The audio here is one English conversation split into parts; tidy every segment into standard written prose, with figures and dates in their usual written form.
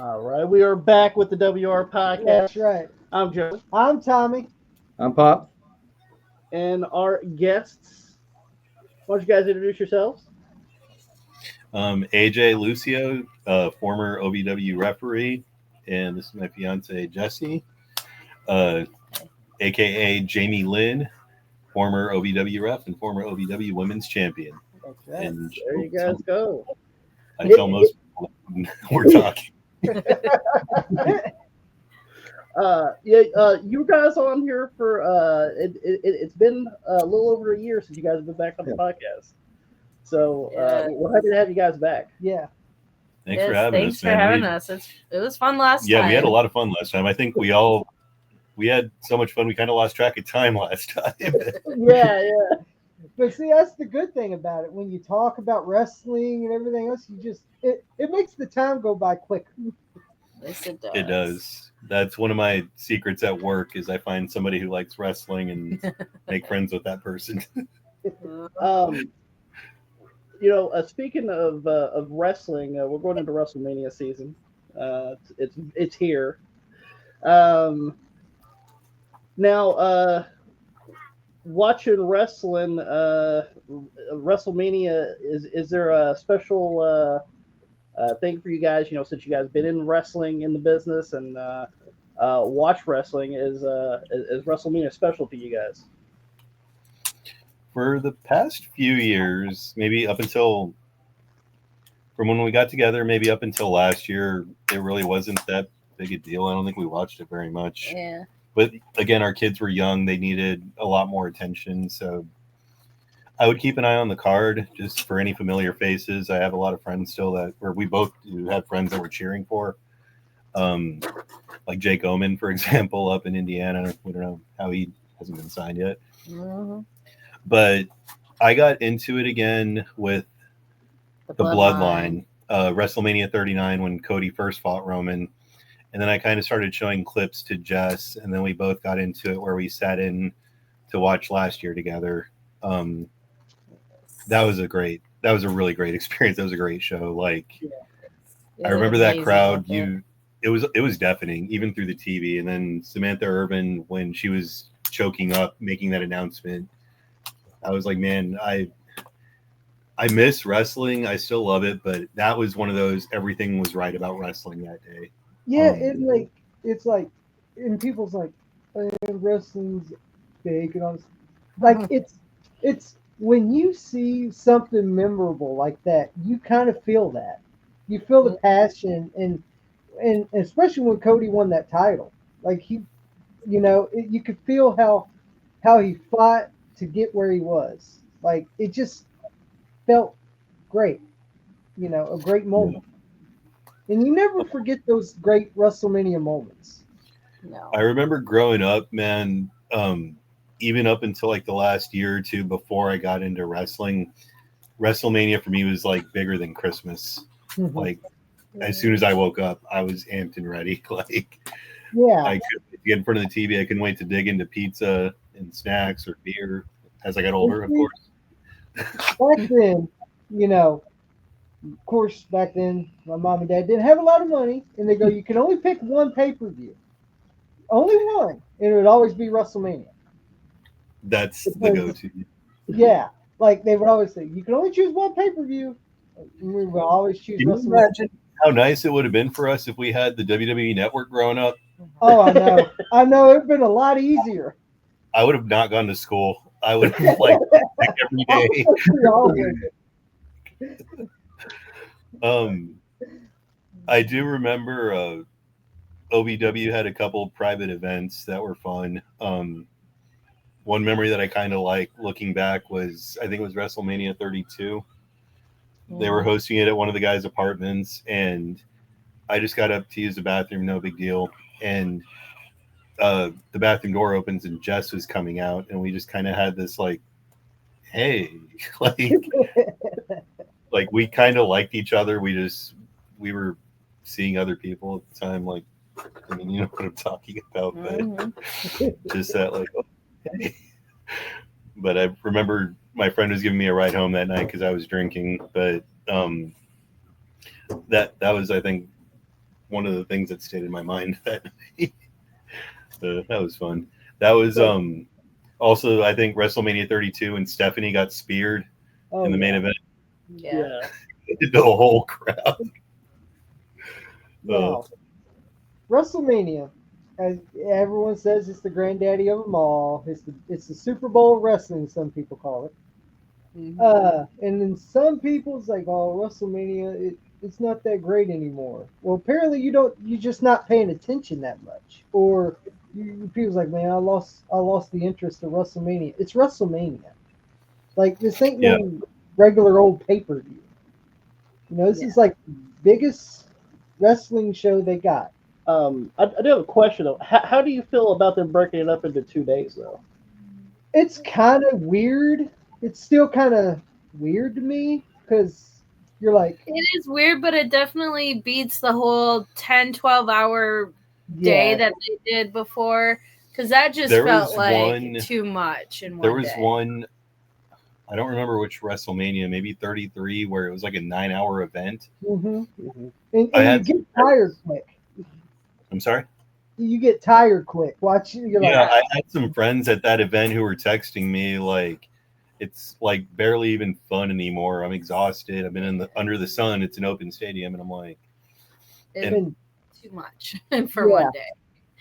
All right, we are back with the WR podcast. That's right. I'm Joe. I'm Tommy. I'm Pop. And our guests. Why don't you guys introduce yourselves? AJ Lucio, former OVW referee, and this is my fiance Jessie, aka Jamie Lynne, former OVW ref and former OVW women's champion. That's right. And There you guys go. I tell most people we're talking. You guys on here for it's been a little over a year since you guys have been back on the podcast. So we're happy to have you guys back. Yeah. Thanks for having thanks us, for man. having us. It was fun last time. Yeah, we had a lot of fun last time. I think we had so much fun we kind of lost track of time last time. Yeah. But see, that's the good thing about it. When you talk about wrestling and everything else, you just it makes the time go by quicker. Yes, it does. It does. That's one of my secrets at work is I find somebody who likes wrestling and make friends with that person. Speaking of wrestling, we're going into Wrestlemania season. It's here. Now, watching wrestling, Wrestlemania is there a special thing for you guys? Since you guys been in wrestling in the business and watch wrestling, is Wrestlemania special to you guys? For the past few years, maybe up until from when we got together, maybe up until last year, it really wasn't that big a deal. I don't think we watched it very much. Yeah. But again, our kids were young. They needed a lot more attention. So I would keep an eye on the card just for any familiar faces. I have a lot of friends still where we both had friends that we're cheering for. Like Jake Oman, for example, up in Indiana. We don't know how he hasn't been signed yet. Mm-hmm. But I got into it again with the Bloodline, WrestleMania 39 when Cody first fought Roman. And then I kind of started showing clips to Jess, and then we both got into it where we sat in to watch last year together. That was a really great experience. That was a great show. I remember that crowd. It was deafening, even through the TV. And then Samantha Irvin, when she was choking up, making that announcement, I was like, man, I miss wrestling. I still love it, but that was one of those everything was right about wrestling that day. Yeah, it's like, and people's like, wrestling's fake and all this. Like it's when you see something memorable like that, you kind of feel that. You feel the passion and especially when Cody won that title, like you could feel how he fought to get where he was. Like it just felt great, a great moment. And you never forget those great WrestleMania moments. No. I remember growing up, man, even up until like the last year or two before I got into wrestling, WrestleMania for me was like bigger than Christmas. Mm-hmm. Like as soon as I woke up, I was amped and ready. Like, yeah, I could get in front of the TV. I couldn't wait to dig into pizza and snacks or beer as I got older, of course. Back then, of course, back then, my mom and dad didn't have a lot of money, and they go, you can only pick one pay-per-view. Only one. And it would always be WrestleMania. That's the go-to. Yeah. Like, they would always say, you can only choose one pay-per-view. And we would always choose Can WrestleMania. you imagine how nice it would have been for us if we had the WWE Network growing up? Oh, I know. I know. It would have been a lot easier. I would have not gone to school. I would have, picked every day. I do remember OVW had a couple private events that were fun. One memory that I kind of like looking back was, I think it was WrestleMania 32. They were hosting it at one of the guys' apartments, and I just got up to use the bathroom, no big deal. And the bathroom door opens and Jess was coming out, and we just kind of had this hey, like we kind of liked each other. We were seeing other people at the time. You know what I'm talking about, but just that hey. But I remember my friend was giving me a ride home that night because I was drinking. But that was, I think, one of the things that stayed in my mind that night. That was fun. That was also, I think, WrestleMania 32, and Stephanie got speared in the main event. Yeah. The whole crowd. Now, WrestleMania, as everyone says, it's the granddaddy of them all. It's the Super Bowl of wrestling, some people call it. And then some people's like, oh, WrestleMania, it's not that great anymore. Well, apparently you're just not paying attention that much, or people's like, man, I lost the interest of WrestleMania. It's WrestleMania. Like, this ain't no regular old pay-per-view. You know, this is like the biggest wrestling show they got. I do have a question though. How do you feel about them breaking it up into 2 days though? It's kind of weird. It's still kind of weird to me because you're like, it is weird, but it definitely beats the whole 10-12 hour day that they did before, because that just felt like too much in one day. There was one, I don't remember which WrestleMania, maybe 33, where it was like a 9-hour event. And you get tired quick. I'm sorry? You get tired quick. You're like, I had some friends at that event who were texting me like, it's like barely even fun anymore. I'm exhausted. I've been under the sun. It's an open stadium, and I'm like, it's been too much for one day.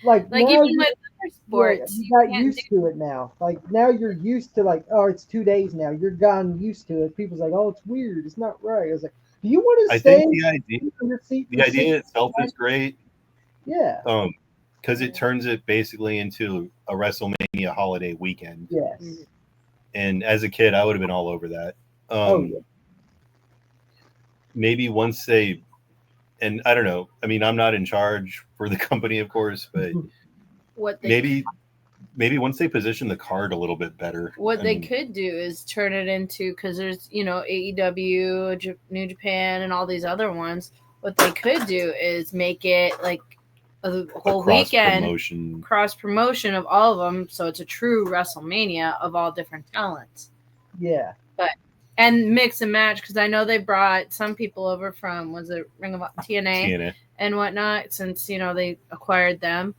Like even with other sports, you got used to it now. Like now you're used to like, oh, it's 2 days now. You're gotten used to it. People's like, oh, it's weird. It's not right. I was like, do you want to stay? I think the idea itself is great. Yeah. Because it turns it basically into a WrestleMania holiday weekend. Yes. And as a kid, I would have been all over that. Maybe once they, and I don't know. I mean, I'm not in charge for the company, of course, but maybe once they position the card a little bit better. What they could do is turn it into, because there's, AEW, New Japan, and all these other ones. What they could do is make it like a whole weekend cross promotion of all of them, so it's a true WrestleMania of all different talents. Yeah, and mix and match, because I know they brought some people over from Ring of TNA and whatnot, since they acquired them.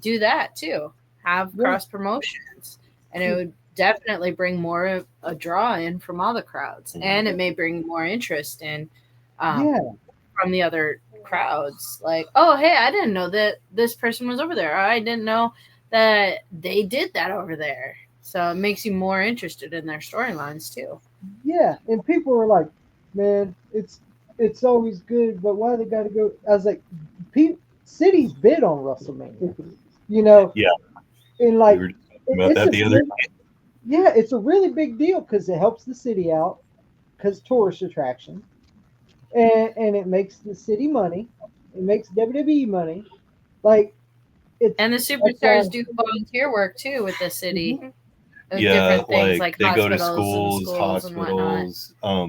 Do that too. Have cross promotions, and it would definitely bring more of a draw in from all the crowds, and it may bring more interest in from the other crowds. Like, oh, hey, I didn't know that this person was over there. Or I didn't know that they did that over there. So it makes you more interested in their storylines too. Yeah, and people were like, man, it's always good, but why they got to go? I was like, cities bid on WrestleMania, Yeah. And like, we were about that the other day. Yeah, it's a really big deal because it helps the city out, because tourist attraction, and it makes the city money. It makes WWE money. Like, and the superstars do volunteer work too with the city. Yeah, different things like they go to schools, hospitals. What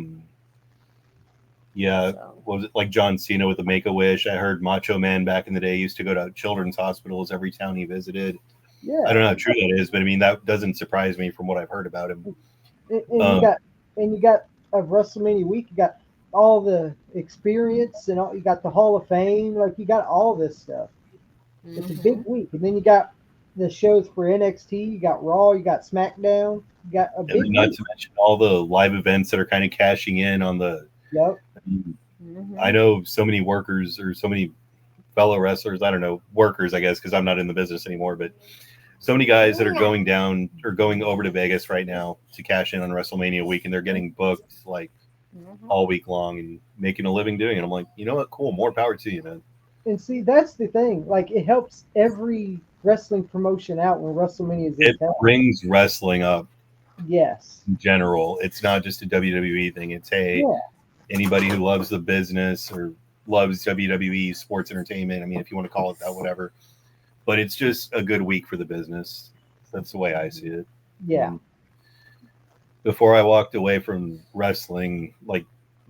was it, like John Cena with the Make-A-Wish? I heard Macho Man back in the day used to go to children's hospitals every town he visited. Yeah, I don't know how true that is, but I mean that doesn't surprise me from what I've heard about him. And you got a WrestleMania week. You got all the experience, and you got the Hall of Fame. Like, you got all this stuff. It's a big week, and then you got the shows for NXT. You got Raw. You got SmackDown. You got a big. Not to mention all the live events that are kind of cashing in on the. Yep. I know so many workers or so many fellow wrestlers. I don't know, workers, I guess, because I'm not in the business anymore. But so many guys that are going down or going over to Vegas right now to cash in on WrestleMania week, and they're getting booked like all week long and making a living doing it. I'm like, you know what? Cool. More power to you, man. And see, that's the thing. Like, it helps every wrestling promotion out when WrestleMania is in town. It brings wrestling up. Yes. In general, it's not just a WWE thing. It's anybody who loves the business or loves WWE sports entertainment. I mean, if you want to call it that, whatever. But it's just a good week for the business. That's the way I see it. Yeah. Before I walked away from wrestling, like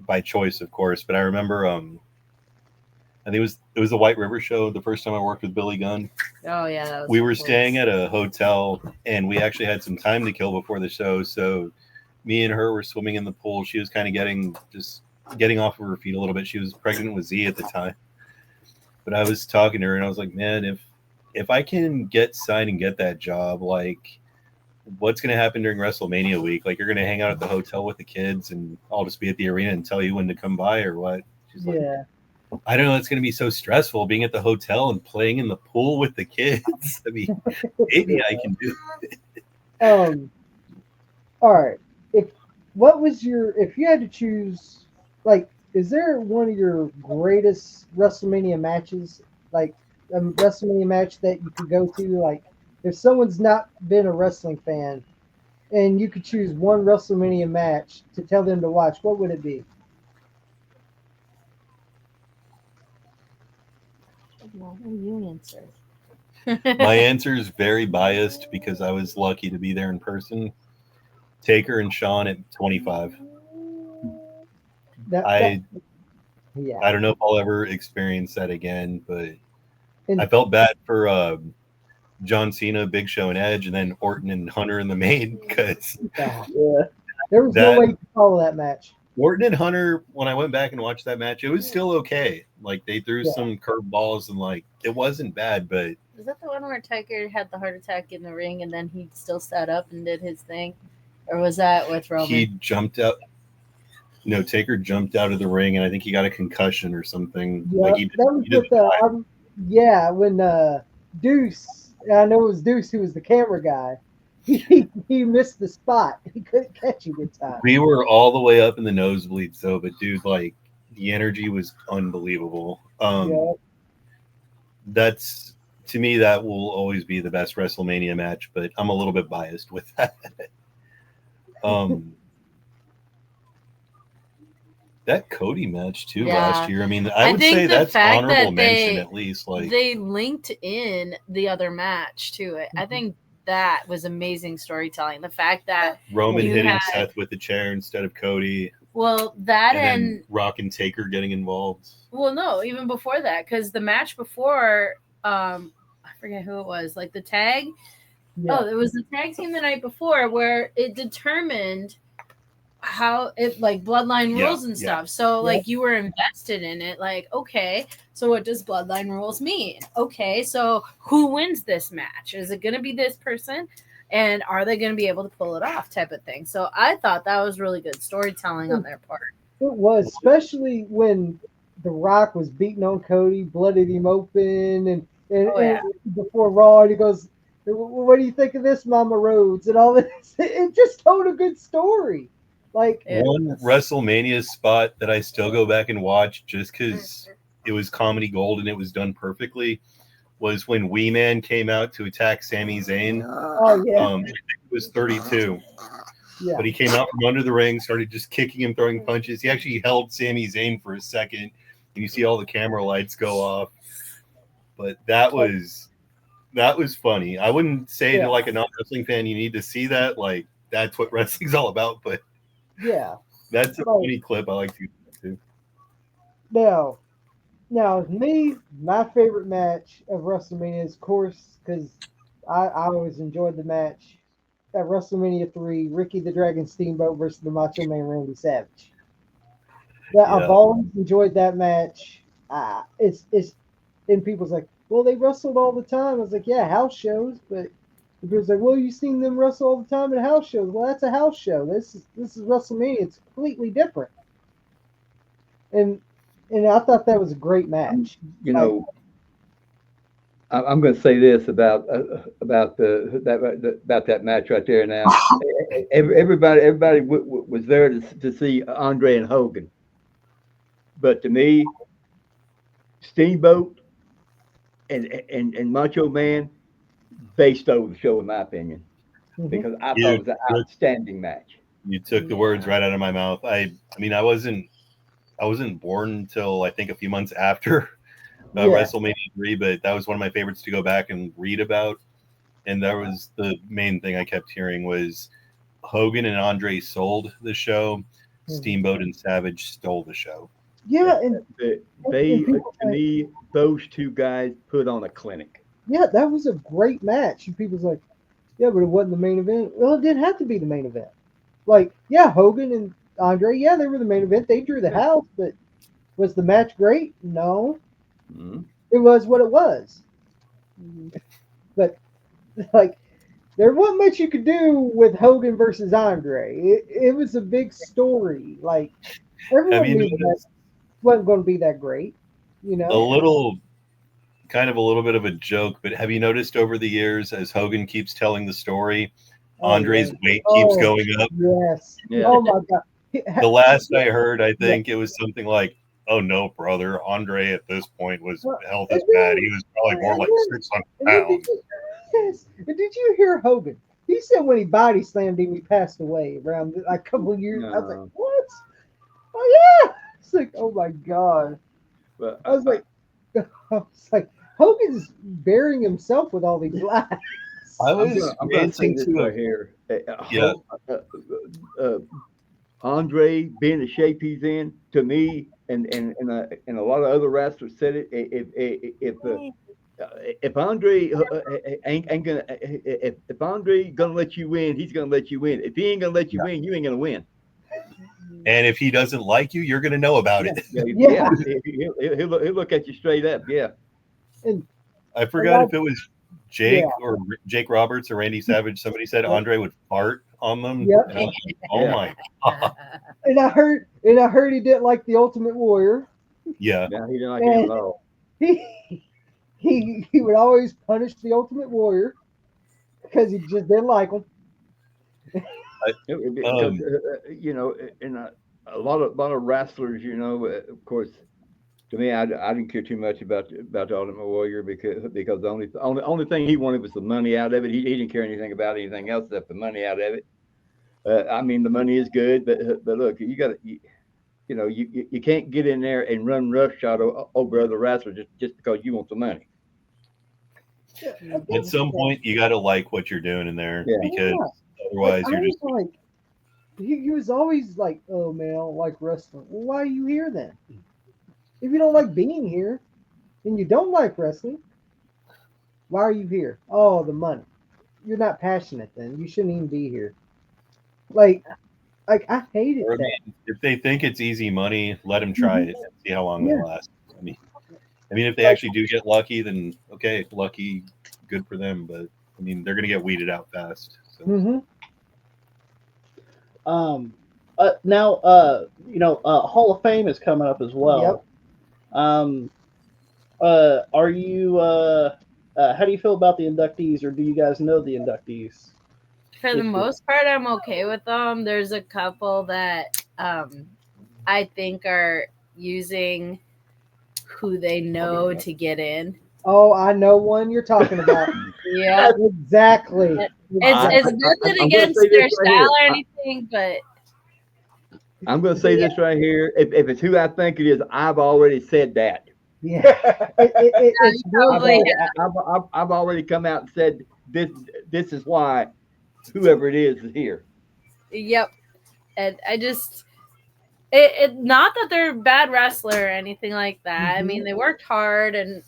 by choice, of course, but I remember I think it was the White River show the first time I worked with Billy Gunn. Oh yeah, we were staying at a hotel, and we actually had some time to kill before the show. So me and her were swimming in the pool. She was kind of getting off of her feet a little bit. She was pregnant with Z at the time, But I was talking to her and I was like, man, if I can get signed and get that job, like, what's going to happen during WrestleMania week? Like, you're going to hang out at the hotel with the kids and I'll just be at the arena and tell you when to come by or what? She's like, I don't know. It's going to be so stressful being at the hotel and playing in the pool with the kids. I mean, maybe I can do it. All right. If you had to choose, like, is there one of your greatest WrestleMania matches, like a WrestleMania match that you could go to? Like, if someone's not been a wrestling fan and you could choose one WrestleMania match to tell them to watch, what would it be? What do you answer? My answer is very biased because I was lucky to be there in person. Taker and Shawn at 25. I don't know if I'll ever experience that again, but I felt bad for John Cena, Big Show, and Edge, and then Orton and Hunter in the main because there was no way to follow that match. Orton and Hunter, when I went back and watched that match, it was still okay. Like, they threw some curveballs and, like, it wasn't bad, but... Is that the one where Taker had the heart attack in the ring and then he still sat up and did his thing? Or was that with Roman? He jumped out. No, Taker jumped out of the ring, and I think he got a concussion or something. Yeah, when Deuce, I know it was Deuce who was the camera guy. He missed the spot. He couldn't catch him in time. We were all the way up in the nosebleeds, though. But dude, like, the energy was unbelievable. That's, to me, that will always be the best WrestleMania match. But I'm a little bit biased with that. That Cody match too last year. I mean, I would say that's honorable mention at least. Like, they linked in the other match to it. I think that was amazing storytelling. The fact that Roman hitting Seth with the chair instead of Cody. Well, that and Rock and Taker getting involved. Well, no, even before that, because the match before, I forget who it was, like the tag. Yeah. Oh, it was the tag team the night before where it determined how it, like, bloodline rules and stuff. So like you were invested in it. Like, okay, so what does bloodline rules mean? Okay, so who wins this match? Is it going to be this person? And are they going to be able to pull it off, type of thing? So I thought that was really good storytelling on their part. It was, especially when The Rock was beating on Cody, blooded him open, and before Raw, and he goes, "What do you think of this, Mama Rhodes?" and all this. It just told a good story. Like, one WrestleMania spot that I still go back and watch just because it was comedy gold and it was done perfectly was when Wee Man came out to attack Sami Zayn. Oh yeah, I think it was 32. Yeah. But he came out from under the ring, started just kicking him, throwing punches. He actually held Sami Zayn for a second, and you see all the camera lights go off. But that was funny. I wouldn't say to like a non-wrestling fan, you need to see that. Like, that's what wrestling's all about. But yeah, that's a funny clip I like to do. Now, me, my favorite match of WrestleMania is, of course, because I always enjoyed the match at WrestleMania 3, Ricky the Dragon Steamboat versus the Macho Man Randy Savage. I've always enjoyed that match. It's and people's like, well, they wrestled all the time. I was like, yeah, house shows, but people's like, well, you've seen them wrestle all the time at house shows. Well, that's a house show. This is WrestleMania. It's completely different. And I thought that was a great match. You know, I'm going to say this about that match right there. Now, everybody was there to see Andre and Hogan, but to me, Steamboat and Macho Man, they stole the show in my opinion, because I thought it was an outstanding match. You took the words right out of my mouth. I mean, I wasn't born until I think a few months after WrestleMania 3, but that was one of my favorites to go back and read about. And that was the main thing I kept hearing was Hogan and Andre sold the show. Steamboat and Savage stole the show. Yeah, and to me, those two guys put on a clinic. Yeah, that was a great match. And people's like, yeah, but it wasn't the main event. Well, it didn't have to be the main event. Like, yeah, Hogan and Andre, they were the main event. They drew the house, but was the match great? No. Mm-hmm. it was what it was. But like, there wasn't much you could do with Hogan versus Andre. It was a big story. Like, everyone knew that wasn't going to be that great. You know, kind of a little bit of a joke, but have you noticed over the years as Hogan keeps telling the story, Andre's weight keeps going up? Yes. Yeah. Oh my God. The last I heard, I think it was something like, "Oh no, brother! Andre at this point was health is bad. He was probably more like 600 pounds." Yes. And did you hear Hogan? He said when he body slammed him, he passed away around a couple of years. I was like, what? Oh yeah. It's like, oh my God. But I was like, Hogan's burying himself with all these lies. I'm going to say this right here. Andre being the shape he's in, to me, and a lot of other wrestlers said it. If Andre ain't gonna, if Andre gonna let you win, he's gonna let you win. If he ain't gonna let you win, you ain't gonna win. And if he doesn't like you, you're gonna know about it. Yeah. He'll look at you straight up. Yeah. And I forgot if it was Jake or Jake Roberts or Randy Savage. Somebody said Andre would fart on them. Yep. And I was like, oh my God. And I heard he didn't like the Ultimate Warrior. Yeah. Yeah, he didn't like him at all. He would always punish the Ultimate Warrior because he just didn't like him. Because, you know, and a lot of wrestlers, you know, of course, to me, I didn't care too much about the Ultimate Warrior because the only thing he wanted was the money out of it. He didn't care anything about anything else except the money out of it. I mean, the money is good, but look, you got to, you know, you can't get in there and run roughshod over other wrestlers just because you want the money. At some point, you got to like what you're doing in there because otherwise you're just like. He was always like, "Oh man, I don't like wrestling." Well, why are you here then? If you don't like being here, and you don't like wrestling, why are you here? Oh, the money. You're not passionate then. You shouldn't even be here. Like I hated that. If they think it's easy money, let them try it and see how long they last. I mean, if they actually do get lucky, then okay, lucky, good for them. But I mean, they're gonna get weeded out fast. So. Now, Hall of Fame is coming up as well. Yep. Are you? How do you feel about the inductees, or do you guys know the inductees? For the most part, I'm okay with them. There's a couple that I think are using who they know to get in. Oh, I know one you're talking about. Yeah, exactly. It's nothing against their style or anything, but I'm going to say this right here. If it's who I think it is, I've already said that. Yeah, I've already come out and said this is why whoever it is here. Yep, and I just it not that they're a bad wrestler or anything like that. I mean, they worked hard and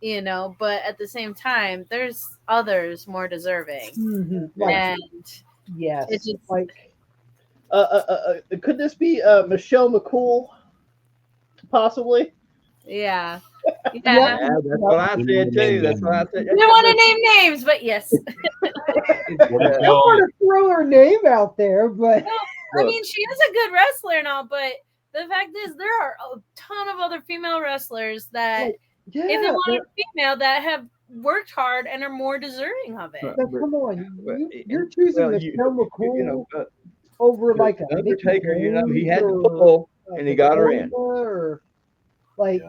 you know, but at the same time, there's others more deserving. And yes, it's just like could this be Michelle McCool possibly? Yeah, that's what I said too. That's what I said. You don't want to name names, but yes. I want to throw her name out there, but I mean, she is a good wrestler and all, but the fact is, there are a ton of other female wrestlers that, if they want a female, that have worked hard and are more deserving of it. But come on, you're choosing Michelle McCool over like a Undertaker. You know, he had the pull and he got her in. Or, like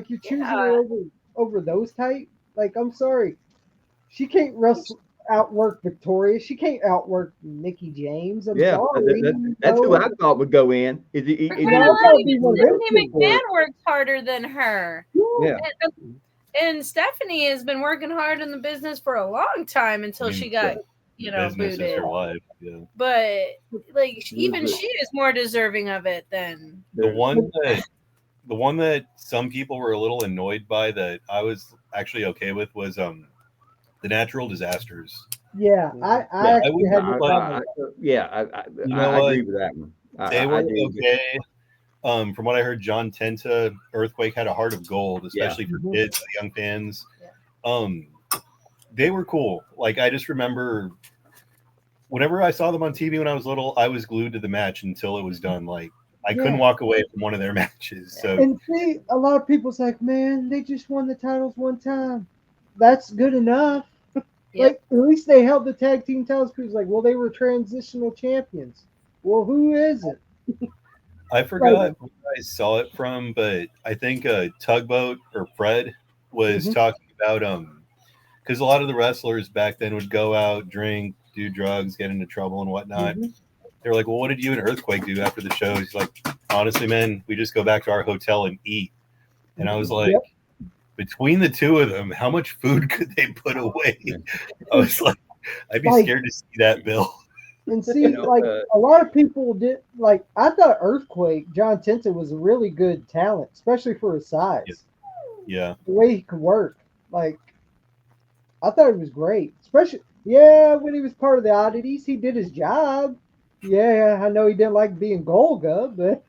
you're choosing her over those type. Like, I'm sorry, she can't outwork Victoria. She can't outwork Mickey James. I'm sorry. That's who I thought would go in. Stephanie McMahon worked harder than her. Yeah. And Stephanie has been working hard in the business for a long time until she got, booted. But like, even she is more deserving of it than the one that some people were a little annoyed by that I was actually okay with was the natural disasters. Yeah, I actually had I agree with that one. I agree with that. They were okay. From what I heard, John Tenta, Earthquake had a heart of gold, especially for Mhm. kids, young fans. Yeah. They were cool. Like, I just remember whenever I saw them on TV when I was little, I was glued to the match until it was done. Like, I couldn't Yeah. walk away from one of their matches. So And see, a lot of people's like, man, they just won the titles one time. That's good enough. Like, at least they held the tag team titles. People's like, well, they were transitional champions. Well, who isn't? I forgot where I saw it from, but I think Tugboat or Fred was Mhm. talking about because a lot of the wrestlers back then would go out, drink, do drugs, get into trouble and whatnot. Mhm. They were like, "Well, what did you and Earthquake do after the show?" He's like, "Honestly, man, we just go back to our hotel and eat." And I was like, Yep. between the two of them, how much food could they put away? I was like, I'd be Like- scared to see that bill. And see, like a lot of people did. Like I thought Earthquake, John Tenta was a really good talent, especially for his size. Yeah. The way he could work, like I thought it was great. Especially, yeah, when he was part of the Oddities, he did his job. Yeah, I know he didn't like being Golga, but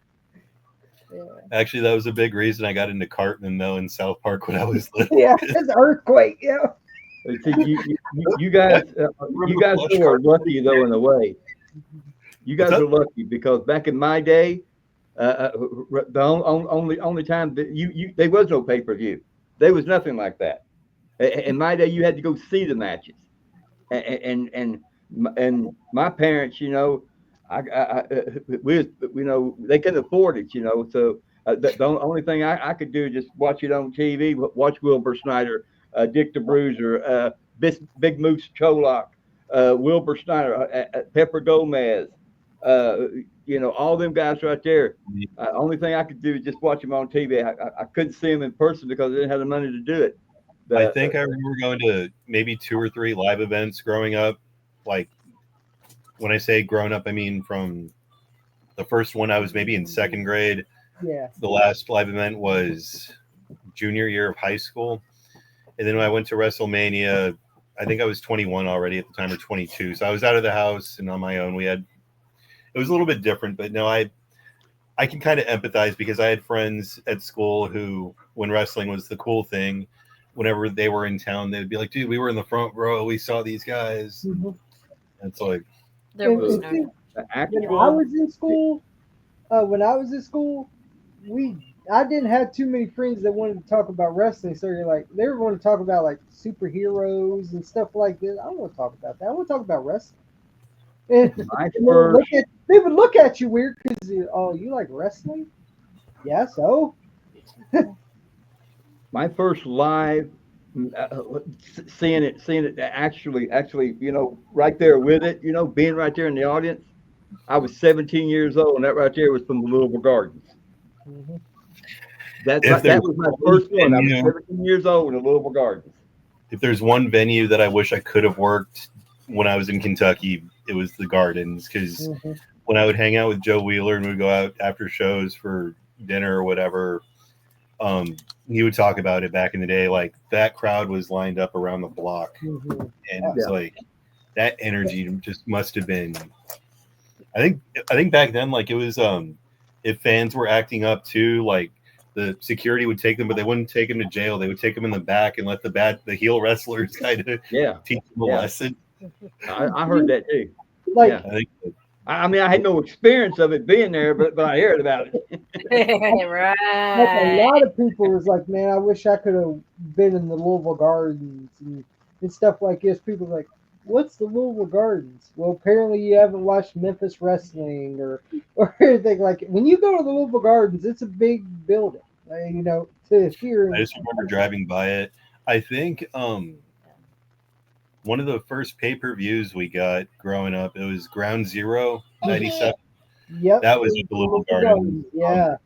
yeah, Actually, that was a big reason I got into Cartman, though, in South Park when I was little. yeah, it's Earthquake. Yeah, See, you guys who are lucky though in a way. You guys What's are up? lucky because back in my day, the only time that there was no pay per view. There was nothing like that. In my day, you had to go see the matches, and my parents, you know, they couldn't afford it, you know. So the only thing I could do is just watch it on TV, watch Wilbur Snyder, Dick the Bruiser, Big Moose Cholak, Wilbur Snyder, Pepper Gomez, you know, all them guys right there. Only thing I could do is just watch them on TV. I couldn't see them in person because I didn't have the money to do it. I think I remember going to maybe 2 or 3 live events growing up. Like, when I say grown up, I mean from the first one I was maybe in 2nd grade. yeah. The last live event was junior year of high school. And then when I went to WrestleMania, I think I was 21 already at the time, or 22. So I was out of the house and on my own. It was a little bit different, but no, I can kind of empathize because I had friends at school who, when wrestling was the cool thing, whenever they were in town, they'd be like, dude, we were in the front row. We saw these guys. Mhm. It's like, There And- was and no. see, when I was in school, I didn't have too many friends that wanted to talk about wrestling. So you're like, they were going to talk about like superheroes and stuff like this. I don't want to talk about that. I want to talk about wrestling. And they would look at you weird because you like wrestling? Yeah, so my first live seeing it actually, you know, right there with it, you know, being right there in the audience. I was 17 years old, and that right there was from the Louisville Gardens. Mhm. That was my first one. I was 17 years old in the Louisville Gardens. if there's one venue that I wish I could have worked when I was in Kentucky, it was the Gardens. Because when I would hang out with Joe Wheeler and we'd go out after shows for dinner or whatever, he would talk about it back in the day. Like, that crowd was lined up around the block, Mhm. and it was like that energy just must have been. I think back then, like, it was if fans were acting up too, like, the security would take them, but they wouldn't take them to jail. They would take them in the back and let the heel wrestlers kind of teach them a lesson. I heard that too. Like, I think I mean, I had no experience of it being there, but I heard about it. like a lot of people was like, man, I wish I could have been in the Louisville Gardens and stuff like this. People were like, what's the Louisville Gardens? Well, apparently you haven't watched Memphis wrestling or anything like it. When you go to the Louisville Gardens, it's a big building, you know, to hear. I just remember driving by it. I think one of the first pay-per-views we got growing up, it was Ground Zero 97. Yep. That was at the Louisville Gardens. Yeah.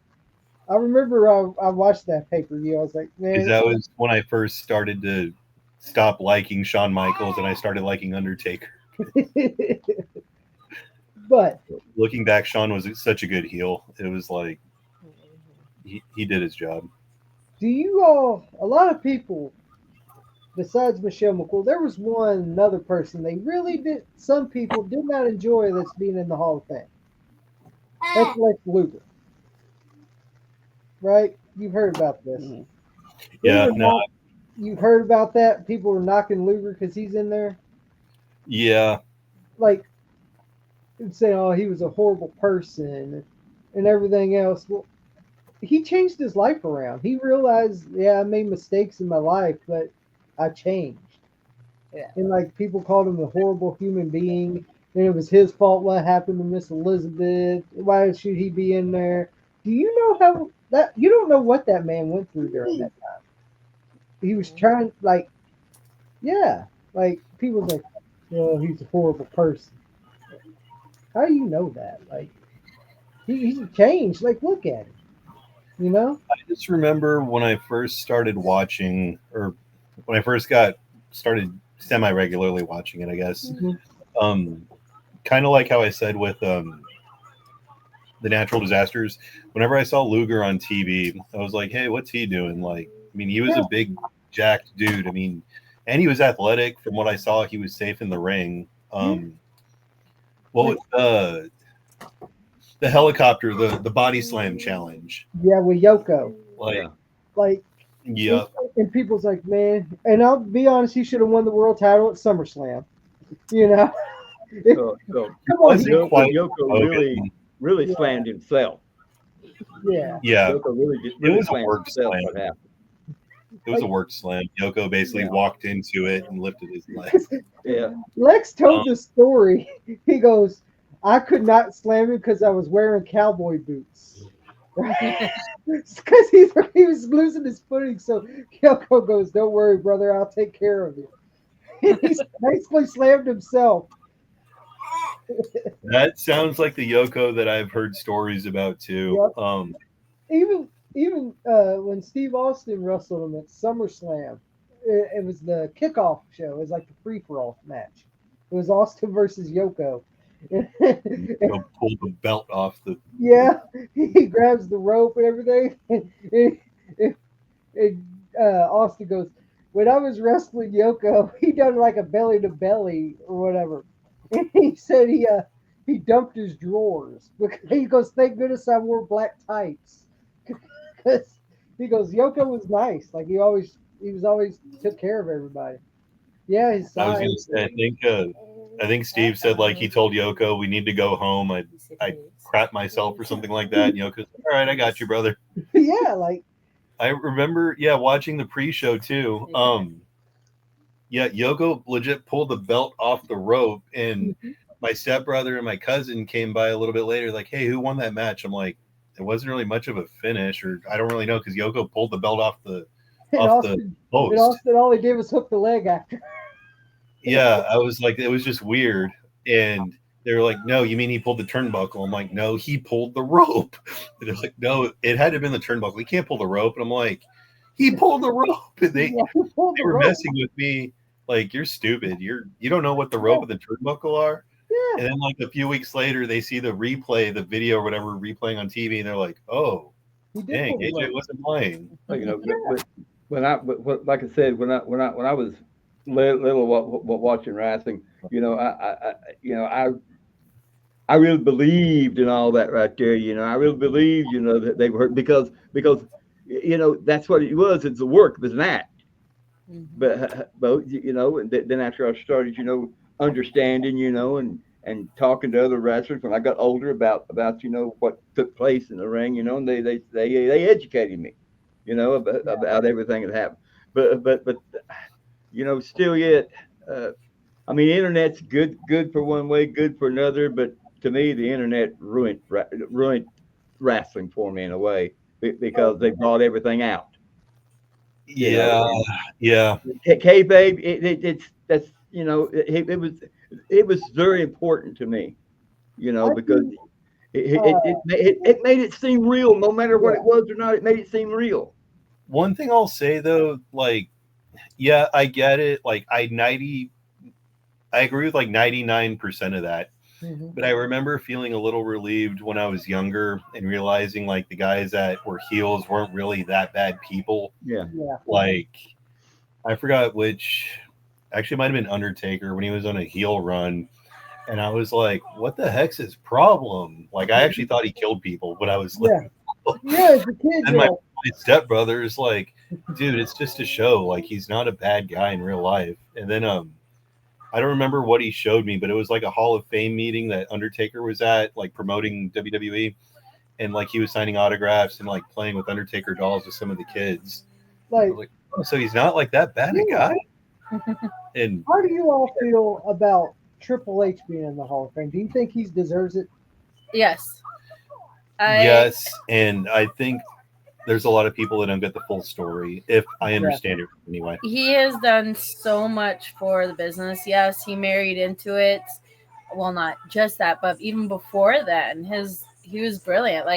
I remember I watched that pay-per-view. I was like, man. Because that was when I first started to stop liking Shawn Michaels and I started liking Undertaker. But looking back, Shawn was such a good heel. It was like he did his job. Do you all, a lot of people, besides Michelle McCool, there was another person some people did not enjoy that's being in the Hall of Fame. That's Lex Luger. right? You've heard about this. Mhm. Yeah, no, You've heard about that. People were knocking Luger because he's in there. yeah, Like, saying, "Oh, he was a horrible person," and everything else. Well, he changed his life around. He realized, yeah, I made mistakes in my life, but I changed. Yeah. And like people called him a horrible human being, and it was his fault what happened to Miss Elizabeth. Why should he be in there? Do you know how that? You don't know what that man went through during that time. He was trying, like, yeah, like people's like, "Oh, he's a horrible person." How do you know that? Like, he's changed. Like, look at him. You know? I just remember when I first started watching, or when I first started semi-regularly watching it, I guess. Kind of like how I said with the natural disasters. Whenever I saw Luger on TV, I was like, "Hey, what's he doing?" Like, I mean, he was a big, jacked dude. I mean, and he was athletic. From what I saw, he was safe in the ring. Well, the helicopter, the body slam challenge. Yeah, with Yoko. Like, Like, yeah, and people's like, man, and I'll be honest, he should have won the world title at SummerSlam. You know? So Come on, Yoko really Yeah. slammed himself. yeah. yeah. Yoko really It was a slammed work himself. slam. What happened? It was a work slam. Yoko basically Yeah. walked into it and lifted his leg. Yeah. Lex told the story. He goes, I could not slam him because I was wearing cowboy boots. Because he was losing his footing. So Yoko goes, don't worry, brother, I'll take care of you. He basically slammed himself. That sounds like the Yoko that I've heard stories about too. Even when Steve Austin wrestled him at SummerSlam, it was the kickoff show. It was like the free for all match. It was Austin versus Yoko. Yoko pulled the belt off the. Yeah, he grabs the rope and everything, and Austin goes, "When I was wrestling Yoko, he done like a belly to belly or whatever." And he said he dumped his drawers. He goes, "Thank goodness I wore black tights." Because he goes, Yoko was nice. Like he was always took care of everybody. Yeah, his I was size. gonna say, I think Steve said like he told Yoko we need to go home. I crap myself or something like that. And Yoko's all right, I got you, brother. Yeah, like I remember, watching the pre-show too. Yeah, Yoko legit pulled the belt off the rope, and my stepbrother and my cousin came by a little bit later, like, "Hey, who won that match?" I'm like, "It wasn't really much of a finish, or I don't really know," because Yoko pulled the belt off the post. And Austin, all he did was hook the leg after. Yeah, I was like, it was just weird, and they were like, "No, you mean he pulled the turnbuckle?" I'm like, "No, he pulled the rope." And they're like, "No, it had to have been the turnbuckle. He can't pull the rope." And I'm like, "He pulled the rope." And they were messing with me. Like, you're stupid. You don't know what the rope and the turnbuckle are. Yeah. And then like a few weeks later, they see the replay, the video or whatever replaying on TV, and they're like, "Oh, dang, AJ wasn't playing." Well, but like I said, when I was little watching wrestling, I really believed in all that right there. I really believed, that they were because that's what it was. It's a work. It was an act. But and then after I started, understanding, and talking to other wrestlers when I got older about what took place in the ring, and they educated me, about everything that happened. But still yet, I mean, internet's good for one way, good for another. But to me, the internet ruined wrestling for me in a way because they brought everything out. Yeah. Kayfabe, it was very important to me, because it made it seem real, no matter what it was or not. It made it seem real. One thing I'll say though, like, yeah, I get it. Like, I agree with like 99% of that. But I remember feeling a little relieved when I was younger and realizing like the guys that were heels weren't really that bad people. Yeah. Like, I forgot which, actually it might have been Undertaker when he was on a heel run. And I was like, what the heck's his problem? Like, I actually thought he killed people when I was little. Yeah, as a kid, And my stepbrother is like, dude, it's just a show. Like, he's not a bad guy in real life. And then I don't remember what he showed me, but it was like a Hall of Fame meeting that Undertaker was at, like promoting WWE, and like he was signing autographs and like playing with Undertaker dolls with some of the kids. I like, was like, oh, so he's not like that bad a guy. And how do you all feel about Triple H being in the Hall of Fame? Do you think he deserves it? Yes. yes, and I think there's a lot of people that don't get the full story, if I understand it anyway. He has done so much for the business. Yes, he married into it. Well, not just that, but even before then, he was brilliant.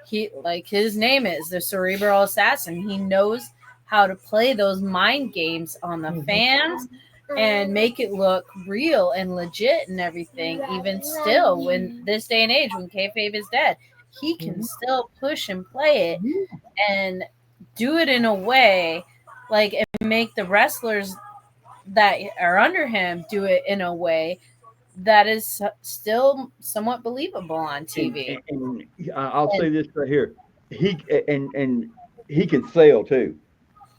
His name is the Cerebral Assassin. He knows how to play those mind games on the fans and make it look real and legit and everything. Even still, when this day and age, when kayfabe is dead, he can still push and play it and do it in a way and make the wrestlers that are under him do it in a way that is still somewhat believable on TV. And I'll say this right here. He can sell too.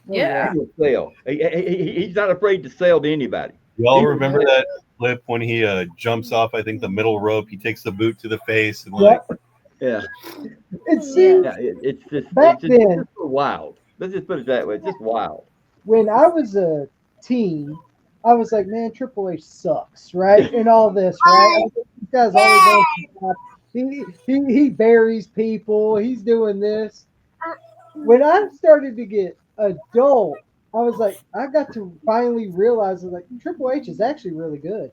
Yeah. He can sell. He's not afraid to sell to anybody. Y'all remember that clip when he jumps off, I think, the middle rope? He takes the boot to the face and like, yeah. It's just back then. It's just wild. Let's just put it that way. It's just wild. When I was a teen, I was like, man, Triple H sucks, right? And all this, right? This guy's always he buries people. He's doing this. When I started to get adult, I was like, I got to finally realize that Triple H is actually really good.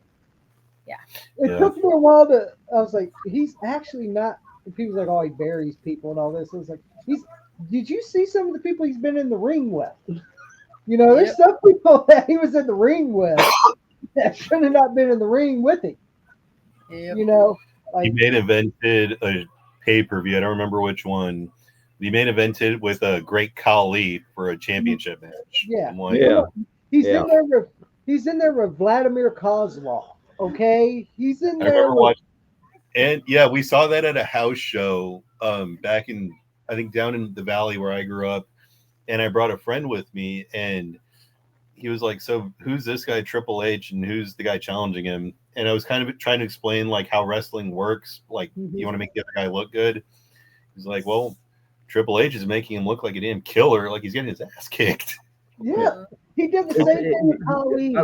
Yeah. It took me a while I was like, he's actually not. People's like, oh, he buries people and all this. I was like, did you see some of the people he's been in the ring with? You know, there's some people that he was in the ring with that should have not been in the ring with him. Yep. You know, he main evented a pay-per-view. I don't remember which one. He main evented with a Great Khali for a championship match. Yeah. He's in there with Vladimir Kozlov. Okay, he's in there. I remember watching, and yeah, we saw that at a house show back in, I think, down in the valley where I grew up, and I brought a friend with me, and he was like, so who's this guy Triple H and who's the guy challenging him? And I was kind of trying to explain like how wrestling works, like you want to make the other guy look good. He's like, well, Triple H is making him look like a damn killer, like he's getting his ass kicked. Yeah, he did the same thing with Khali.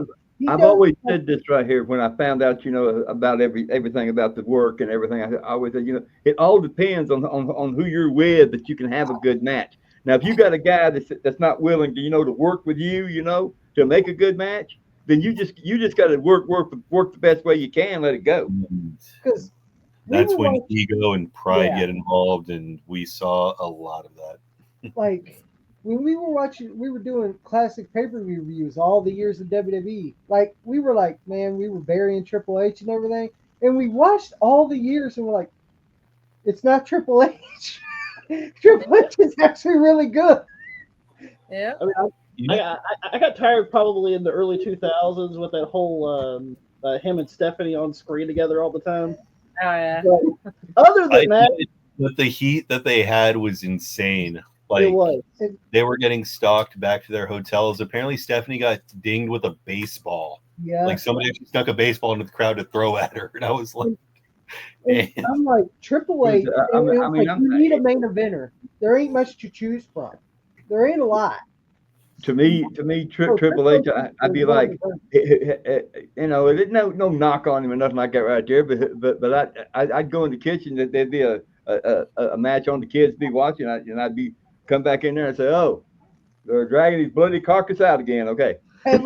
I've always said this right here when I found out, about everything about the work and everything. I always said, it all depends on who you're with that you can have a good match. Now, if you got a guy that's not willing to, to work with you, to make a good match, then you just got to work the best way you can. Let it go. Because that's when ego and pride get involved, and we saw a lot of that. Like when we were doing classic pay-per-view reviews all the years of WWE. Like we were like, man, we were burying Triple H and everything, and we watched all the years, and we're like, it's not Triple H. Triple H is actually really good. Yeah. I mean, I got tired probably in the early 2000s with that whole him and Stephanie on screen together all the time. Oh yeah. But other than that, but the heat that they had was insane. Like it was. They were getting stalked back to their hotels. Apparently, Stephanie got dinged with a baseball. Yeah. Like somebody actually stuck a baseball into the crowd to throw at her, and I was like, I'm like Triple H. You need a main eventer. There ain't much to choose from. There ain't a lot. To me, Triple H, I'd be like, there's no knock on him or nothing like that right there. But I'd go in the kitchen. There'd be a match on the kids be watching, and I'd be come back in there and say, oh, they're dragging his bloody carcass out again. Okay. I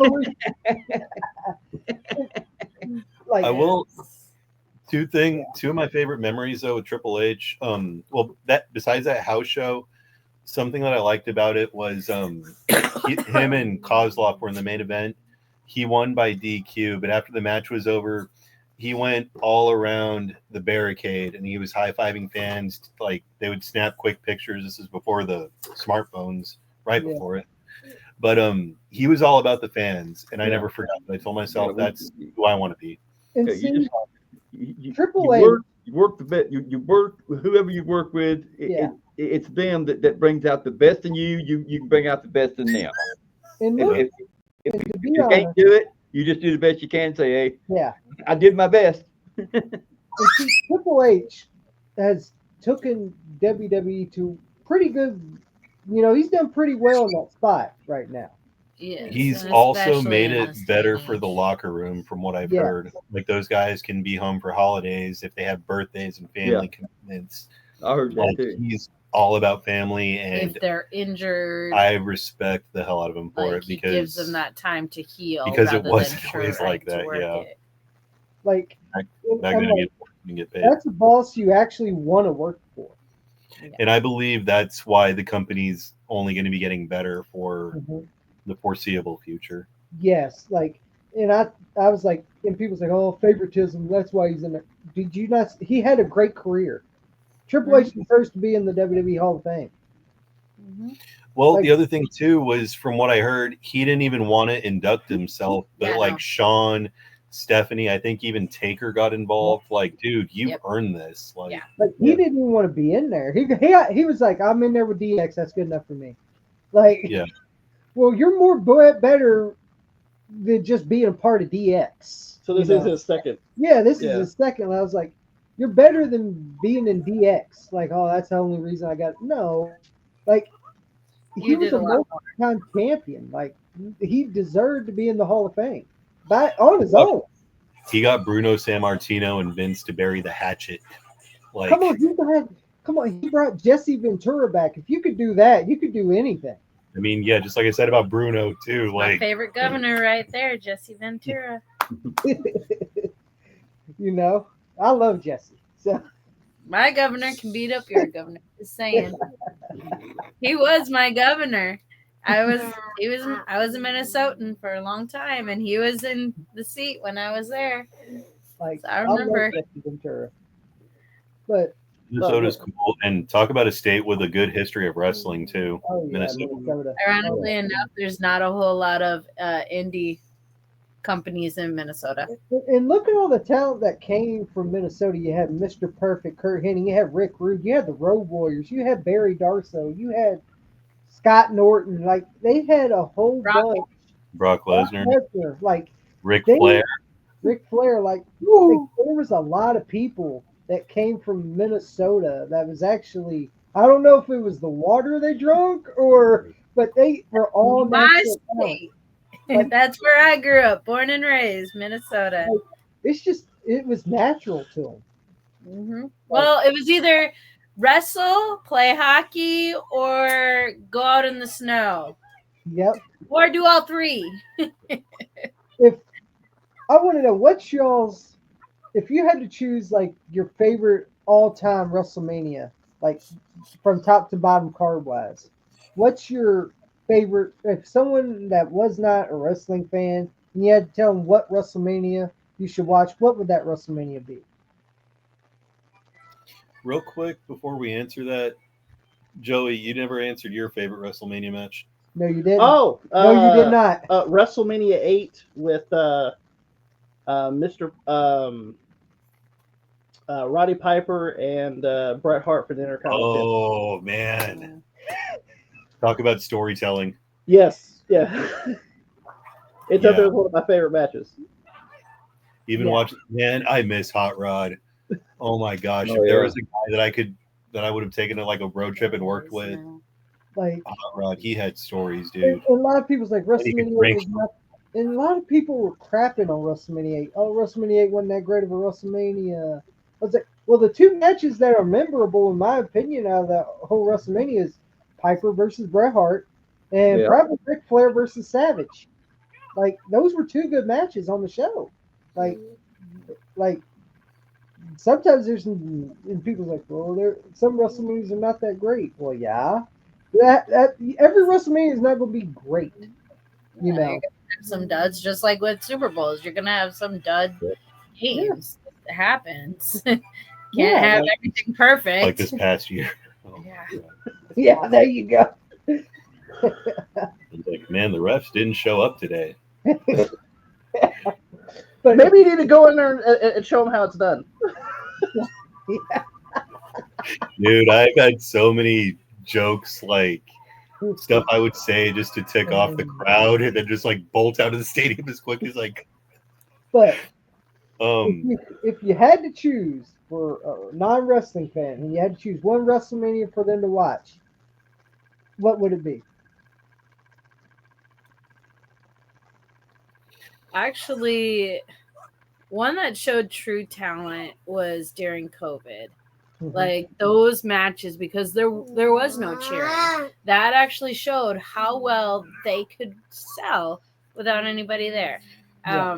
will. Two of my favorite memories though with Triple H. That besides that house show, something that I liked about it was him and Kozlov were in the main event. He won by DQ, but after the match was over, he went all around the barricade and he was high-fiving fans. Like they would snap quick pictures. This is before the smartphones, before it. But he was all about the fans, and I never forgot. I told myself that's who I want to be. And Triple H, you work the bit. You work whoever you work with. it's them that brings out the best in you. You can bring out the best in them. And If, look, if, if and you, to be if you can't honest, do it, you just do the best you can. Say, hey, yeah. I did my best. And see, Triple H has taken WWE to pretty good. He's done pretty well in that spot right now. Yes, He's and also especially made in it this better day and for the age. locker room, from what I've Yeah. heard. Like, those guys can be home for holidays if they have birthdays and family commitments. I heard that Like, too. he's all about family, If and they're injured, I respect the hell out of him for like it, he because gives them that time to heal because it rather wasn't than always trying like to that, work yeah. it. Like, Back I'm then, like, you get paid. that's a boss you actually want to work for. And I believe that's why the company's only going to be getting better for Mhm. the foreseeable future. Yes, like, and I was like, and people's like, oh, favoritism. That's why he's in there. Did you not? He had a great career. Triple H deserves to be in the WWE Hall of Fame. Well, Like- the other thing too was, from what I heard, he didn't even want to induct himself, but Yeah, like no. Sean, Stephanie, I think even Taker got involved. Like, dude, you've Yep. earned this. Like, Yeah. Like he didn't even want to be in there. He was like, I'm in there with DX. That's good enough for me. Like, Yeah. Well, you're more better than just being a part of DX. So this you is know? his second. Yeah, this Yeah. is his second. And I was like, you're better than being in DX. Like, oh, that's the only reason I got it. No, like he You was did a a lot multi-time champion. Like he deserved to be in the Hall of Fame, on his Well, own. he got Bruno Sammartino and Vince to bury the hatchet. Like, Come on, he brought Jesse Ventura back. If you could do that, you could do anything. I mean, yeah, just like I said about Bruno too. My Like, favorite governor right there, Jesse Ventura. I love Jesse. So My governor can beat up your governor. Just saying. He was my governor. I was a Minnesotan for a long time, and he was in the seat when I was there. like So I remember. love Jesse Ventura. But Minnesota's cool, and talk about a state with a good history of wrestling too. oh yeah, Minnesota. Ironically enough, there's not a whole lot of indie companies in Minnesota. And look at all the talent that came from Minnesota. You had Mr. Perfect, Kurt Hennig, you had Rick Rude, you had the Road Warriors, you had Barry Darso, you had Scott Norton. Like they had a whole bunch. Brock Lesnar, like Ric Flair. Like there was a lot of people that came from Minnesota that was actually, I don't know if it was the water they drank but they were all My natural talent. state. Like- That's where I grew up, born and raised, Minnesota. It was natural to them. Well, it was either wrestle, play hockey, or go out in the snow. Yep. Or do all three. If I want to know what's y'all's, if you had to choose like your favorite all-time WrestleMania, like from top to bottom card wise, what's your favorite? If someone that was not a wrestling fan and you had to tell them what WrestleMania you should watch, what would that WrestleMania be? Real quick before we answer that, Joey, you never answered your favorite WrestleMania match. No, you didn't. Oh, no, you did not. WrestleMania 8 with Mr. Roddy Piper and Bret Hart for the Intercontinental. Oh man, talk about storytelling. Yes, yeah. It's up there as one of my favorite matches. Even watching, man, I miss Hot Rod. Oh my gosh, if there was a guy that I would have taken to like a road trip and worked with, like Hot Rod, he had stories, dude. And a lot of people's like WrestleMania was not, and a lot of people were crapping on WrestleMania 8. Oh, WrestleMania 8 wasn't that great of a WrestleMania. I was like, well, the two matches that are memorable, in my opinion, out of the whole WrestleMania is Piper versus Bret Hart and probably Ric Flair versus Savage. Like, those were two good matches on the show. Like sometimes there's some, and people's like, well, some WrestleManias are not that great. Well, yeah. That every WrestleMania is not going to be great. You know, have some duds, just like with Super Bowls. You're going to have some dud games. It happens. Can't have everything perfect. Like this past year. Oh, yeah, there you go. Like, man, the refs didn't show up today. But maybe you need to go in there and show them how it's done. Dude, I've had so many jokes, like stuff I would say just to tick off the crowd, and then just like bolt out of the stadium as quick as like. But Um, if you had to choose for a non-wrestling fan, and you had to choose one WrestleMania for them to watch, what would it be? Actually, one that showed true talent was during COVID. Like those matches, because there was no cheering. That actually showed how well they could sell without anybody there. Yeah.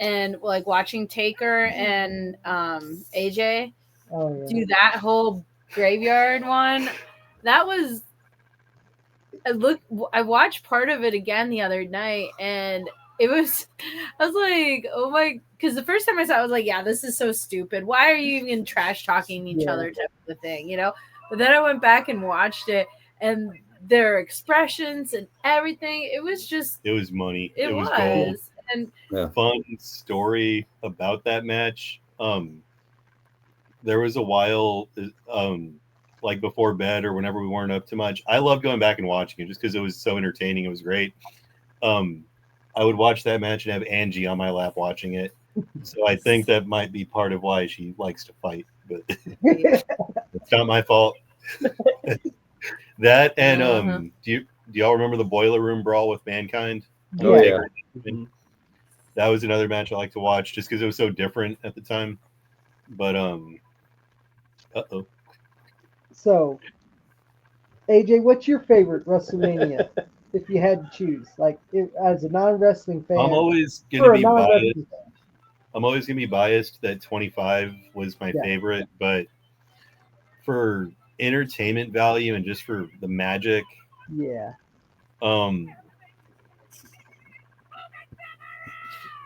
And like watching Taker and AJ do Yeah. that whole graveyard one, that was I watched part of it again the other night, and I was like, oh my, because the first time I saw it, I was like, yeah, this is so stupid. Why are you even trash talking each other type of thing, But then I went back and watched it, and their expressions and everything, it was money. It was gold. And fun story about that match. There was a while, like before bed or whenever we weren't up too much. I loved going back and watching it just because it was so entertaining. It was great. I would watch that match and have Angie on my lap watching it. So I think that might be part of why she likes to fight, but it's not my fault. That and do y'all remember the Boiler Room Brawl with Mankind? Oh yeah. That was another match I like to watch just because it was so different at the time. But So, AJ, what's your favorite WrestleMania if you had to choose? Like, as a non-wrestling fan, I'm always gonna be biased. I'm always gonna be biased that 25 was my favorite, but for entertainment value and just for the magic,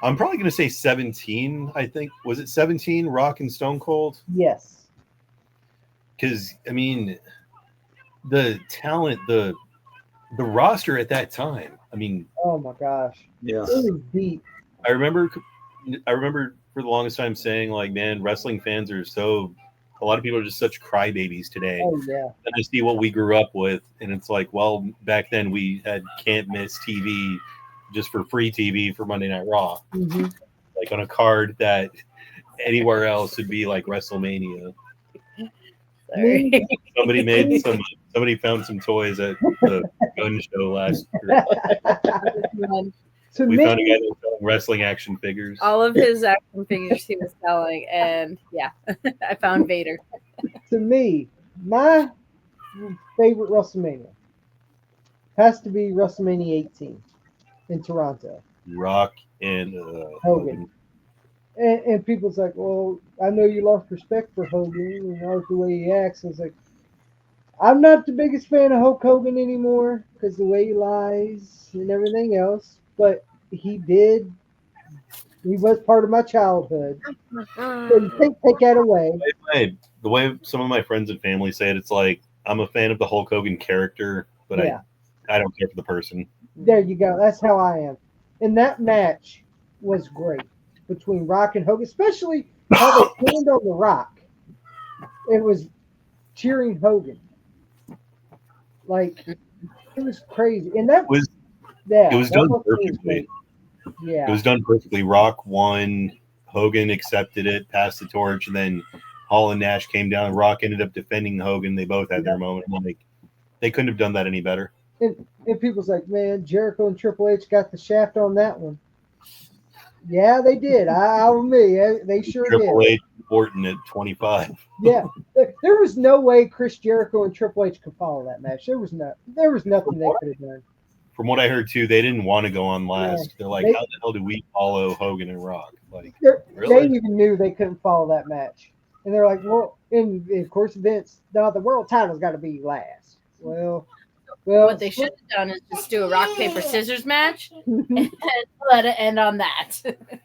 I'm probably going to say 17, I think. Was it 17, Rock and Stone Cold? Yes. Because, I mean, the talent, the roster at that time, I mean... Oh, my gosh. Yeah. It was deep. I remember for the longest time saying, like, man, wrestling fans are so... A lot of people are just such crybabies today. Oh, yeah. And I see what we grew up with, and it's like, well, back then we had can't-miss TV just for free TV for Monday Night Raw. Mm-hmm. Like on a card that anywhere else would be like WrestleMania. Sorry. Somebody found some toys at the gun show last year. We found a guy that was selling wrestling action figures. All of his action figures he was selling, and I found Vader. To me, my favorite WrestleMania has to be WrestleMania 18 in Toronto. Rock and Hogan. And people's like, well, I know you lost respect for Hogan and all the way he acts. I was like, I'm not the biggest fan of Hulk Hogan anymore because the way he lies and everything else, but he was part of my childhood. So you can't take that away. The way some of my friends and family say it, it's like, I'm a fan of the Hulk Hogan character, but I don't care for the person. There you go. That's how I am. And that match was great between Rock and Hogan, especially how they turned on the Rock. It was cheering Hogan. Like, it was crazy. And that was it was done perfectly. Yeah. It was done perfectly. Rock won, Hogan accepted it, passed the torch, and then Hall and Nash came down. Rock ended up defending Hogan. They both had their moment. Like, they couldn't have done that any better. And people's like, man, Jericho and Triple H got the shaft on that one. Yeah, they did. I'll admit, they sure did. Triple H Orton at 25. Yeah, there was no way Chris Jericho and Triple H could follow that match. There was nothing they could have done. From what I heard too, they didn't want to go on last. Yeah, they're like, how the hell do we follow Hogan and Rock? Like, really? They even knew they couldn't follow that match, and they're like, well, and of course Vince, no, the world title's got to be last. Well, what they should have done is just do a rock paper scissors match and let it end on that.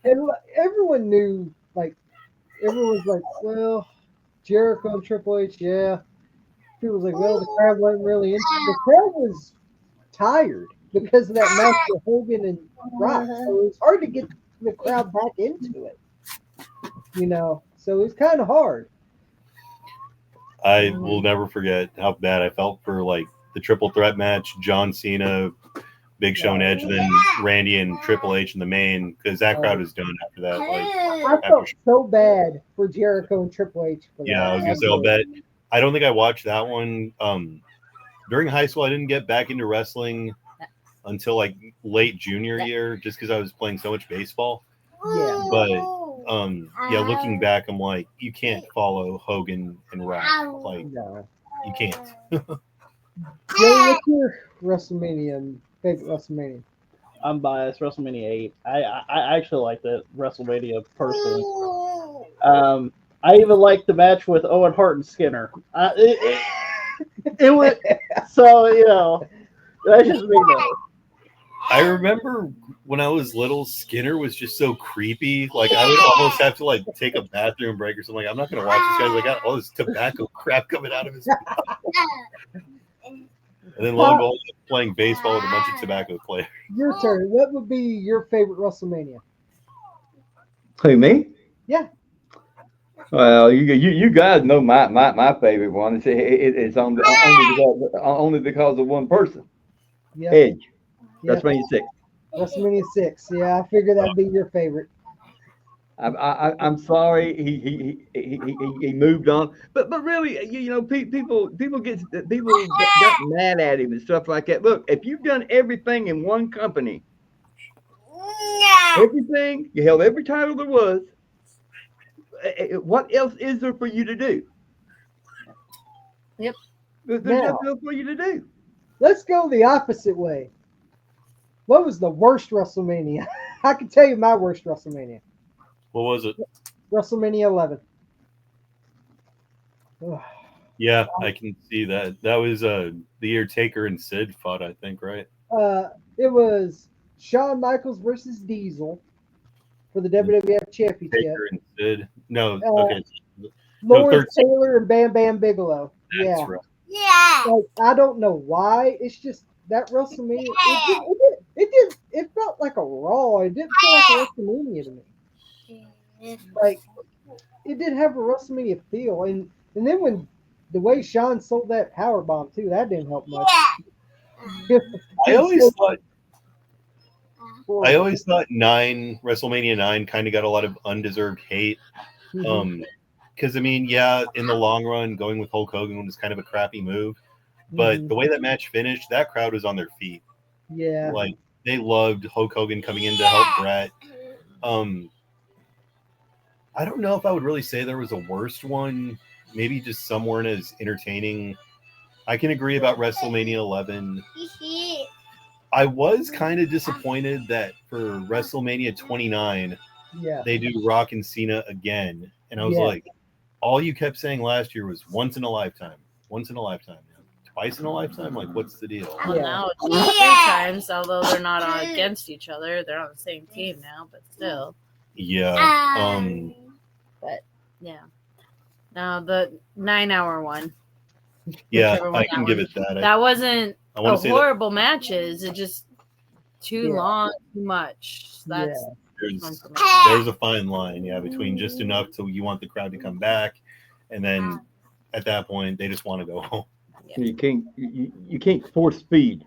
And everyone knew, like, everyone was like, well, Jericho and Triple H, yeah. People was like, well, the crowd wasn't really into it. The crowd was tired because of that match with Hogan and Rock. So it was hard to get the crowd back into it. So it was kind of hard. I will never forget how bad I felt for like the triple threat match, John Cena, Big Show and Edge, then Randy and Triple H in the main, because that crowd was done after that. I felt so bad for Jericho and Triple H for that. Yeah, I was gonna say, I'll bet. I don't think I watched that one. During high school, I didn't get back into wrestling until like late junior year, just because I was playing so much baseball. Yeah. But yeah, looking back, I'm like, you can't follow Hogan and Rock. Like, No. you can't. Joey, what's your WrestleMania favorite WrestleMania? I'm biased. WrestleMania 8. I actually like that WrestleMania personally. I even liked the match with Owen Hart and Skinner. It was so, you know, that's just me though. I remember when I was little, Skinner was just so creepy. Like, I would almost have to like take a bathroom break or something. Like, I'm not gonna watch this guy. Like, got all this tobacco crap coming out of his mouth. And then lo and behold, playing baseball with a bunch of tobacco players. Your turn. What would be your favorite WrestleMania? Who, me? Yeah. Well, you guys know my favorite one. It's only because of one person. Yeah. Edge. Yeah. WrestleMania 6. WrestleMania 6. Yeah, I figured that'd be your favorite. I'm sorry he moved on, but really, you know, people got mad at him and stuff like that. Look, if you've done everything in one company, everything, you held every title there was, what else is there for you to do? Yep. There's nothing else for you to do. Let's go the opposite way. What was the worst WrestleMania? I can tell you my worst WrestleMania. What was it? WrestleMania 11. Ugh. Yeah, I can see that. That was the year Taker and Sid fought, I think, right? It was Shawn Michaels versus Diesel for the WWF Championship. Taker and Sid. No, okay. Lawrence Taylor and Bam Bam Bigelow. That's Yeah. right. Like, I don't know why. It's just that WrestleMania. It felt like a Raw. It didn't feel like a WrestleMania to me. Like, it did have a WrestleMania feel, and then when the way Shawn sold that power bomb too, that didn't help much. I always thought WrestleMania 9 kind of got a lot of undeserved hate. Because I mean, yeah, in the long run, going with Hulk Hogan was kind of a crappy move. But the way that match finished, that crowd was on their feet. Yeah. Like, they loved Hulk Hogan coming in to help Brett. I don't know if I would really say there was a worst one. Maybe just some weren't as entertaining. I can agree about WrestleMania 11. I was kind of disappointed that for WrestleMania 29, they do Rock and Cena again. And I was like, all you kept saying last year was once in a lifetime. Once in a lifetime. Twice in a lifetime? Like, what's the deal? Well, now it's 3 times, although they're not against each other. They're on the same team now, but still. Yeah. But, yeah. Now, the 9-hour one. Yeah, I can give it that. That wasn't a horrible matches. It just too long, too much. That's there's a fine line, between just enough till you want the crowd to come back, and then at that point they just want to go home. You can't force feed.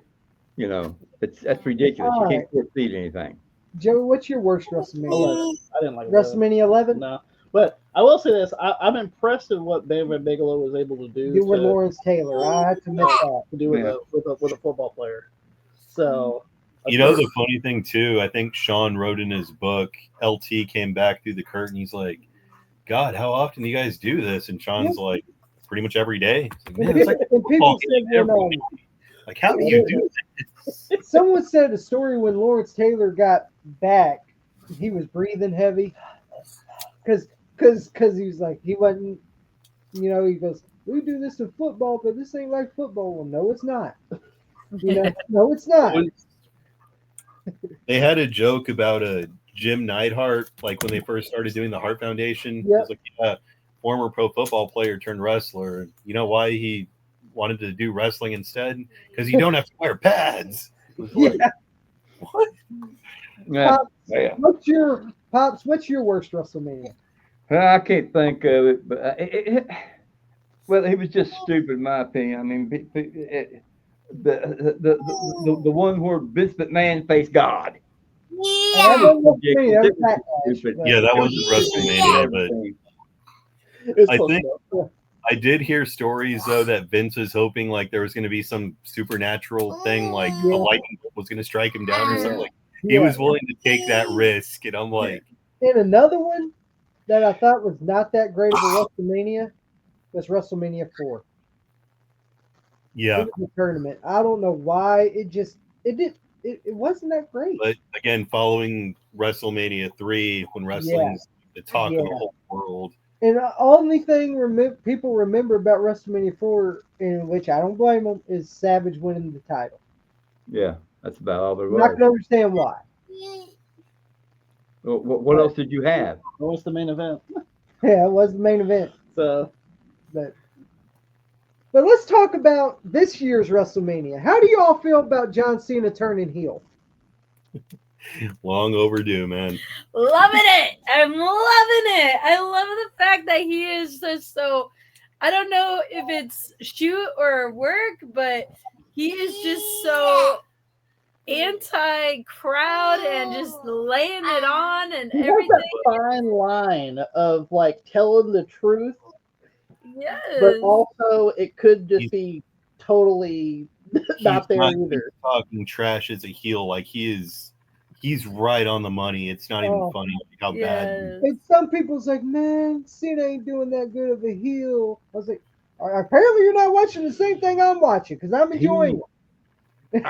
You know, that's ridiculous. You can't force feed anything. Joe, what's your worst WrestleMania? I didn't like WrestleMania 11. No, but I will say this: I'm impressed at what Bam Bam Bigelow was able to do with Lawrence Taylor. I had to admit that. To do with a football player. So, you know, the funny thing too, I think Sean wrote in his book. LT came back through the curtain. He's like, "God, how often do you guys do this?" And Sean's like, "Pretty much every day." It's like, and people said like, how do you do this? Someone said a story when Lawrence Taylor got back, he was breathing heavy because he was like, he wasn't, you know, he goes, we do this in football, but this ain't like football. Well, no, it's not. You know, no, it's not. They had a joke about a Jim Neidhart, like when they first started doing the Hart Foundation. Yep. It was like, former pro football player turned wrestler. You know why he wanted to do wrestling instead? Because you don't have to wear pads. Like, what? What's your Pops? What's your worst WrestleMania? I can't think of it, but Well, he was just stupid, in my opinion. I mean, the one where Vince McMahon faced God. That Yeah. wasn't me. That was Backlash, Stupid. but Yeah, that It was wasn't stupid. WrestleMania, but It's I close think enough. I did hear stories though that Vince was hoping like there was going to be some supernatural thing, like a Yeah. lightning bolt was going to strike him down or something. Like he Yeah. was willing to take that risk, and I'm like, And another one that I thought was not that great of a WrestleMania was WrestleMania 4. yeah. It was a tournament. I don't know why it wasn't that great. But again, following WrestleMania 3, when wrestling's the talk of the Yeah. whole world, And the only thing people remember about WrestleMania 4, in which I don't blame them, is Savage winning the title. Yeah, that's about all there I'm not was. going to understand why. What else did you have? What was the main event? Yeah, it was the main event. So But let's talk about this year's WrestleMania. How do you all feel about John Cena turning heel? long overdue, man. Loving it. I'm loving it. I love the fact that he is just so. I don't know if it's shoot or work, but he is just so anti-crowd and just laying it on and he has everything. that fine line of like telling the truth, Yes. but also it could just be totally not there either. Talking trash as a heel, like he's right on the money. It's not even funny like how bad. And some people's like, man, Cena ain't doing that good of a heel. I was like, apparently you're not watching the same thing I'm watching because I'm enjoying it.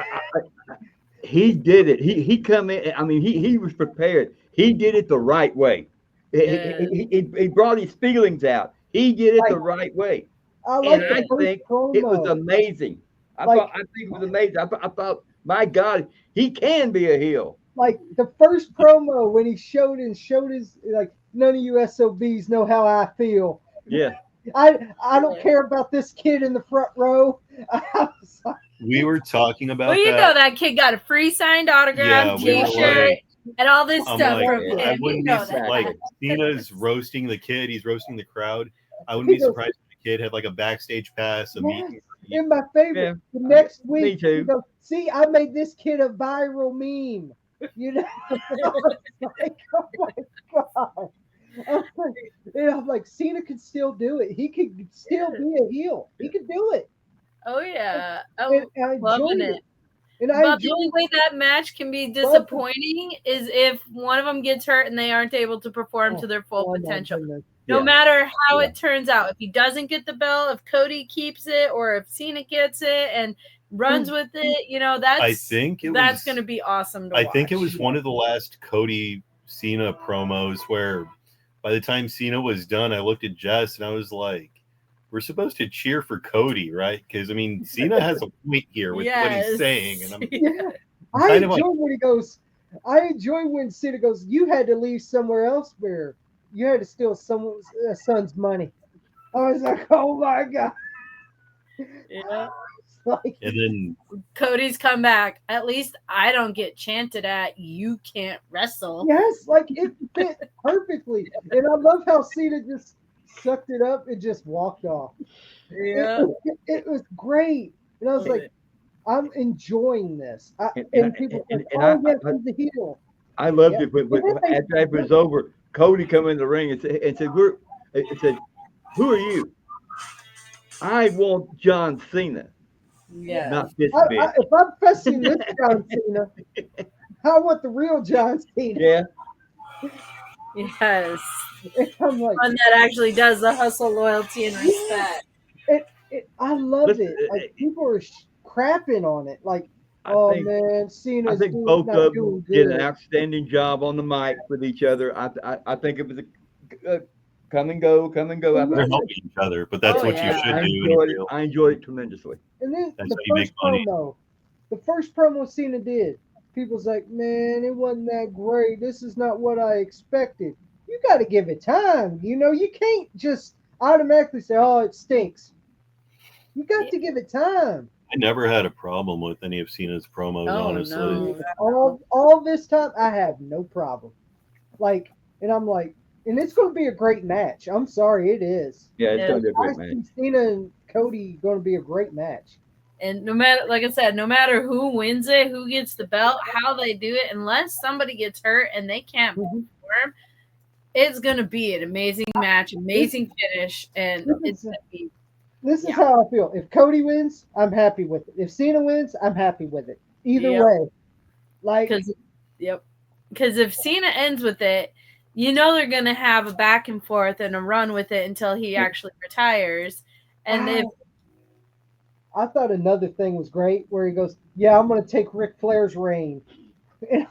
He did it. He come in. I mean, he was prepared. He did it the right way. He brought his feelings out. He did it the right way. I like And I think it was amazing. I think it was amazing. I thought, my God, he can be a heel. Like the first promo when he showed his like, none of you SOBs know how I feel. Yeah. I don't care about this kid in the front row. We were talking about Well, you that. know that kid got a free signed autograph, we were T-shirt, like, and all this I'm stuff like, from I him. You wouldn't know be that. like Cena's roasting the kid. He's roasting the crowd. I wouldn't be surprised if the kid had like a backstage pass, a meeting. And my favorite, Yeah. the next week, Me too. he goes, see, I made this kid a viral meme. You know, like, oh my God. I'm like, Cena could still do it. He could still be a heel. He could do it. Oh yeah, And I loving enjoyed it. And I But the enjoyed only way that match can be disappointing is if one of them gets hurt and they aren't able to perform to their full potential. No matter how it turns out. If he doesn't get the belt, if Cody keeps it, or if Cena gets it and runs with it, you know, that's going to be awesome to watch. I think it was one of the last Cody Cena promos where by the time Cena was done, I looked at Jess and I was like, we're supposed to cheer for Cody, right? Because I mean, Cena has a point here with what he's saying, and I enjoy when he goes. I enjoy when Cena goes, you had to leave somewhere else where you had to steal someone's son's money. I was like, oh my God. Yeah. Like, and then Cody's come back. At least I don't get chanted at. You can't wrestle. Yes, like it fit perfectly. And I love how Cena just sucked it up and just walked off. Yeah. It was great. And I was like, I'm enjoying this. People and like, oh, yes, he's the heel. I loved it when after it was over, Cody come in the ring and said, who are you? I want John Cena. Yeah. Not this bitch. If I'm pressing this John Cena, I want the real John Cena. Yeah. Yes. I'm like, one that actually does the hustle, loyalty, and respect. I loved it. Like people are crapping on it. Like, man, Cena. I think both of them did an outstanding job on the mic with each other. I think it was a come and go. They're helping each other, but that's what you should do. I enjoyed it tremendously. And then that's how you make money. The first promo Cena did, people's like, man, it wasn't that great. This is not what I expected. You got to give it time. You know, you can't just automatically say, oh, it stinks. You got to give it time. I never had a problem with any of Cena's promos, honestly. No. All this time, I have no problem. Like, and I'm like, And it's going to be a great match. I'm sorry, it is. Yeah, it's Yeah. going to be a I great match. see Cena and Cody going to be a great match. And no matter, like I said, no matter who wins it, who gets the belt, how they do it, unless somebody gets hurt and they can't perform, it's going to be an amazing match, amazing finish, and it's going to be. This is how I feel. If Cody wins, I'm happy with it. If Cena wins, I'm happy with it. Either way. Like, because if Cena ends with it, you know they're going to have a back and forth and a run with it until he actually retires. And I thought another thing was great where he goes, "Yeah, I'm going to take Ric Flair's reign." And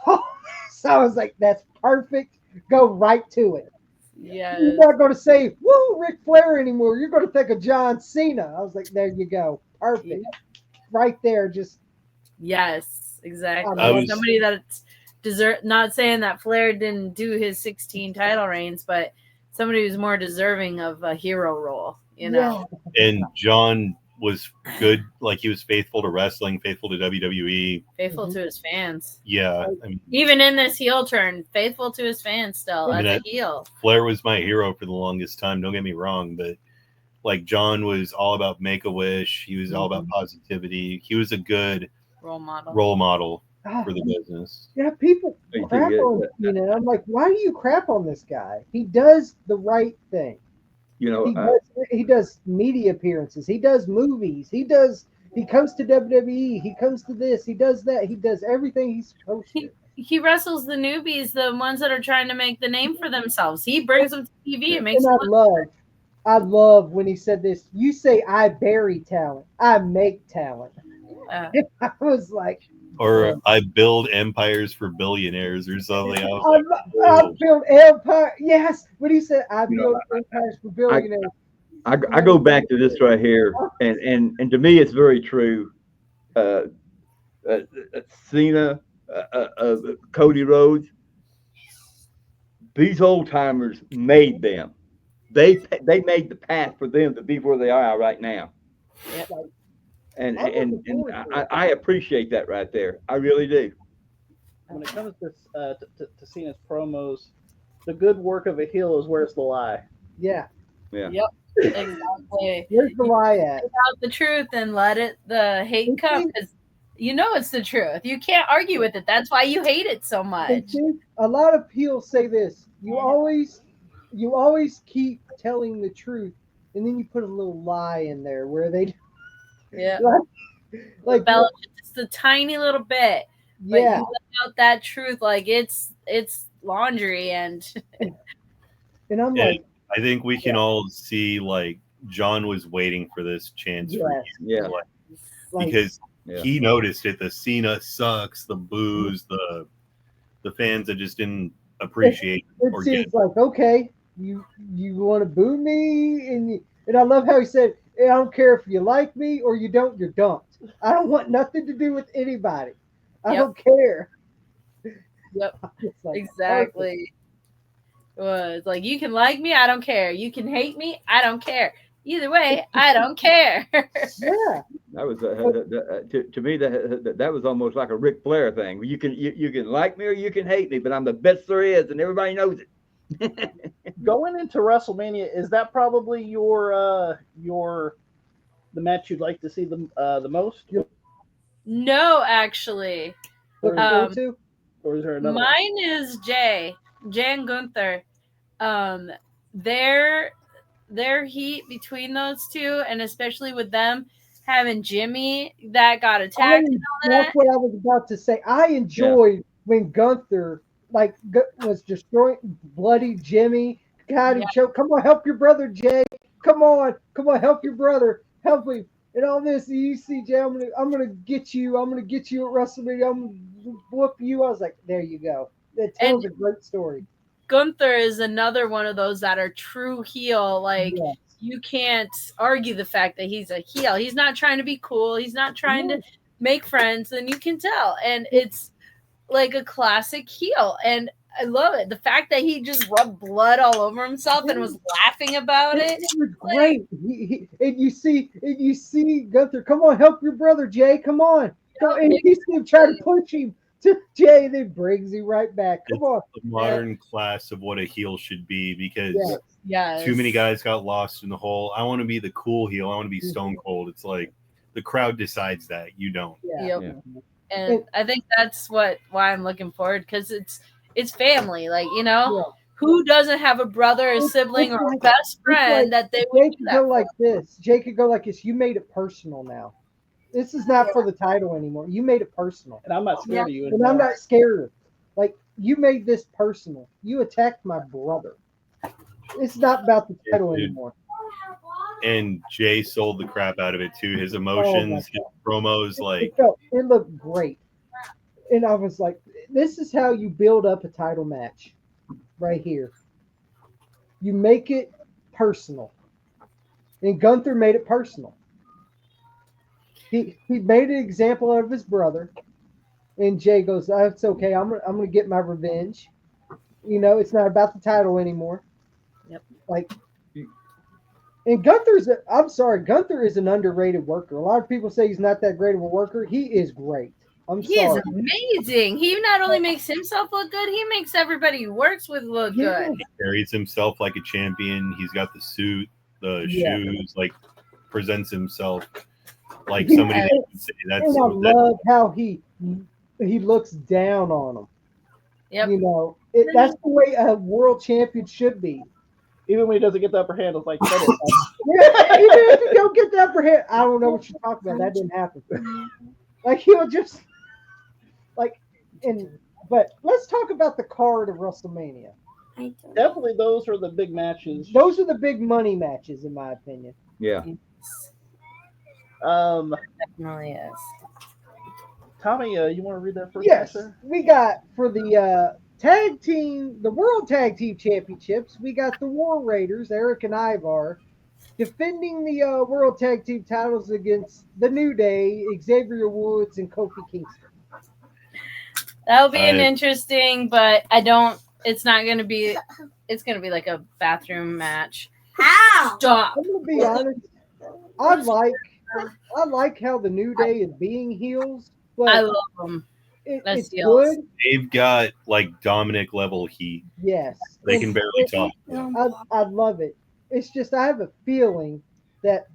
so I was like, "That's perfect. Go right to it." Yeah, you're not going to say, "Woo, Ric Flair" anymore. You're going to think of John Cena. I was like, "There you go, perfect, right there." Just yes, exactly. Somebody that's not saying that Flair didn't do his 16 title reigns, but somebody who's more deserving of a hero role, you know. And John was good, like he was faithful to wrestling, faithful to WWE, faithful to his fans. Yeah, I mean, even in this heel turn, faithful to his fans still as a heel. Flair was my hero for the longest time. Don't get me wrong, but like John was all about Make-A-Wish. He was all about positivity. He was a good role model for the business. Yeah, people crap on Cena. I'm like, why do you crap on this guy? He does the right thing. You know, he does media appearances. He does movies. He comes to WWE. He comes to this. He does that. He does everything he's supposed to. He wrestles the newbies, the ones that are trying to make the name for themselves. He brings them to TV and makes them I love when he said this. You say I bury talent. I make talent. I was like, or I build empires for billionaires or something. I build empire. Yes, when he said I build empires for billionaires. I go back to this right here, and to me it's very true. Cena, Cody Rhodes, these old timers made them. They made the path for them to be where they are right now. Yep. And I appreciate that right there. I really do. When it comes to Cena's promos, the good work of a heel is where's the lie. Yeah. Yep. Exactly. Where's the lie at? About the truth and let the hate come, because you know it's the truth. You can't argue with it. That's why you hate it so much. A lot of heels say this. You always keep telling the truth, and then you put a little lie in there where they. Yeah. Like just a tiny little bit. But you let out that truth like it's laundry and I'm like, I think we can all see like John was waiting for this chance for you. Yeah. Because he noticed it. The Cena sucks, the boos, the fans that just didn't appreciate it seems like, okay, you want to boo me, and I love how he said, I don't care if you like me or you don't, you're dumped. I don't want nothing to do with anybody. I don't care. Yep. Like, exactly. It's like, you can like me, I don't care. You can hate me, I don't care. Either way, I don't care. Yeah. That was to me that was almost like a Ric Flair thing. You can like me or you can hate me, but I'm the best there is, and everybody knows it. Going into WrestleMania, is that probably the match you'd like to see the most? No, actually. Or is there another? Mine is Jay and Gunther. Their heat between those two, and especially with them having Jimmy that got attacked. That's what I was about to say. I enjoyed when Gunther was destroying bloody Jimmy. God, he choked. Come on, help your brother, Jay. Come on, help your brother. Help him. And all this, you see, Jay, I'm gonna get you. I'm gonna get you at WrestleMania. I'm gonna whoop you. I was like, there you go. That tells a great story. Gunther is another one of those that are true heel. Like, you can't argue the fact that he's a heel. He's not trying to be cool. He's not trying to make friends, and you can tell. And it's like a classic heel. And I love it. The fact that he just rubbed blood all over himself and was laughing about it. It was great. And you see Gunther, come on, help your brother, Jay. Come on. And you see him try to push him to Jay, then brings you right back. Come on. The modern class of what a heel should be, because Yes. too many guys got lost in the whole, I want to be the cool heel, I want to be Stone Cold. It's like the crowd decides that, you don't. Yeah. Yep. And I think that's why I'm looking forward, because it's family. Like, you know, who doesn't have a brother, a sibling, or a best friend that they would Jay could go like this. Jay could go like this. You made it personal now. This is not for the title anymore. You made it personal. And I'm not scared of you. And I'm not scared of it. Like, you made this personal. You attacked my brother. It's not about the title anymore. And Jay sold the crap out of it too. His emotions, his promos, like it looked great. And I was like, this is how you build up a title match right here. You make it personal. And Gunther made it personal. He made an example out of his brother. And Jay goes, oh, it's okay. I'm gonna get my revenge. You know, it's not about the title anymore. Yep. Like, and Gunther is an underrated worker. A lot of people say he's not that great of a worker. He is great. He is amazing. He not only makes himself look good, he makes everybody he works with look good. He carries himself like a champion. He's got the suit, the shoes, like presents himself like somebody that can say that's. And I love how he looks down on him. Yep. You know, that's the way a world champion should be. Even when he doesn't get the upper hand, it's like, even if you don't get the upper hand, I don't know what you're talking about. That didn't happen. Like, he'll just but let's talk about the card of WrestleMania. Definitely, those are the big matches. Those are the big money matches, in my opinion. Yeah. Definitely is. Tommy, you want to read that first? Yes, sir? we got for the tag team, the World Tag Team Championships. We got the War Raiders, Eric and Ivar, defending the World Tag Team titles against the New Day, Xavier Woods, and Kofi Kingston. That'll be an interesting, but it's not going to be, it's going to be like a bathroom match. Ow! Stop. I'm going to be honest. I like how the New Day is being heels. But I love them. It's good. They've got like Dominic level heat. Yes. They can barely talk. I love it. It's just I have a feeling that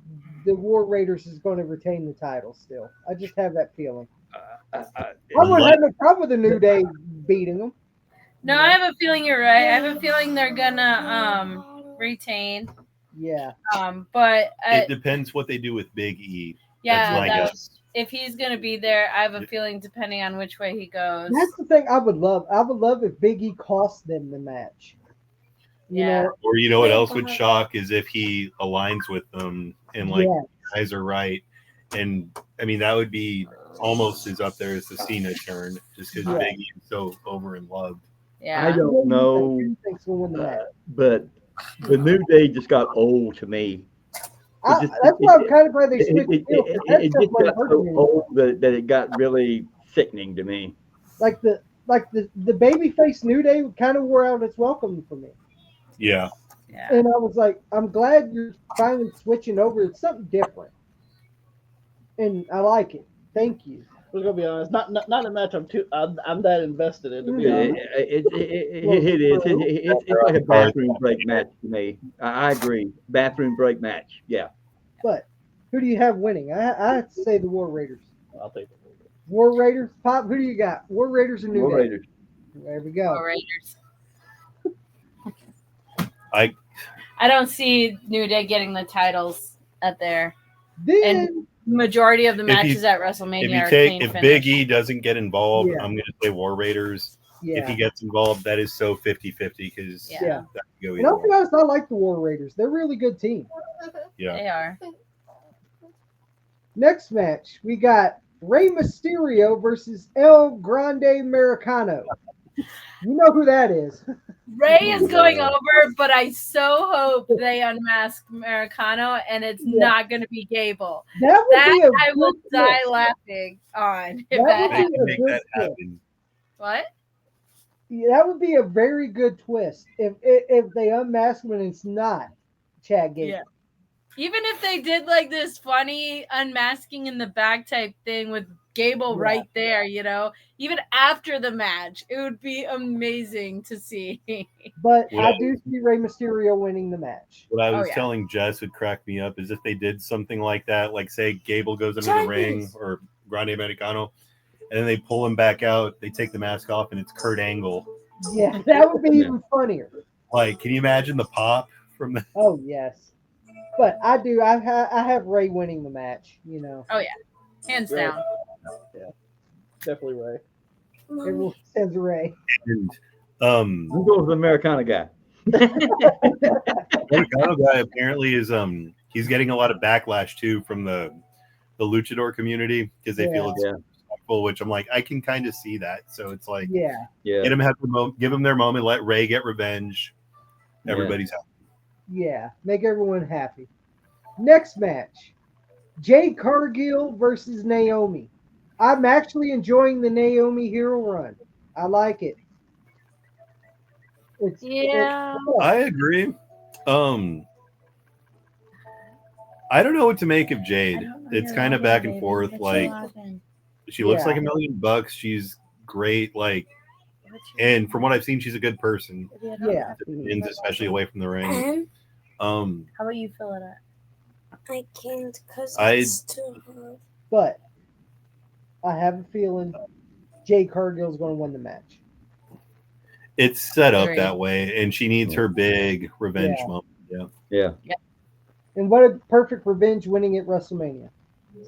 the War Raiders is going to retain the title still. I just have that feeling. I wouldn't have no problem with the New Day beating them. No, I have a feeling you're right. I have a feeling they're gonna retain. Yeah. But it depends what they do with Big E. Yeah. That's my guess. If he's gonna be there, I have a feeling depending on which way he goes. That's the thing I would love. I would love if Big E cost them the match. You know? Or you know what else would shock is if he aligns with them and like you guys are right. And I mean that would be almost as up there as the Cena turn, just because Big E is so over and loved. Yeah. I don't know, but the New Day just got old to me. That's why I'm kind of glad they switched. It just got so old that it got really sickening to me. Like the babyface New Day kind of wore out its welcome for me. Yeah. And I was like, I'm glad you're finally switching over. It's something different, and I like it. Thank you. We're gonna be honest. Not a match I'm that invested in. To be honest, it is. It's like a bathroom break match to me. I agree. Bathroom break match. Yeah. But who do you have winning? I have to say the War Raiders. I'll take the War Raiders. Pop. Who do you got? War Raiders or New Day? War Raiders. There we go. War Raiders. I don't see New Day getting the titles at there. Then majority of the matches at WrestleMania if Big E doesn't get involved, I'm going to say War Raiders. If he gets involved, that is so 50-50 because that can go and I'll be honest, I like the War Raiders. They're a really good team. Yeah, they are. Next match, we got Rey Mysterio versus El Grande Americano. You know who that is. Rey is going over, but I so hope they unmask Americano and it's not going to be Gable. That I will die laughing on. If that happens. What? Yeah, that would be a very good twist if they unmask him and it's not Chad Gable. Yeah. Even if they did like this funny unmasking in the back type thing with Gable Yeah. right there, even after the match. It would be amazing to see. But What I I- do see Rey Mysterio winning the match. What I was yeah. telling Jess would crack me up is if they did something like that, like say Gable goes into the ring or Grande Americano, and then they pull him back out, they take the mask off, and it's Kurt Angle. Yeah, that would be even funnier. Like, can you imagine the pop from the? Oh yes, but I do. I have Ray winning the match. Oh yeah, hands Right. down. Definitely Ray. Everyone says Ray. And, I'm going with the Americana guy. Americano guy apparently is he's getting a lot of backlash too from the luchador community because they feel it's respectful, which I'm like, I can kind of see that. So it's like, Yeah, Yeah. give them their moment, let Ray get revenge. Everybody's happy. yeah. Make everyone happy. Next match: Jade Cargill versus Naomi. I'm actually enjoying the Naomi hero run. I like it. Yeah. I agree. I don't know what to make of Jade. It's kind of back and forth. Like, she looks like $1,000,000. She's great. Like, and from what I've seen, she's a good person. Yeah. And especially away from the ring. How about you fill it up? I can't because I- it's too hard. But I have a feeling Jade Cargill's going to win the match. It's set up Agreed. that way, and she needs her big revenge Yeah. moment. Yeah. And what a perfect revenge winning at WrestleMania.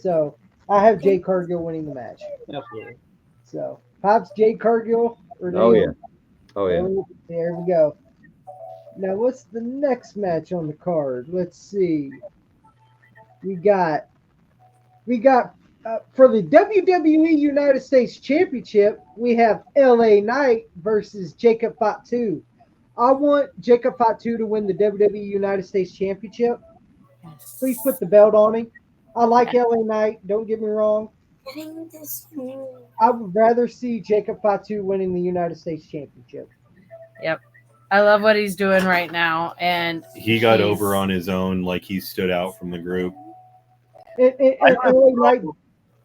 So I have Jade Cargill winning the match. Absolutely. So Pops, Jade Cargill or Oh Naomi? yeah. Oh yeah. Oh, there we go. Now what's the next match on the card? Let's see. We got for the WWE United States Championship, we have LA Knight versus Jacob Fatu. I want Jacob Fatu to win the WWE United States Championship. Please put the belt on him. I like LA Knight, don't get me wrong. Getting this new. I would rather see Jacob Fatu winning the United States Championship. I love what he's doing right now, and He got he's- over on his own, like he stood out from the group. And LA Knight,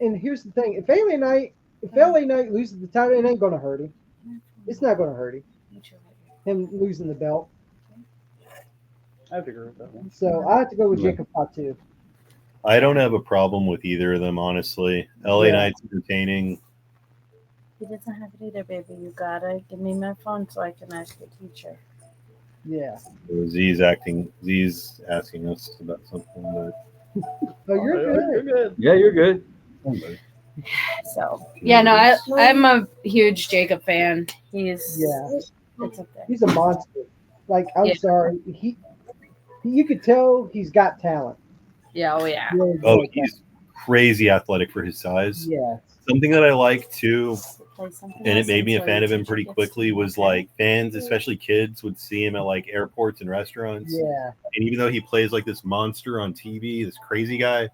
and here's the thing: if LA Knight loses the title, it ain't gonna hurt him. It's not gonna hurt him losing the belt. I have to agree with that one. So I have to go with Yeah. Jacob Fatu. I don't have a problem with either of them, honestly. LA Yeah. Knight's entertaining. He doesn't have it either, baby. You gotta give me my phone so I can ask your teacher. Yeah. Z's asking us about something, Oh, you're You're good. good. Yeah, you're good. but So yeah, no, I'm a huge Jacob fan. He's it's up there. He's a monster. Like I'm Yeah. sorry, you could tell he's got talent. Yeah, oh yeah. Really oh, good he's crazy athletic for his size. talent. Something that I like too, Play something and it else made me a until fan your of him teacher pretty gets quickly, to was you, like fans, especially kids, would see him at like airports and restaurants. Yeah. And even though he plays like this monster on TV, this crazy guy,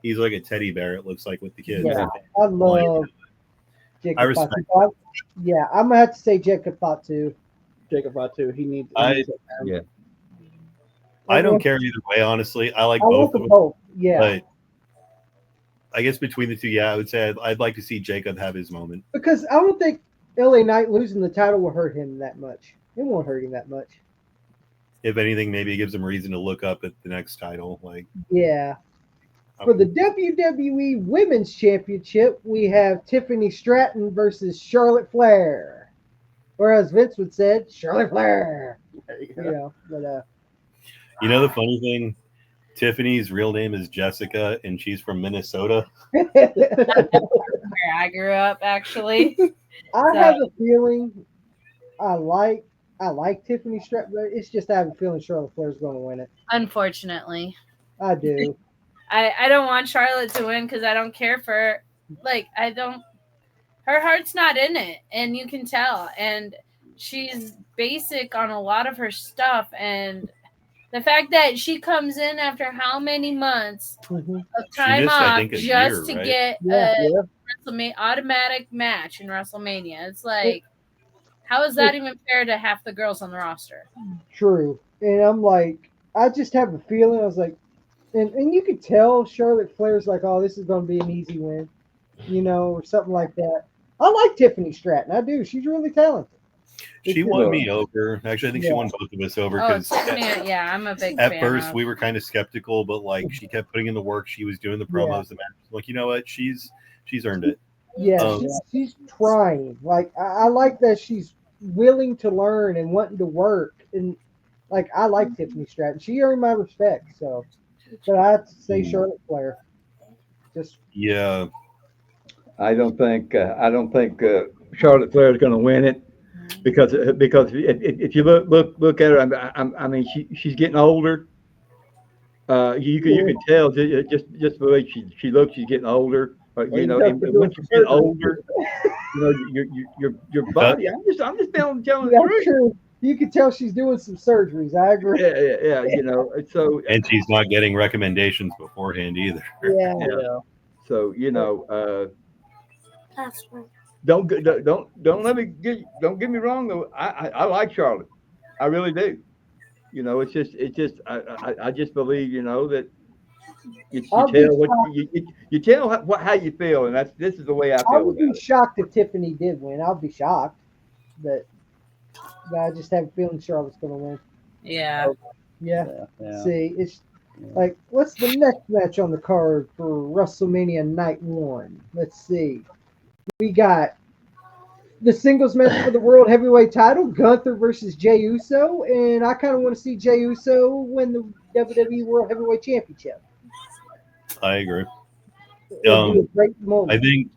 he's like a teddy bear, it looks like, with the kids. Yeah. I love Jacob I respect Fatu. Yeah, I'm gonna have to say Jacob Fatu. Jacob Fatu. He needs. Yeah. I don't care either way, honestly. I like I both want of them them, both. Yeah, but I guess between the two, yeah, I would say I'd like to see Jacob have his moment. because I don't think LA Knight losing the title will hurt him that much. It won't hurt him that much. If anything, maybe it gives him reason to look up at the next title. Like, Yeah. For the WWE Women's Championship, we have Tiffany Stratton versus Charlotte Flair. Or as Vince would say, Charlotte Flair. There you You go. know, but you know, the funny thing, Tiffany's real name is Jessica, and she's from Minnesota. where I grew up, actually. I have a feeling I like Tiffany Stratton, but it's just I have a feeling Charlotte Flair's going to win it. Unfortunately, I do. I don't want Charlotte to win because I don't care for I don't. Her heart's not in it, and you can tell. And she's basic on a lot of her stuff, and the fact that she comes in after how many months Mhm. of time missed, I off think, a just year, to right? get Yeah. a WrestleMania automatic match in WrestleMania. It's like, how is that even fair to half the girls on the roster? True. And I'm like, I just have a feeling. I was like, and you could tell Charlotte Flair's like, oh, this is going to be an easy win. or something like that. I like Tiffany Stratton. I do. She's really talented. She won me over. Actually, I think she won both of us over Oh, because Tiffany, yeah, I'm a big at fan first of. we were kind of skeptical, but like she kept putting in the work. She was doing the promos, the matches. Like, you know what? She's earned it. Yeah, she's trying. Like I like that she's willing to learn and wanting to work. And like I like Tiffany Stratton. She earned my respect. So, but I have to say Charlotte Flair. Just Yeah. I don't think Charlotte Flair is going to win it because if you look at her, I mean she's getting older. You can tell just the way she looks, she's getting older. And when she's getting older, your body. I'm just telling the truth. You can tell she's doing some surgeries. I agree. Yeah. So and she's not getting recommendations beforehand either. Yeah. So That's right. don't get me wrong though. I like Charlotte. I really do. It's just I just believe that you tell how you feel, and this is the way I feel. I would be shocked if Tiffany did win. I'll be shocked, but I just have a feeling Charlotte's going to win. Yeah. Yeah. See, it's like, what's the next match on the card for WrestleMania Night 1? Let's see. We got the singles match for the World Heavyweight title, Gunther versus Jey Uso, and I kind of want to see Jey Uso win the WWE World Heavyweight Championship. I agree. It'd be a great moment. I think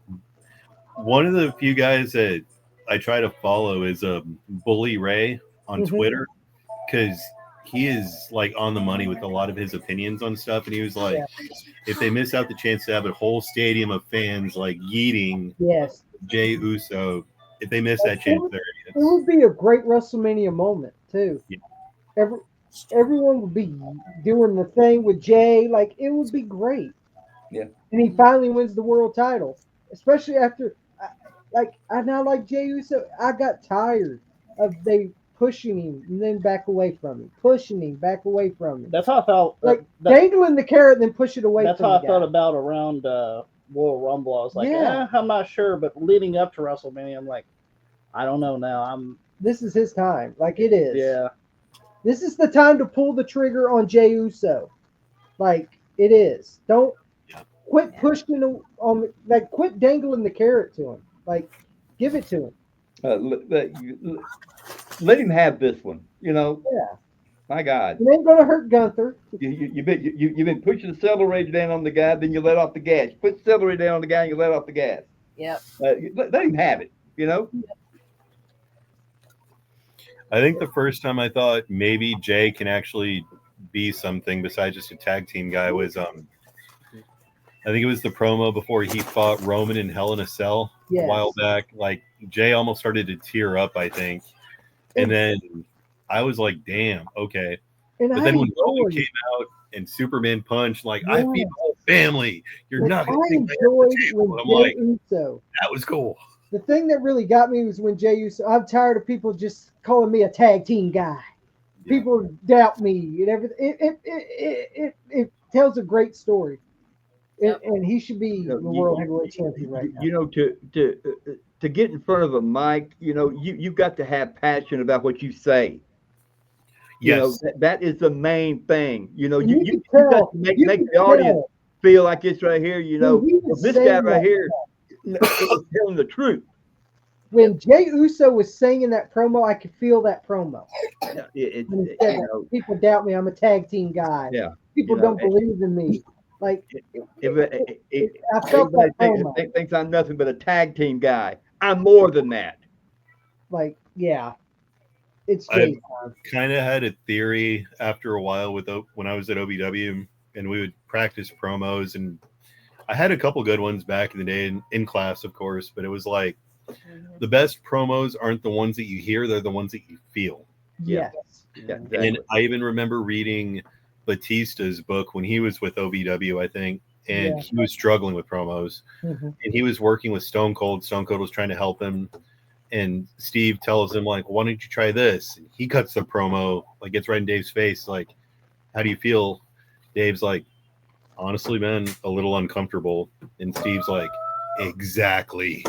one of the few guys that I try to follow is Bully Ray on Twitter, because he is like on the money with a lot of his opinions on stuff, and he was like, if they miss out the chance to have a whole stadium of fans like yeeting Jey Uso, if they miss that chance, they're idiots. It would be a great WrestleMania moment too. Yeah. Everyone would be doing the thing with Jey, like it would be great. Yeah, and he finally wins the world title, especially after, I now like Jey Uso. I got tired of they pushing him and then back away from him, pushing him back away from him. That's how I felt. Dangling the carrot and then push it away. That's from how the I felt about around Royal Rumble. I was like, I'm not sure, but leading up to WrestleMania, I'm like, I don't know now. This is his time. Like it is. Yeah. This is the time to pull the trigger on Jey Uso. Like it is. Don't quit pushing on. Like quit dangling the carrot to him. Like give it to him. Let him have this one. Yeah. My God. It ain't gonna hurt Gunther. You've been pushing the accelerator down on the guy, then you let off the gas. You put the accelerator down on the guy, and you let off the gas. Yep. Let him have it. I think the first time I thought maybe Jey can actually be something besides just a tag team guy was I think it was the promo before he fought Roman in Hell in a Cell a while back. Like Jey almost started to tear up, I think. And then I was like, damn, okay. But then when Roman came out and Superman punched, like, I feed the whole family. You're not going to think I'm like, Uso. that was cool. The thing that really got me was when Jey Uso, I'm tired of people just calling me a tag team guy. Yeah. People doubt me and everything. It tells a great story. And he should be the World Heavyweight Champion right now. To get in front of a mic, you've got to have passion about what you say. Yes. That is the main thing. You got to make the audience feel like it's right here. This guy right here is telling the truth. When Jey Uso was saying in that promo, I could feel that promo. People doubt me. I'm a tag team guy. Yeah. People don't believe in me. Like, I felt that thinks I'm nothing but a tag team guy. I'm more than that. Like, yeah. It's I kind of had a theory after a while when I was at OVW, and we would practice promos, and I had a couple good ones back in the day in class, of course, but it was like the best promos aren't the ones that you hear, they're the ones that you feel. Yes. Yeah, exactly. And I even remember reading Batista's book when he was with OVW, I think, and he was struggling with promos, and he was working with Stone Cold. Stone Cold was trying to help him, and Steve tells him, like, why don't you try this? And he cuts the promo, like, gets right in Dave's face, like, how do you feel? Dave's like, honestly, man, a little uncomfortable. And Steve's like, Exactly.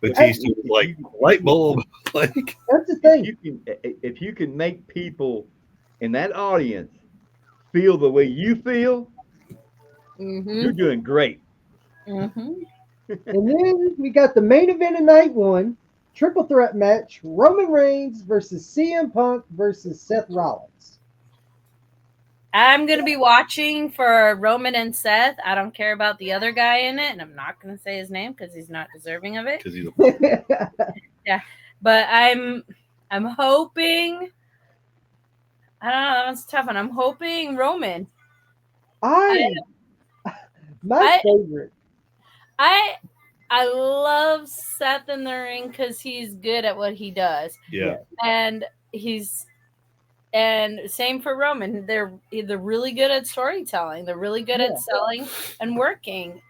Batista was like, light bulb. Like, That's the thing. If you can make people in that audience feel the way you feel, you're doing great. And then we got the main event of night one, triple threat match, Roman Reigns versus CM Punk versus Seth Rollins. I'm going to be watching for Roman and Seth. I don't care about the other guy in it, and I'm not going to say his name because he's not deserving of it. Yeah, but I'm hoping. I don't know. That one's a tough one. I'm hoping Roman. My favorite. I love Seth in the ring because he's good at what he does. Yeah. And same for Roman. They're really good at storytelling. They're really good at selling and working.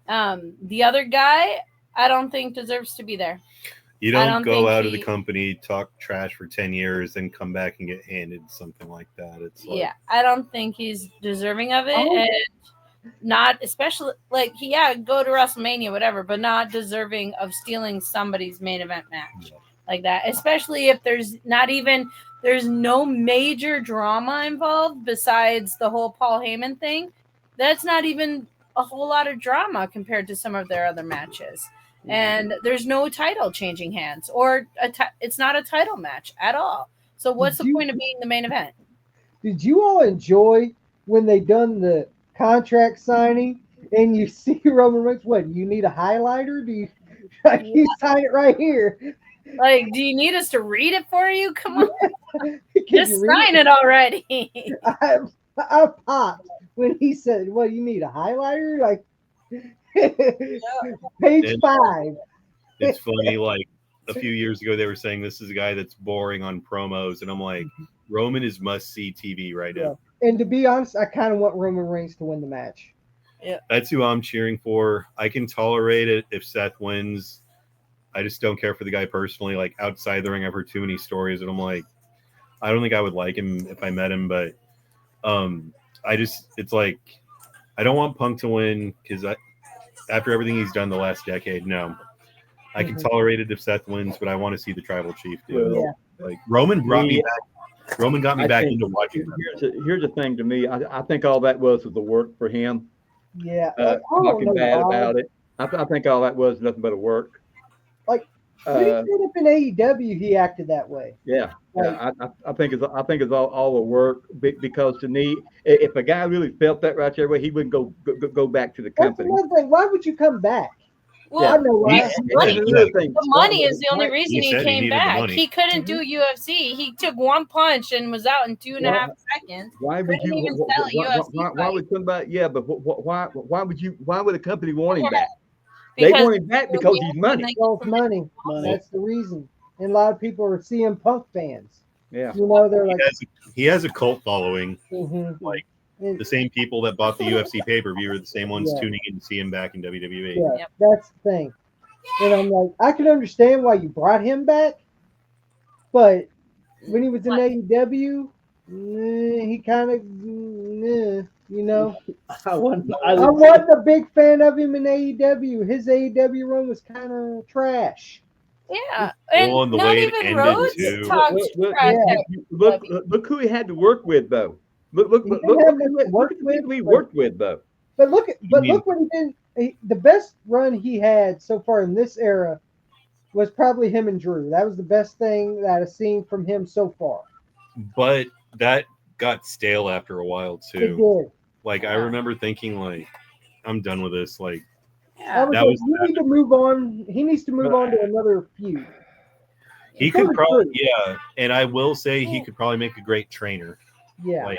The other guy, I don't think deserves to be there. You don't go out of the company, talk trash for 10 years, and come back and get handed something like that. It's like, yeah, I don't think he's deserving of it. And not especially like go to WrestleMania, whatever, but not deserving of stealing somebody's main event match like that. Especially if there's no major drama involved besides the whole Paul Heyman thing. That's not even a whole lot of drama compared to some of their other matches. And there's no title changing hands, or it's not a title match at all. So what's the point of being the main event? Did you all enjoy when they done the contract signing and you see Roman Reigns? What, you need a highlighter? Do you sign it right here? Like, do you need us to read it for you? Come on, just sign it already. I popped when he said, "Well, you need a highlighter?" Like. Page 5. It's funny, like a few years ago they were saying this is a guy that's boring on promos, and I'm like, Roman is must-see TV right now. And to be honest, I kind of want Roman Reigns to win the match. Yeah, that's who I'm cheering for. I can tolerate it if Seth wins. I just don't care for the guy personally. Like, outside the ring, I've heard too many stories, and I'm like, I don't think I would like him if I met him, but it's like, I don't want Punk to win because after everything he's done the last decade, no. I can tolerate it if Seth wins, but I want to see the Tribal Chief do it. Like, Roman brought me back. Roman got me back into watching. Here's the thing to me. I think all that was the work for him. Yeah. Talking bad about it. I think all that was nothing but a work. Like, when he ended up in AEW, he acted that way. Yeah. I think it's all the work, because to me, if a guy really felt that right there, he wouldn't go back to the company. That's another thing. Why would you come back? Well, I know why. The money is the only reason he came back. He couldn't do UFC. He took one punch and was out in 2.5 seconds. Why would you? Even sell a UFC why would somebody? Yeah, but why would you? Why would a company want him back? Because they want him back because he's money. Money. That's the reason. And a lot of people are CM Punk fans. Yeah. You know, they're he has a cult following. Like the same people that bought the UFC pay-per-view are the same ones tuning in to see him back in WWE. Yeah, that's the thing. And I'm like, I can understand why you brought him back, but when he was in AEW, he kind of, you know. I wasn't a big fan of him in AEW. His AEW run was kind of trash. Yeah, and the not way even Rhodes talked trash. Look who he had to work with, though. Look who he worked with, though. But look what he did. The best run he had so far in this era was probably him and Drew. That was the best thing that I've seen from him so far. But that got stale after a while too. It did. Like, I remember thinking, like, I'm done with this. Like, we need to move on. He needs to move on to another feud. He could probably, and I will say he could probably make a great trainer. Yeah. Like,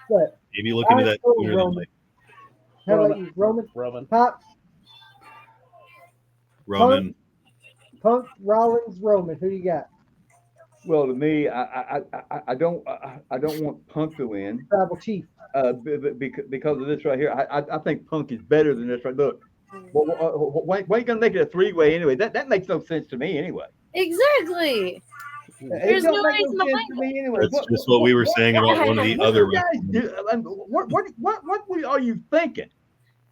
but maybe look into that sooner than later. How about you, Roman? Pop. Roman. Punk, Rollins, Roman. Who you got? Well, to me, I don't want Punk to win. Tribal Chief. Because of this right here, I think Punk is better than this right. Look, why are you gonna make it a 3-way anyway? That makes no sense to me anyway. Exactly. There's no reason to me anyway. That's just what we were saying about one of the other. What are you thinking?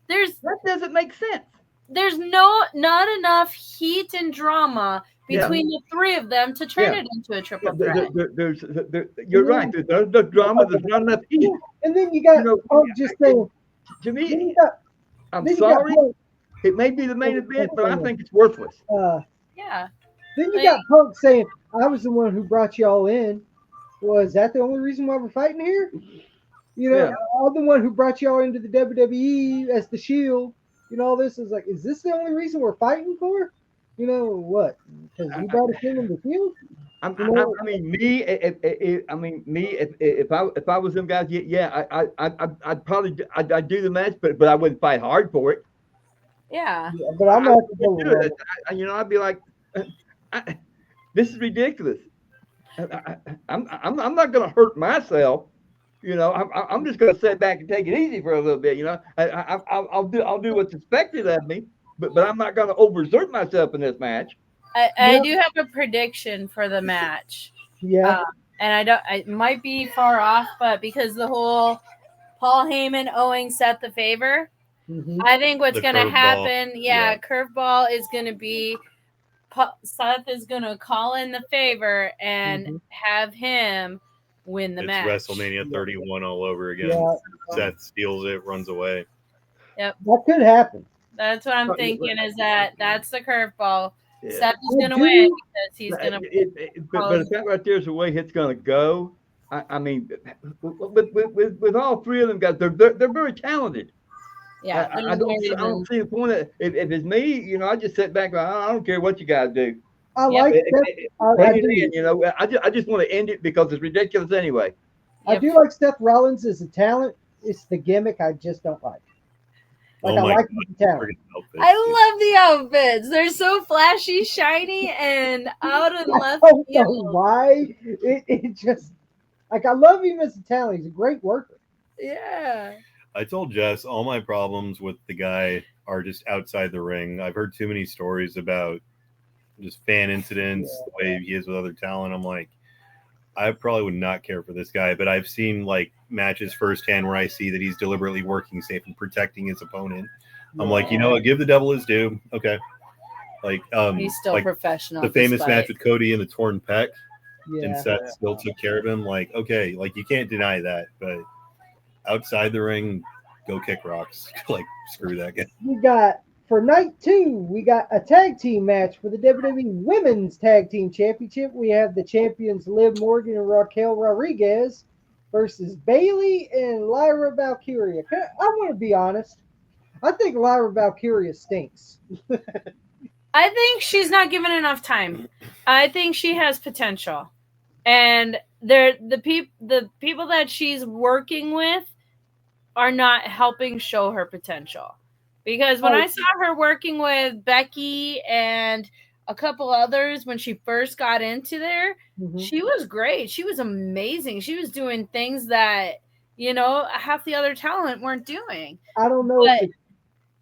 That doesn't make sense. There's not enough heat and drama between the three of them to turn it into a triple threat. You're right. There's no drama. There's not enough heat. And then you got just saying. To me, Then you got, I'm then you sorry. got It may be the main event, but I think it's worthless. Yeah. Then you got Punk saying, "I was the one who brought y'all in." Was that the only reason why we're fighting here? You know, I'm the one who brought y'all into the WWE as the Shield. You know, all this is like, is this the only reason we're fighting for? You know what? Because you brought us in the Shield. I mean, me. If I was them guys, I'd probably I'd do the match, but I wouldn't fight hard for it. Yeah. But I'm not do it. I'd be like, this is ridiculous. I'm not going to hurt myself. You know, I'm just going to sit back and take it easy for a little bit. You know, I'll do what's expected of me, but I'm not going to overexert myself in this match. I do have a prediction for the match. Yeah. And it might be far off, but because the whole Paul Heyman owing Seth the favor, I think what's going to happen, curveball is going to be Seth is going to call in the favor and have him win the match. It's WrestleMania 31 all over again. Seth steals it, runs away. Yep. That could happen. That's what I'm thinking is that's the curveball. Yeah. Seth is going to win because he's going to. But if that right there is the way it's going to go, I mean, with all three of them guys, they're very talented. Yeah, I don't see the point of if it's me, you know, I just sit back. I don't care what you guys do. I like that. You know, I just want to end it because it's ridiculous anyway. I do like Seth Rollins as a talent. It's the gimmick I just don't like. I like the talent. I love the outfits. They're so flashy, shiny, and out of left field. I don't know why. It just like I love him as a talent. He's a great worker. Yeah. I told Jess all my problems with the guy are just outside the ring. I've heard too many stories about just fan incidents, the way he is with other talent. I'm like, I probably would not care for this guy, but I've seen like matches firsthand where I see that he's deliberately working safe and protecting his opponent. I'm like, you know what? Give the devil his due. Okay. Like, he's still like professional. The famous match with Cody and the torn pec, and Seth still took care of him. Like, okay, like you can't deny that, but outside the ring, go kick rocks. Like, screw that guy. We got for night 2, we got a tag team match for the WWE Women's Tag Team Championship. We have the champions Liv Morgan and Raquel Rodriguez versus Bayley and Lyra Valkyria. I want to be honest. I think Lyra Valkyria stinks. I think she's not given enough time. I think she has potential. And the people that she's working with are not helping show her potential. Because when I saw her working with Becky and a couple others when she first got into there, she was great. She was amazing. She was doing things that, you know, half the other talent weren't doing. I don't know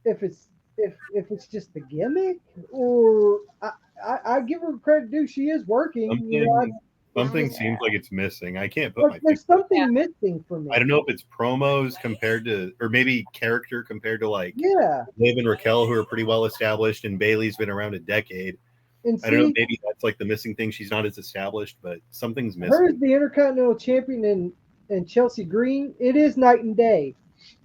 if it's just the gimmick or I give her credit due. She is working. Something seems like it's missing. I can't put there's something missing for me. I don't know if it's promos compared to, or maybe character compared to like Liv and Raquel, who are pretty well established, and Bayley's been around a decade. And I don't know, maybe that's like the missing thing. She's not as established, but something's missing. Her as the Intercontinental Champion and Chelsea Green, it is night and day.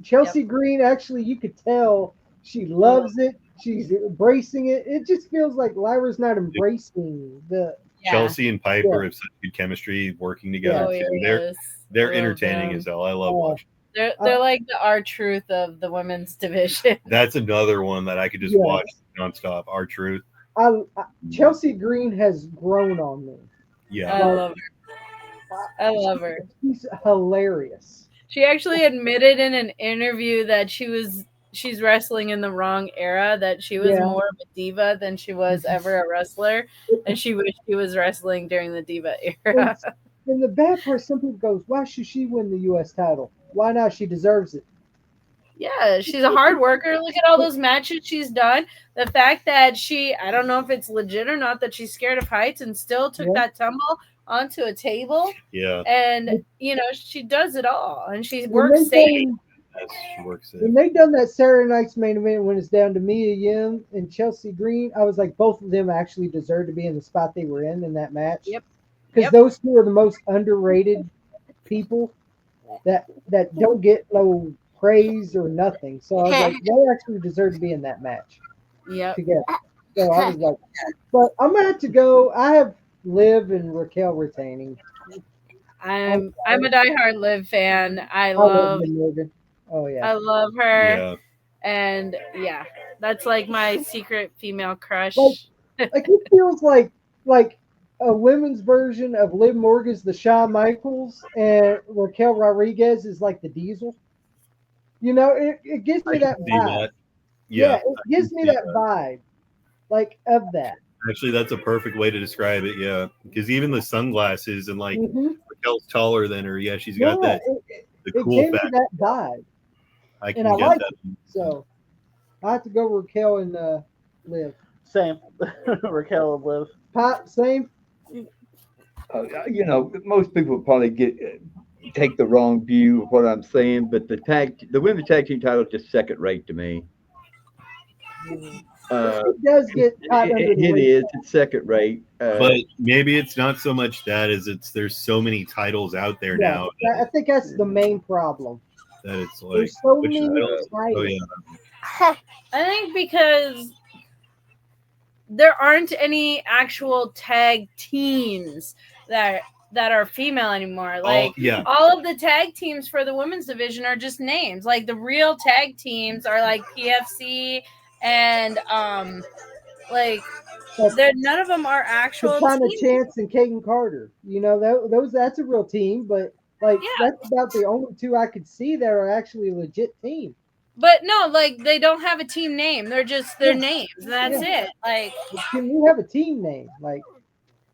Chelsea Green, actually, you could tell she loves it. She's embracing it. It just feels like Lyra's not embracing the. Chelsea and Piper have such good chemistry working together too. They're entertaining as hell. I love watching. They're like the R-Truth of the women's division. That's another one that I could just watch nonstop. R-Truth. Chelsea Green has grown on me. Yeah, I love her. She's hilarious. She actually admitted in an interview that she's wrestling in the wrong era, that she was more of a diva than she was ever a wrestler, and she wished she was wrestling during the diva era. And the bad part, some people goes, why should she win the U.S. title? Why not? She deserves it. Yeah, she's a hard worker. Look at all those matches she's done. The fact that I don't know if it's legit or not, that she's scared of heights and still took that tumble onto a table. Yeah. And, you know, she does it all. And she works safe. Yes, she works when it. they done that Saturday night's main event when it's down to Mia Yim and Chelsea Green, I was like, both of them actually deserved to be in the spot they were in that match. Yep. Because Yep. those two are the most underrated people that don't get no praise or nothing. So I was like, they actually deserve to be in that match Yep. together. So I was like, but I'm gonna have to go. I have Liv and Raquel retaining. I'm a diehard Liv fan. I love love Liv Morgan. Oh yeah. I love her. Yeah. And yeah, that's like my secret female crush. Like it feels like a women's version of Liv Morgan's the Shawn Michaels and Raquel Rodriguez is like the Diesel. You know, it gives me that See vibe. that? Yeah, Yeah. it gives me that vibe, like of that. Actually, that's a perfect way to describe it. Yeah, because even the sunglasses and like Mhm. Raquel's taller than her. Yeah, she's Yeah, got that the it cool gave me factor. that vibe, I and can I get like that. it. So I have to go Raquel and Liv. Same. Raquel and Liv. Pop, same. You know, most people probably take the wrong view of what I'm saying, but the women's tag team title is just second rate to me. It does get caught under the It radar. is. It's second rate. But maybe it's not so much that as there's so many titles out there Yeah, now I think that's the main problem. that it's like There's so which many I don't. titles. Oh yeah. I think because there aren't any actual tag teams that are female anymore. Like yeah. all of the tag teams for the women's division are just names. Like the real tag teams are like PFC and like none of them are actual Katana teams. Chance and Kaden Carter. You know, that's a real team, but that's about the only two I could see that are actually a legit team. But no, like they don't have a team name. They're just their names. That's it. Like, can we have a team name? Like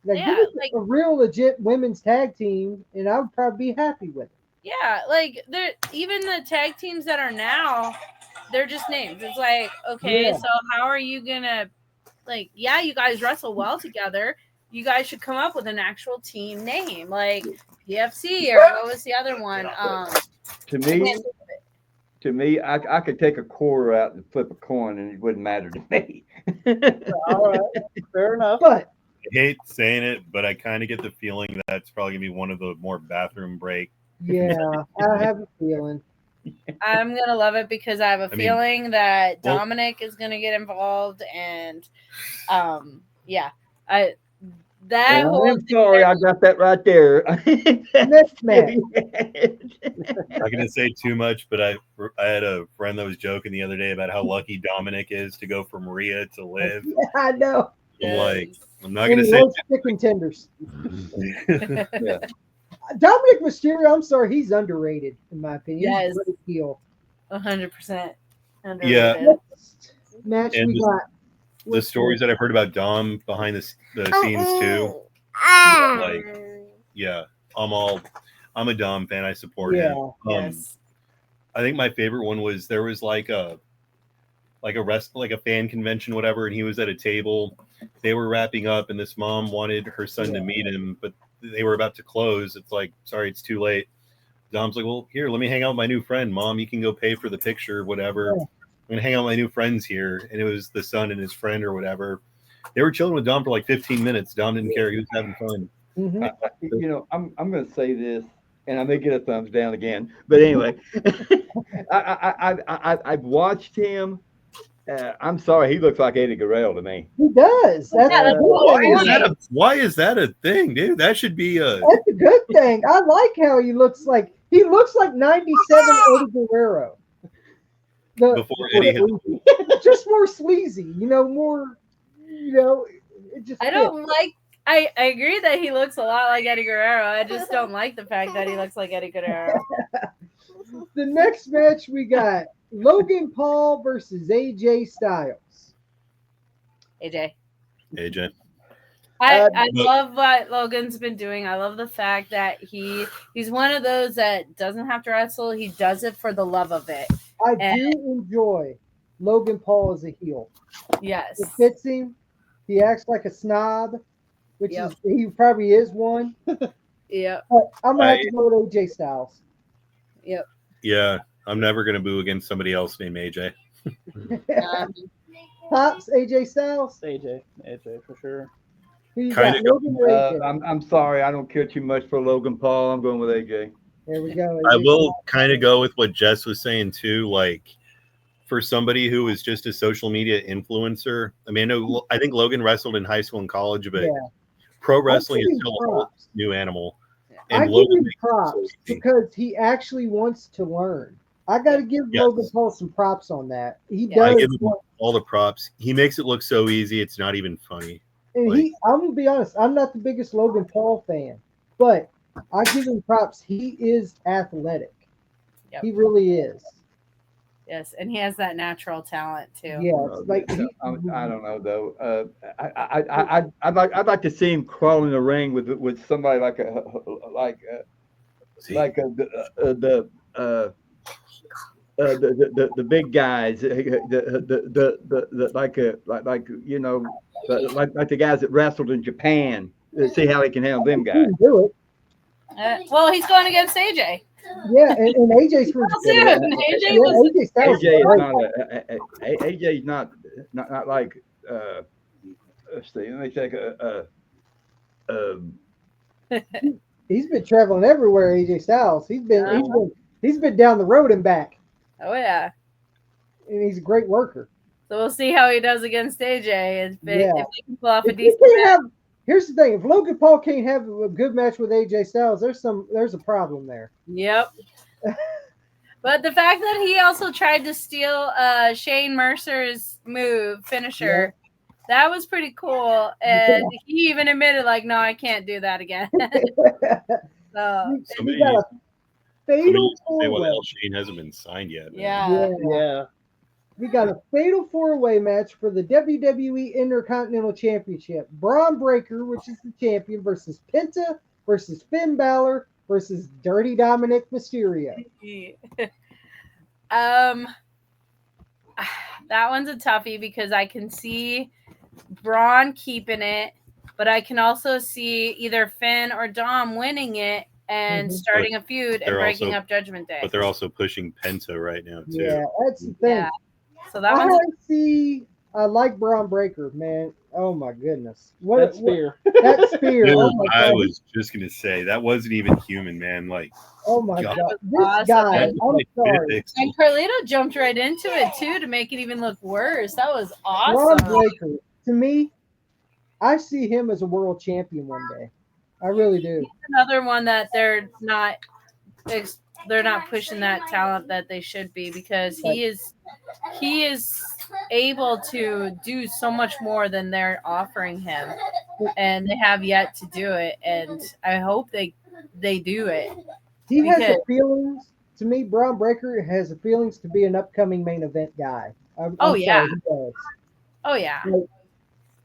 give us a real legit women's tag team, and I would probably be happy with it. Yeah, like even the tag teams that are now, they're just names. It's like, okay, so how are you gonna like? Yeah, you guys wrestle well together. You guys should come up with an actual team name, like PFC or what was the other one? To me, I could take a quarter out and flip a coin, and it wouldn't matter to me. All right, fair enough. But I hate saying it, but I kind of get the feeling that's probably gonna be one of the more bathroom break. Yeah, I have a feeling. I'm gonna love it because I have a feeling that Dominic is gonna get involved, and I'm sorry, I got that right there. Next match. I'm not gonna say too much, but I had a friend that was joking the other day about how lucky Dominic is to go from Rhea to Liv. Yeah, I know. I'm like, I'm not gonna say chicken tenders. Yeah. Dominic Mysterio, I'm sorry, he's underrated in my opinion. Yes, he's a heel. 100%. Yeah. Next match and we got. The stories that I've heard about Dom behind the scenes too. Like, yeah, I'm a Dom fan. I support him. Yes. I think my favorite one was there was like a fan convention, whatever, and he was at a table. They were wrapping up, and this mom wanted her son to meet him, but they were about to close. It's like, sorry, it's too late. Dom's like, well, here, let me hang out with my new friend. Mom, you can go pay for the picture, whatever. Yeah. I'm gonna hang out with my new friends here. And it was the son and his friend or whatever. They were chilling with Dom for like 15 minutes. Dom didn't care. He was having fun. Mm-hmm. You know, I'm going to say this, and I may get a thumbs down again. But anyway, I've watched him. I'm sorry, he looks like Eddie Guerrero to me. He does. Why is that a thing, dude? That should be That's a good thing. I like how he looks like. He looks like 97 Eddie Guerrero. Before Eddie just more sleazy, more, it just I don't like. I agree that he looks a lot like Eddie Guerrero. I just don't like the fact that he looks like Eddie Guerrero. The next match we got Logan Paul versus AJ Styles. AJ. I love what Logan's been doing. I love the fact that he's one of those that doesn't have to wrestle. He does it for the love of it. I do enjoy Logan Paul as a heel. Yes. It fits him. He acts like a snob, which is he probably is one. Yeah. But I'm gonna have to go with AJ Styles. Yep. Yeah. I'm never gonna boo against somebody else named AJ. Pops, AJ Styles. AJ for sure. Who you Kinda got? Logan or AJ? I'm sorry, I don't care too much for Logan Paul. I'm going with AJ. There we go. I AJ will Styles. kind of go with what Jess was saying too. Like, for somebody who is just a social media influencer, I mean, I think Logan wrestled in high school and college, but Yeah. pro wrestling give is him still a whole props. new animal. I give Logan him makes it so props easy. because he actually wants to learn. I got to give Yes. Logan Paul some props on that. He Yeah. I does. give him all the props. He makes it look so easy. It's not even funny. And like- I'm gonna be honest. I'm not the biggest Logan Paul fan, but I give him props. He is athletic. Yep. He really is. Yes, and he has that natural talent too. Yeah, it's like he, I don't know though. I'd like to see him crawl in the ring with somebody like See? the big guys, like the guys that wrestled in Japan. See how he can handle them he guys. can do it. Well, he's going against AJ. Yeah, and AJ's from Soon. AJ yeah, was AJ Styles. AJ is great. not AJ's not like let's see, let me take He's been traveling everywhere. AJ Styles. He's been down the road and back, Oh yeah. and he's a great worker. So we'll see how he does against AJ. If they can pull off a If he decent can't match. have, here's the thing: if Logan Paul can't have a good match with AJ Styles, there's a problem there. Yep. But the fact that he also tried to steal Shane Mercer's finisher, that was pretty cool. And he even admitted, like, no, I can't do that again. So We got a fatal Say what four-way. else Shane hasn't been signed yet. man. yeah. Yeah. We got a fatal four-way match for the WWE Intercontinental Championship. Braun Breaker, which is the champion, versus Penta, versus Finn Balor, versus Dirty Dominic Mysterio. That one's a toughie because I can see Braun keeping it, but I can also see either Finn or Dom winning it and starting a feud and They're breaking also- up Judgment Day. But they're also pushing Penta right now too. Yeah, that's the thing. Yeah. So that one's I like Braun Breaker, man. Oh my goodness. That spear. That spear. Dude, Oh my I god. was just gonna say that wasn't even human, man. Like, Oh my God. god. This Awesome. guy, that's I'm like sorry. physics. and Carlito jumped right into it too to make it even look worse. That was Braun awesome. Breaker, to me, I see him as a world champion one day. I really do. Another one that they're not pushing that talent that they should be because he is able to do so much more than they're offering him, and they have yet to do it. And I hope they do it. He has Because- the feelings. To me, Braun Breaker has the feelings to be an upcoming main event guy. I'm yeah. sorry, he does. Oh yeah,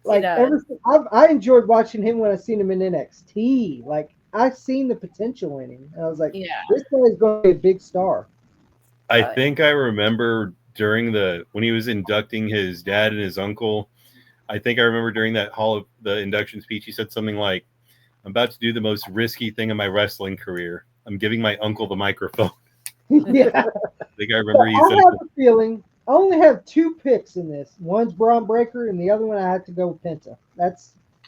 Like does. I enjoyed watching him when I seen him in NXT. Like I seen the potential in him. And I was like, yeah. this guy is going to be a big star. I think I remember during when he was inducting his dad and his uncle. I think I remember during that the induction speech, he said something like, "I'm about to do the most risky thing in my wrestling career. I'm giving my uncle the microphone." Yeah. I think I remember he I said, have the feeling I only have two picks in this. One's Braun Breaker, and the other one I have to go with Penta.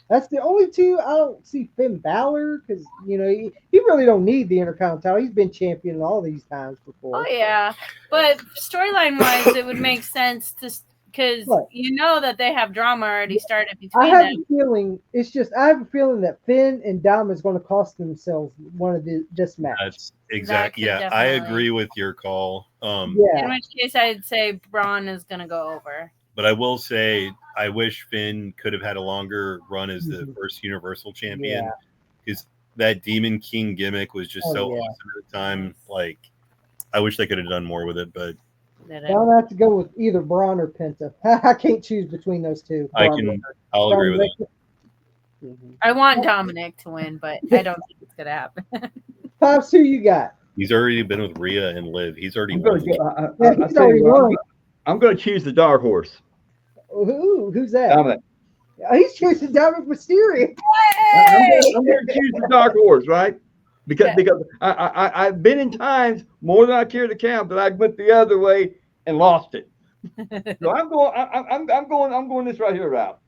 That's the only two. I don't see Finn Balor because he really don't need the Intercontinental title. He's been champion all these times before. Oh yeah, but storyline wise, it would make sense because What? that they have drama already started I between have them. a feeling. I have a feeling that Finn and Dom is going to cost themselves one of this match. "That's exactly." could Yeah, I definitely- agree with your call. In Yeah, which case, I'd say Braun is gonna go over. But I will say, I wish Finn could have had a longer run as the first Universal Champion. Yeah. Because that Demon King gimmick was just so yeah. awesome at the time. Like, I wish they could have done more with it, but I'll have to go with either Braun or Penta. I can't choose between those two. I'll agree with that. I want Dominic to win, but I don't think it's gonna happen. Pops, who you got? He's already been with Rhea and Liv. He's already I'm won. going He's already won. to choose the dark horse. Who's that? Dominic. He's choosing Dominic Mysterio. I'm going to choose the dark horse, right? because I've been in times more than I care to count that I went the other way and lost it. So I'm going this right here route.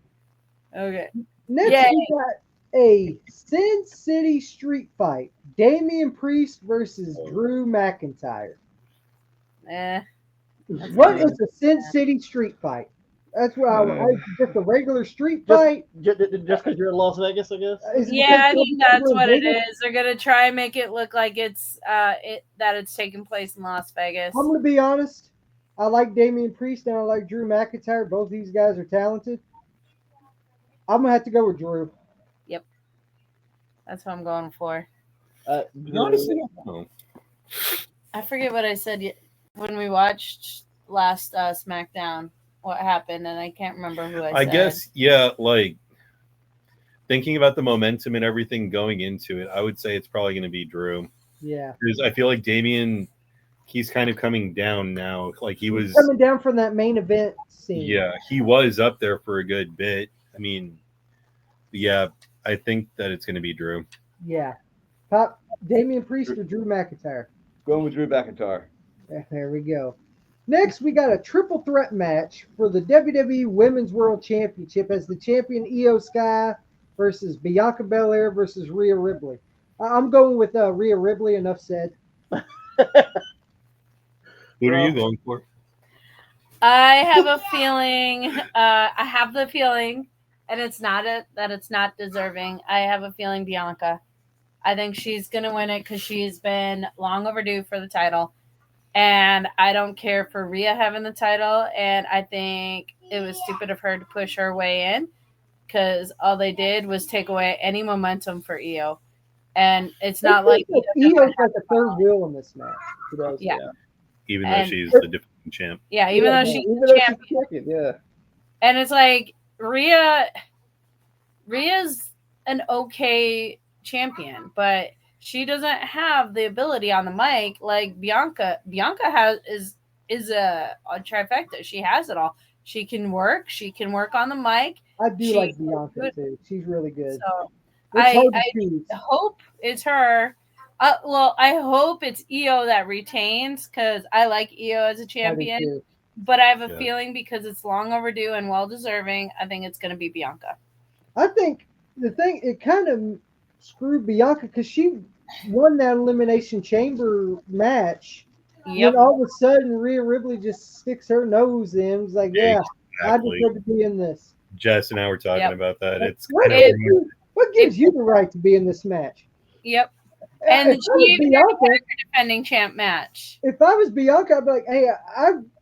Okay. Next, Yay. we got a Sin City street fight: Damian Priest versus Drew McIntyre. What is a Sin City street fight? That's what I just a regular street fight. Just because you're in Las Vegas, I guess. Is it Yeah, I because think that's we're in what it Vegas? is. They're gonna try and make it look like it's that it's taking place in Las Vegas. I'm gonna be honest. I like Damian Priest and I like Drew McIntyre. Both these guys are talented. I'm gonna have to go with Drew. That's what I'm going for. Honestly, I forget what I said when we watched last SmackDown. What happened, and I can't remember who I said. guess, yeah, like thinking about the momentum and everything going into it, I would say it's probably going to be Drew. Yeah. Because I feel like Damian, he's kind of coming down now. Like he was Coming down from that main event scene. Yeah, he was up there for a good bit. I mean, yeah, I think that it's going to be Drew. Yeah. Pop Damian Priest or Drew McIntyre? Going with Drew McIntyre. There we go. Next, we got a triple threat match for the WWE Women's World Championship as the champion Io Sky versus Bianca Belair versus Rhea Ripley. I'm going with Rhea Ripley. Enough said. Who are you going for? I have a feeling. I have the feeling, and it's not that it's not deserving. I have a feeling Bianca. I think she's gonna win it because she's been long overdue for the title, and I don't care for Rhea having the title. And I think it was stupid of her to push her way in because all they did was take away any momentum for Io. And it's not like Io's like the third wheel in this match. Yeah. Even though And- she's the defending champ. Yeah, even though she's champion. second, yeah. And it's like Rhea's an okay champion, but she doesn't have the ability on the mic like Bianca. Bianca is a trifecta. She has it all. She can work. She can work on the mic. I do like Bianca too. She's really good. So It's hard to I choose. hope it's her. Well, I hope it's Io that retains because I like Io as a I do champion. too. But I have a Yeah. feeling because it's long overdue and well deserving, I think it's going to be Bianca. I think the thing it kind of screwed Bianca because she won that Elimination Chamber match. Yep. And all of a sudden, Rhea Ripley just sticks her nose in. It's like, yeah, I Exactly. deserve to be in this. Jess and I were talking Yep. about that. It's What kind of gives you the right to be in this match? Yep. And if, I was she even had a Bianca, defending champ match. if I was Bianca, I'd be like, hey,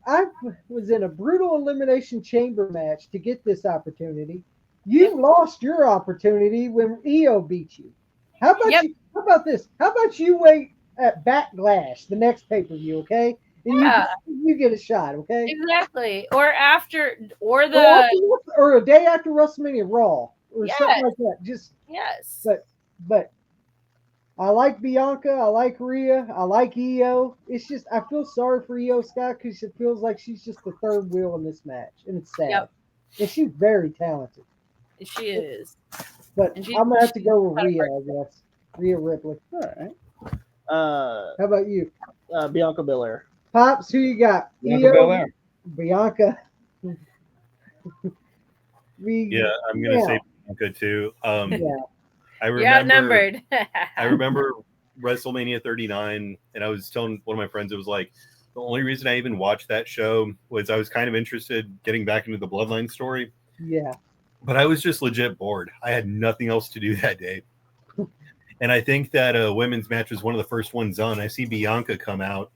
I was in a brutal Elimination Chamber match to get this opportunity. You lost your opportunity when Io beat you. How about Yep. you? How about this? How about you wait at Backlash, the next pay-per-view, okay? And Yeah. you get a shot, okay? Exactly. Or after, or Or the, after- or a day after WrestleMania Raw, or something Yes. like that. Just, yes. but I like Bianca. I like Rhea. I like Io. It's just I feel sorry for Io Sky because it feels like she's just the third wheel in this match, and it's sad. Yep. And she's very talented. She is. But And she- I'm gonna have to go with she's Rhea, I guess. Rhea Ripley. All right. How about you, Bianca Belair. Pops? Who you got? Bianca Io? Belair. Bianca. Yeah, I'm gonna say Bianca too. Yeah. I You're remember outnumbered. I remember WrestleMania 39, and I was telling one of my friends, it was like the only reason I even watched that show was I was kind of interested getting back into the Bloodline story, Yeah. but I was just legit bored. I had nothing else to do that day. And I think that a women's match was one of the first ones on. I see Bianca come out,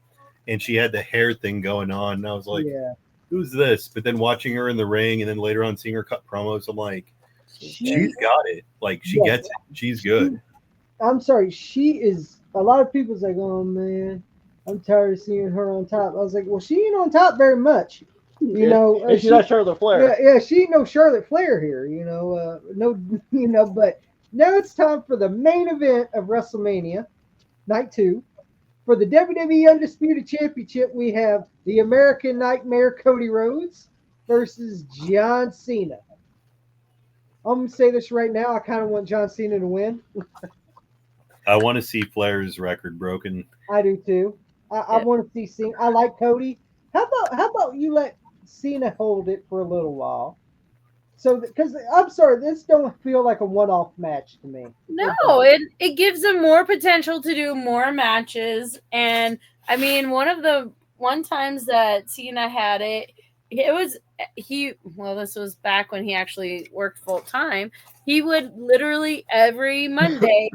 and she had the hair thing going on, and I was like, Yeah. who's this? But then watching her in the ring, and then later on seeing her cut promos, I'm like, she's got it. Like, she Yeah. gets it. She's good. I'm sorry. She is. A lot of people's like, oh man, I'm tired of seeing her on top. I was like, well, she ain't on top very much. You know, And she's not Charlotte Flair. Yeah, she ain't no Charlotte Flair here. No, But now it's time for the main event of WrestleMania, Night 2. For the WWE Undisputed Championship, we have the American Nightmare Cody Rhodes versus John Cena. I'm gonna say this right now. I kind of want John Cena to win. I want to see Flair's record broken. I do too. I want to see Cena. I like Cody. How about you let Cena hold it for a little while? So because I'm sorry, this don't feel like a one-off match to me. No, it gives them more potential to do more matches. And I mean, one times that Cena had it was this was back when he actually worked full time. He would literally every Monday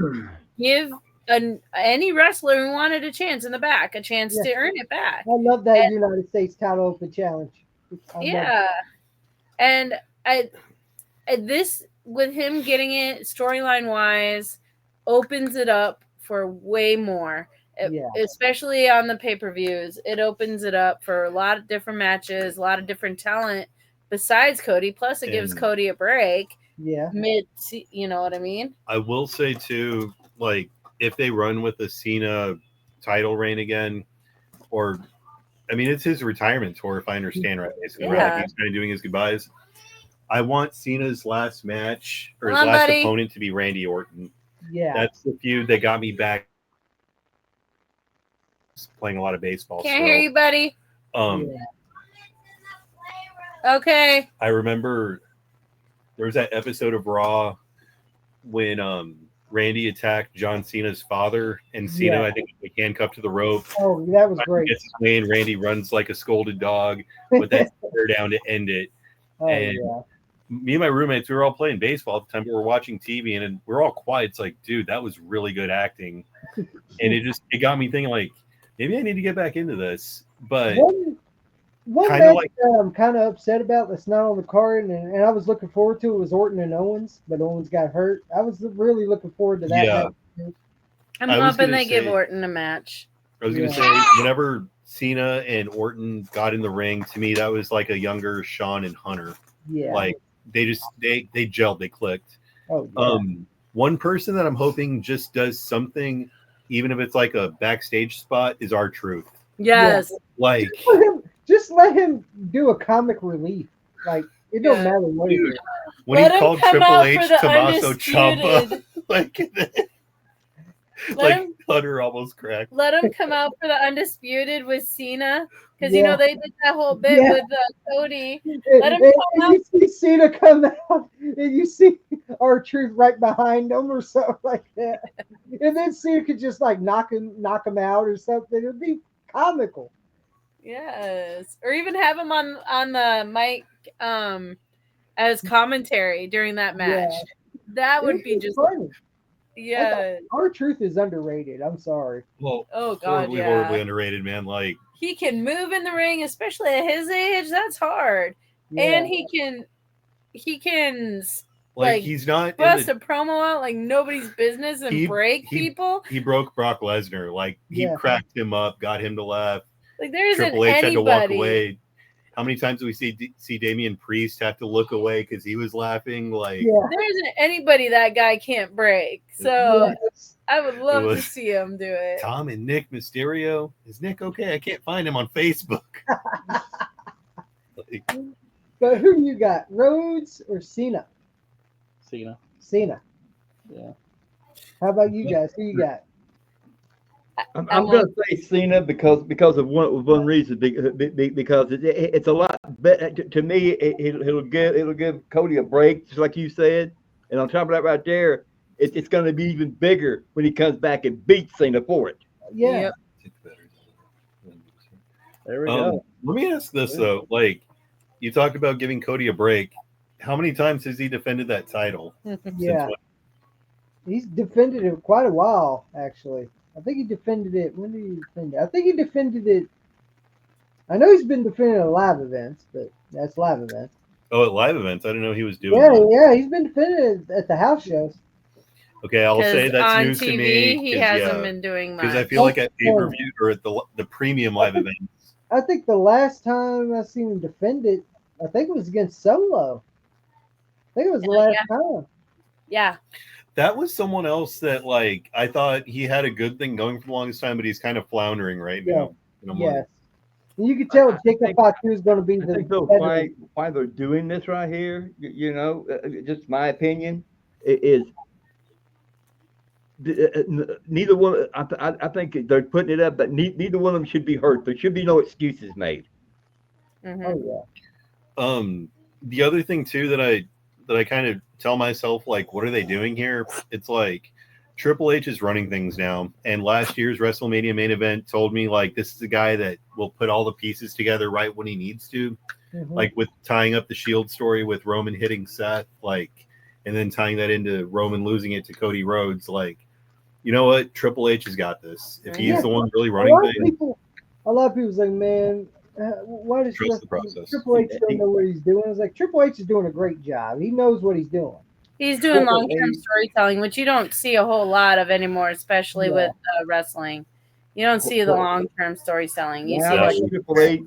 give any wrestler who wanted a chance in the back a chance to earn it back. I love that United States title open challenge. And this with him getting it storyline wise opens it up for way more. Especially on the pay-per-views, it opens it up for a lot of different matches, a lot of different talent besides Cody. Plus, it gives Cody a break. Yeah, you know what I mean? I will say too, like if they run with the Cena title reign again, or I mean, it's his retirement tour, if I understand right. Basically, right? Like he's kind of doing his goodbyes. I want Cena's last match or his last opponent to be Randy Orton. Yeah, that's the feud that got me back. Playing a lot of baseball. Can't hear you, buddy. Okay. I remember there was that episode of Raw when Randy attacked John Cena's father, and Cena, I think, was handcuffed to the rope. Oh, that was great. Gets his way, and Randy runs like a scolded dog with that spear down to end it. Me and my roommates, we were all playing baseball at the time, but we were watching TV, and we're all quiet. It's like, dude, that was really good acting. And it got me thinking, like, maybe I need to get back into this. But one match I'm kind of upset about that's not on the card, and I was looking forward to it was Orton and Owens, but Owens got hurt. I was really looking forward to that match. I'm hoping they give Orton a match. I was going to say, whenever Cena and Orton got in the ring, to me, that was like a younger Shawn and Hunter. Yeah. Like, they gelled, they clicked. Oh, yeah. One person that I'm hoping just does something, even if it's like a backstage spot, is R-Truth. Yes. Yeah. Like, just let him do a comic relief. Like, it don't matter what he does. When he called Triple H Tommaso Ciampa, like Hunter almost cracked. Let him come out for the Undisputed with Cena, because you know they did that whole bit with Cody. Let him come out. You see Cena come out, and you see R-Truth right behind him or something like that, and then Cena could just like knock him out or something. It'd be comical. Yes, or even have him on the mic as commentary during that match. Yeah. That would be just funny. Yeah, R-Truth is underrated. I'm sorry. Well, oh god, horribly underrated, man. Like, he can move in the ring, especially at his age. That's hard, and he can like he's not bust a promo out like nobody's business and break people. He broke Brock Lesnar. Like he cracked him up, got him to laugh. Like there isn't Triple H anybody. had to walk away. How many times do we see Damian Priest have to look away because he was laughing? Like there isn't anybody that guy can't break. So I would love to see him do it. Tom and Nick Mysterio. Is Nick okay? I can't find him on Facebook. But who you got, Rhodes or Cena? Cena. Yeah. How about you guys? Who you got? I'm going to say Cena because of one reason, because it's a lot better to me. It'll give Cody a break, just like you said. And on top of that, right there, it's going to be even bigger when he comes back and beats Cena for it. Yeah. There we go. Let me ask this though: like, you talk about giving Cody a break. How many times has he defended that title? Yeah, he's defended it quite a while, actually. I think he defended it. When did he defend it? I think he defended it. I know he's been defending at live events, but that's live events. Oh, at live events? I didn't know he was doing Yeah, he's been defending it at the house shows. Okay, I'll say that's news TV, to me. He hasn't been doing much. Because I feel like at pay-per-view or at the premium live events. I think the last time I seen him defend it, I think it was against Solo. I think it was the last time. Yeah. That was someone else that, like, I thought he had a good thing going for the longest time, but he's kind of floundering right now. Yes. You could tell Jacob Fatu is going to be why they're doing this right here, just my opinion, is neither one. I think they're putting it up, but neither one of them should be hurt. There should be no excuses made. Oh yeah. The other thing too that I kind of tell myself, like, what are they doing here? It's like Triple H is running things now, and last year's WrestleMania main event told me, like, this is a guy that will put all the pieces together right when he needs to, like with tying up the Shield story with Roman hitting Seth, like, and then tying that into Roman losing it to Cody Rhodes. Like, you know what? Triple H has got this. If he's the one really running things. A lot of people say, man, why does Trust the process. Triple H don't know what he's doing? It's like Triple H is doing a great job. He knows what he's doing. He's doing long-term storytelling, which you don't see a whole lot of anymore, especially with wrestling. You don't see the long-term storytelling. You see like Triple H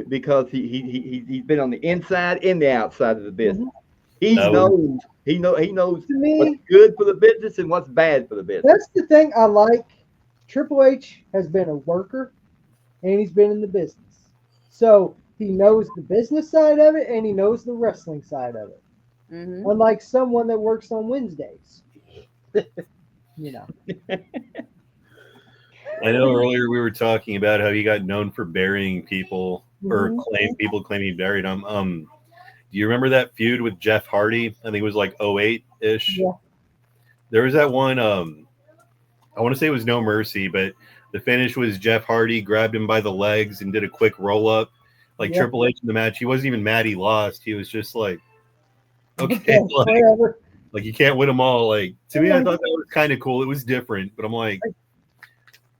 because he's been on the inside and the outside of the business. He knows what's good for the business and what's bad for the business. That's the thing I like. Triple H has been a worker, and he's been in the business. So he knows the business side of it, and he knows the wrestling side of it. Unlike someone that works on Wednesdays. You know. I know earlier we were talking about how he got known for burying people or people claim he buried them. Do you remember that feud with Jeff Hardy? I think it was like 08-ish. Yeah. There was that one, I want to say it was No Mercy, but the finish was Jeff Hardy grabbed him by the legs and did a quick roll-up. Like Triple H in the match. He wasn't even mad he lost. He was just like, okay, like you can't win them all. Like, to me, I thought that was kind of cool. It was different, but I'm like,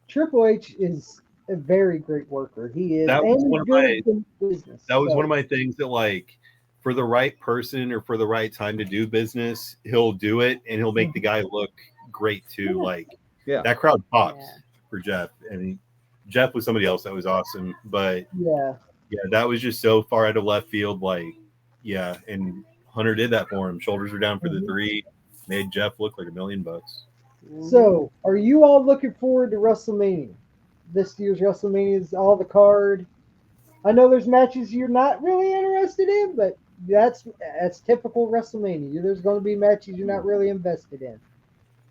Triple H is a very great worker. He is. That was one of my business. That was one of my things that, like, for the right person or for the right time to do business, he'll do it and he'll make the guy look great too. Like, that crowd popped for Jeff, and Jeff was somebody else that was awesome. But yeah, that was just so far out of left field. Like, and Hunter did that for him. Shoulders were down for the 3, made Jeff look like $1 million. So, are you all looking forward to WrestleMania? This year's WrestleMania is all the card. I know there's matches you're not really interested in, but that's typical WrestleMania. There's going to be matches you're not really invested in,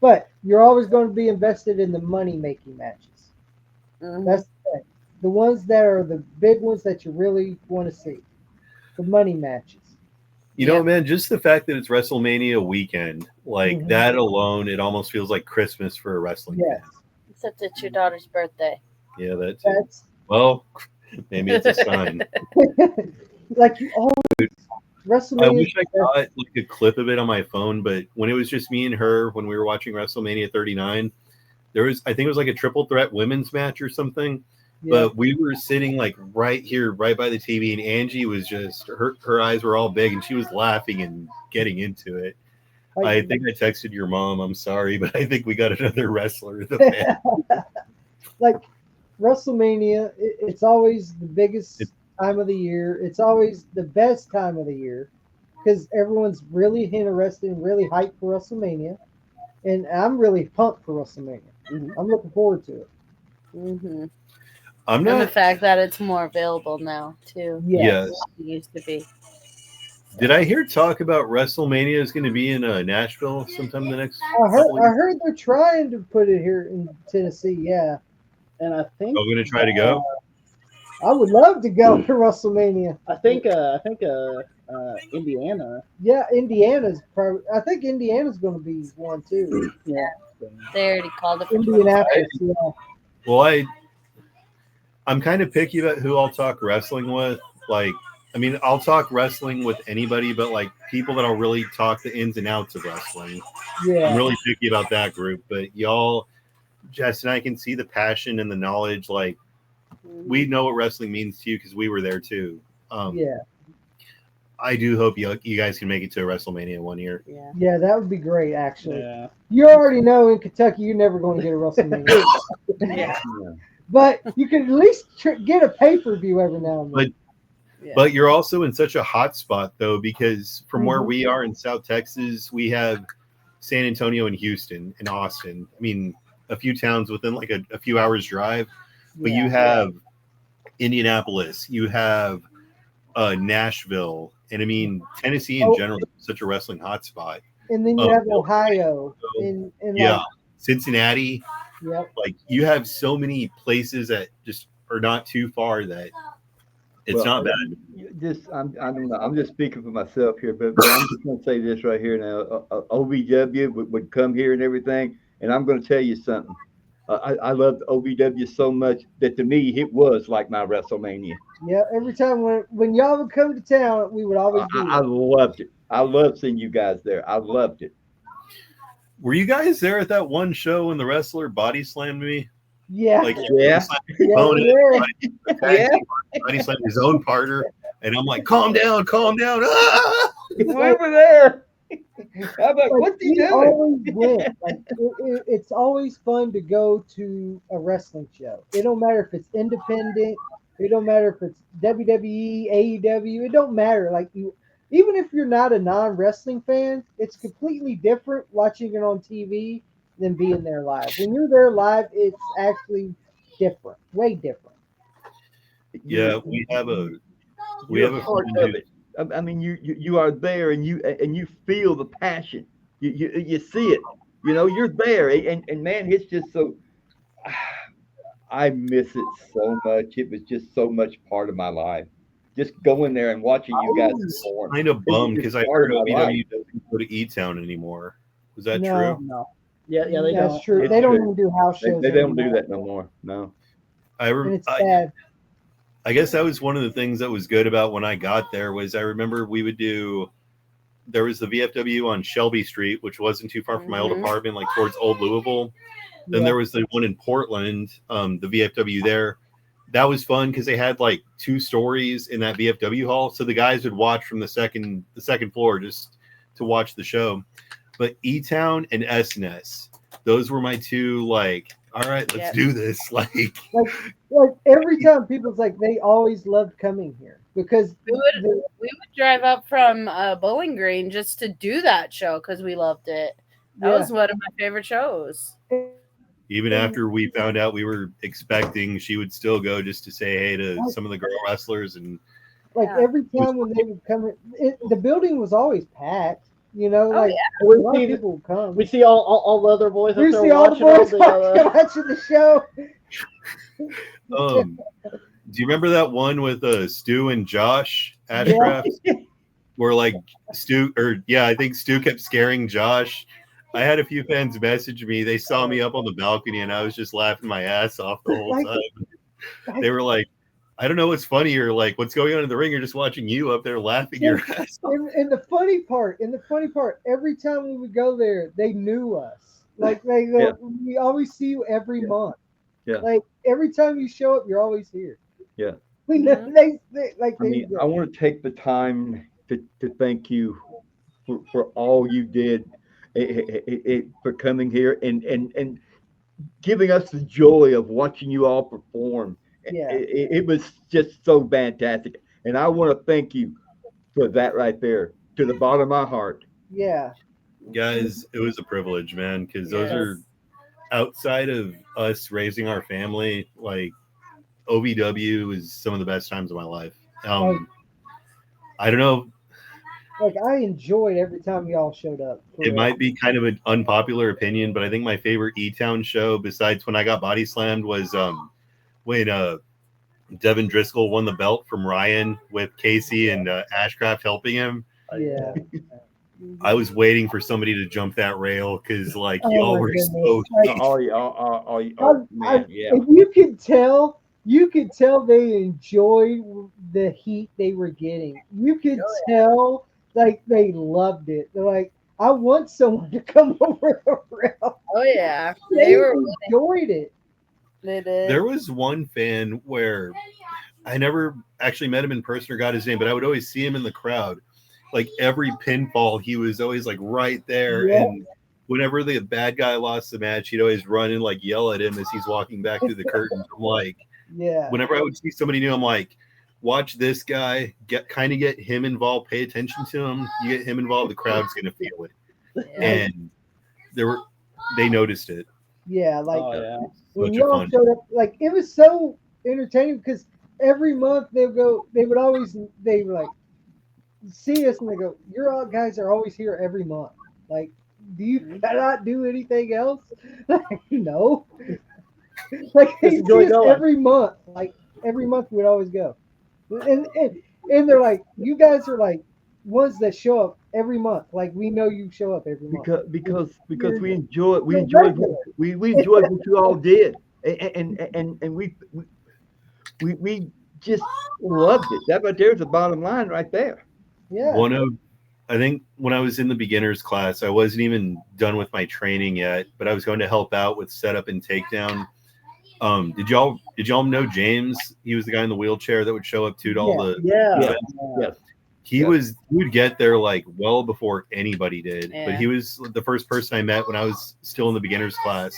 but you're always going to be invested in the money-making matches. That's the thing. The ones that are the big ones that you really want to see. The money matches. You know, man, just the fact that it's WrestleMania weekend, like that alone, it almost feels like Christmas for a wrestling fan. Except it's your daughter's birthday. Yeah, that's well, maybe it's a sign. Like you always WrestleMania. I wish I got like a clip of it on my phone, but when it was just me and her when we were watching WrestleMania 39, there was, I think it was like a triple threat women's match or something. But we were sitting like right here, right by the TV, and Angie was just her eyes were all big, and she was laughing and getting into it. I think I texted your mom. I'm sorry, but I think we got another wrestler. Like WrestleMania, it's always the biggest time of the year. It's always the best time of the year because everyone's really interested and really hyped for WrestleMania, and I'm really pumped for WrestleMania. I'm looking forward to it. And the fact that it's more available now too. Yes. It used to be. Did I hear talk about WrestleMania is going to be in Nashville sometime in the next? I heard they're trying to put it here in Tennessee. Yeah, and I think I'm going to try to go. I would love to go to WrestleMania. I think Indiana. Yeah, Indiana's probably. I think Indiana's going to be one too. Yeah, they already called it. Indianapolis. Yeah. Well, I'm kind of picky about who I'll talk wrestling with. Like, I mean, I'll talk wrestling with anybody, but like people that I'll really talk the ins and outs of wrestling. Yeah. I'm really picky about that group. But y'all, Jess and I can see the passion and the knowledge. Like, we know what wrestling means to you because we were there too. I do hope you guys can make it to a WrestleMania one year. Yeah, that would be great, actually. Yeah. You already know in Kentucky you're never going to get a WrestleMania. But you can at least get a pay-per-view every now and then. But you're also in such a hot spot, though, because from where we are in South Texas, we have San Antonio and Houston and Austin. I mean, a few towns within like a few hours drive. But you have Indianapolis, you have Nashville, and I mean, Tennessee in general is such a wrestling hotspot. And then you have Ohio. Cincinnati. Yep. Like you have so many places that just are not too far that it's not bad. I don't know. I'm just speaking for myself here, but I'm just going to say this right here now. OVW would come here and everything, and I'm going to tell you something. I loved OVW so much that to me it was like my WrestleMania. Yeah, every time when y'all would come to town, we would always be I loved it. I loved seeing you guys there. I loved it. Were you guys there at that one show when the wrestler body slammed me? Yeah. Like Yeah. Body slammed his own partner, and I'm like, calm down. Ah! We were there. I'm like, what's he doing? Always went. Like, it's always fun to go to a wrestling show. It don't matter if it's independent. It don't matter if it's WWE, AEW. It don't matter. Like even if you're not a non-wrestling fan, it's completely different watching it on TV than being there live. When you're there live, it's actually different, way different. Yeah, we have a part of it. I mean, you are there and you feel the passion. You see it. You know, you're there, and man, it's just so. I miss it so much. It was just so much part of my life. Just going there and watching you guys perform. Kind of bummed because I heard OVW doesn't go to E-Town anymore. Was that true? No. Yeah, they don't. That's true. They don't even do house shows. They don't do that no more. No. And it's sad. I guess that was one of the things that was good about when I got there was I remember there was the VFW on Shelby Street, which wasn't too far from my old apartment, like towards Old Louisville. Then there was the one in Portland, the VFW there. That was fun because they had like 2 stories in that VFW hall, so the guys would watch from the second floor just to watch the show. But E-Town and SNS, those were my 2 like. All right, let's do this. Like every time people's like they always loved coming here because we would drive up from Bowling Green just to do that show because we loved it. That was one of my favorite shows. Even after we found out we were expecting, she would still go just to say hey to some of the girl wrestlers and every time when they would come, the building was always packed. You know, a lot of people would come. We see all the other boys. We see all the boys watching the show. Do you remember that one with Stu and Josh Ashcraft? Yeah. Where like I think Stu kept scaring Josh. I had a few fans message me. They saw me up on the balcony and I was just laughing my ass off the whole time. They were like, I don't know what's funnier, like what's going on in the ring or just watching you up there laughing your ass off. And the funny part, every time we would go there, they knew us. Like we always see you every month. Yeah. Like every time you show up, you're always here. Yeah. We know I want to take the time to thank you for all you did for coming here and giving us the joy of watching you all perform. Yeah. It was just so fantastic. And I want to thank you for that right there to the bottom of my heart. Yeah. Guys, it was a privilege, man, because those are outside of us raising our family, like OVW is some of the best times of my life. I don't know. Like I enjoyed every time y'all showed up. It might be kind of an unpopular opinion, but I think my favorite E-Town show, besides when I got body slammed, was when Devin Driscoll won the belt from Ryan with Casey and Ashcraft helping him. Yeah. I was waiting for somebody to jump that rail because like y'all were so man, yeah. And you could tell they enjoyed the heat they were getting. You could tell like they loved it. They're like, I want someone to come over the rail. Oh yeah. They enjoyed it. They did. There was one fan where I never actually met him in person or got his name, but I would always see him in the crowd. Like every pinfall, he was always like right there. Yeah. And whenever the bad guy lost the match, he'd always run and like yell at him as he's walking back through the curtains. I'm like, whenever I would see somebody new, I'm like, watch this guy, get him involved, pay attention to him. You get him involved, the crowd's gonna feel it. Yeah. And they noticed it. Yeah, like when y'all showed up, like it was so entertaining because every month they would like see us and they go, "Your guys are always here every month." Like do you cannot do anything else? No. Like Just they enjoy see us going. every month. Like every month we'd always go. And they're like, you guys are like ones that show up every month. Like we know you show up every month. Because we enjoy it. You're regular. We enjoyed what you all did, and we just loved it. That right there's the bottom line right there. Yeah. I think when I was in the beginners class, I wasn't even done with my training yet, but I was going to help out with setup and takedown. Did y'all know James? He was the guy in the wheelchair that would show up to all the Yeah. Yes. He would get there like well before anybody did. Yeah. But he was the first person I met when I was still in the beginners class.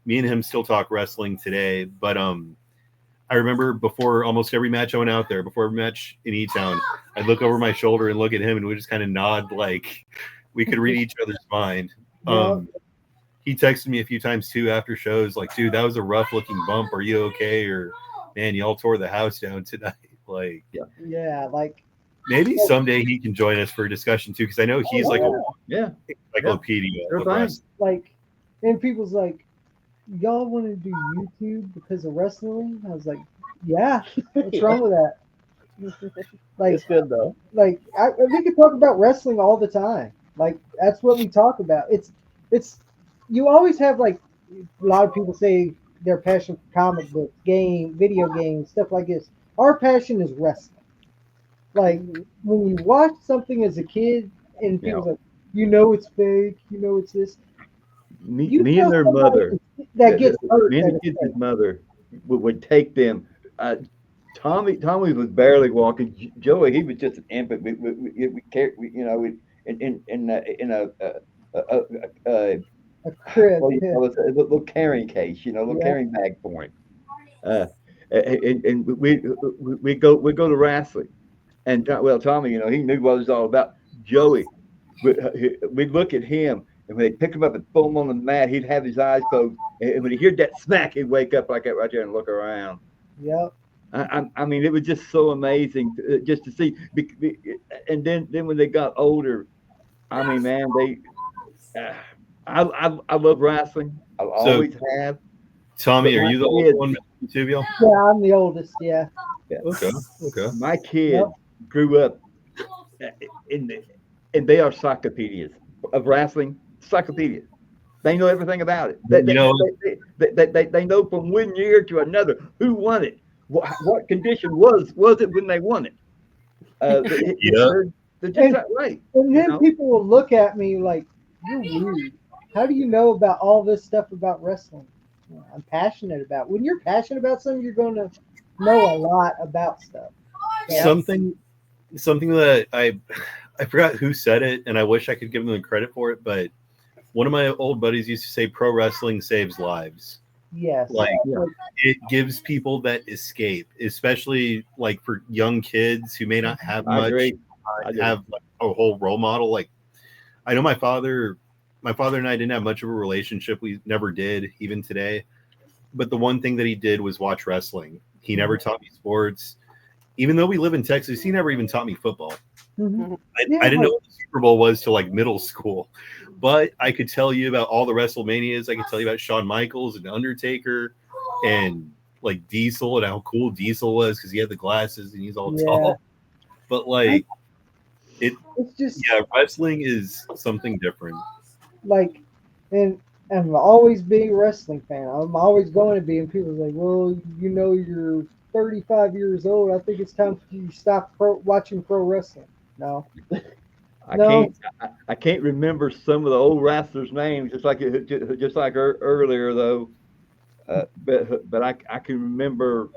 Me and him still talk wrestling today, but I remember before almost every match I went out there, before every match in E-Town, I'd look over my shoulder and look at him, and we just kind of nod like we could read each other's mind. He texted me a few times too after shows, like, "Dude, that was a rough looking bump. Are you okay?" Or, "Man, y'all tore the house down tonight." Like, Yeah, like maybe someday he can join us for a discussion too, because I know he's like a encyclopedia. They're of fine. wrestling. like, and people's like, y'all want to do YouTube because of wrestling? I was like, yeah. What's wrong with that? Like, It's good though. like we could talk about wrestling all the time. Like that's what we talk about. It's you always have like a lot of people say their passion for comic books, video games, stuff like this. Our passion is wrestling. Like when you watch something as a kid and people like, you know it's fake, you know it's this. Me tell and their somebody mother. that gets hurt. Me and that the it's kids' mother would take them. Tommy was barely walking. Joey, he was just an infant. We carried, you know, in a crib. what do you call it? A little carrying case, you know, a little carrying bag for him. And we go to wrestling, and Tommy, you know, he knew what it was all about. Joey, we'd look at him, and when they pick him up and throw him on the mat, he'd have his eyes closed, and when he heard that smack, he'd wake up like that right there and look around. Yep. I mean, it was just so amazing just to see. And then when they got older, I mean, man, I love wrestling. I always have. Tommy, are you the old one, Tubio? Yeah, I'm the oldest. Yeah. Okay. My kids grew up and they are encyclopedias of wrestling. Encyclopedias. They know everything about it. They know from one year to another who won it. What condition was it when they won it? They're just that way. And then people will look at me like, you're weird. How do you know about all this stuff about wrestling? Well, I'm passionate about it. When you're passionate about something, you're going to know a lot about stuff. Yeah. Something that I forgot who said it, and I wish I could give them the credit for it, but one of my old buddies used to say pro wrestling saves lives. Yes. It gives people that escape, especially like for young kids who may not have much, have like a whole role model. Like I know my father and I didn't have much of a relationship. We never did, even today. But the one thing that he did was watch wrestling. He never taught me sports. Even though we live in Texas, he never even taught me football. Mm-hmm. I didn't know what the Super Bowl was till like middle school. But I could tell you about all the WrestleManias. I could tell you about Shawn Michaels and Undertaker and like Diesel and how cool Diesel was because he had the glasses and he's all tall. But like it's just wrestling is something different. Like, and I'm always being a wrestling fan. I'm always going to be, and people are like, well, you know, you're 35 years old. I think it's time for you to stop watching pro wrestling. No. I can't remember some of the old wrestlers' names, just like earlier though. But I can remember,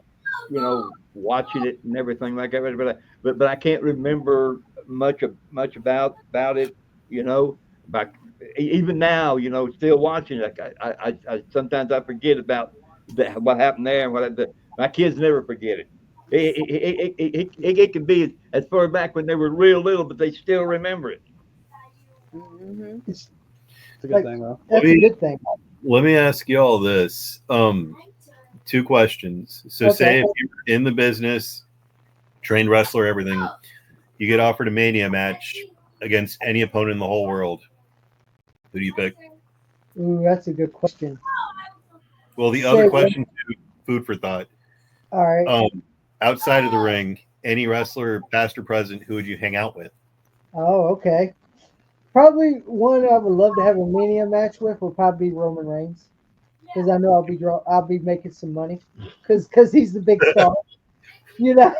you know, watching it and everything like that. But I can't remember much about it. You know, even now, you know, still watching it. I sometimes I forget about what happened there and my kids never forget it. It can be as far back when they were real little, but they still remember it. Mm-hmm. It's a good thing, though. That's a good thing. Let me ask you all this. 2 questions. So say if you're in the business, trained wrestler, everything, you get offered a Mania match against any opponent in the whole world. Who do you pick? Ooh, that's a good question. Well, the Say other what? question, too, food for thought. All right. Outside of the ring, any wrestler, past or present, who would you hang out with? Oh, okay. Probably one I would love to have a Mania match with would probably be Roman Reigns, because I know I'll be making some money, because he's the big star. You know.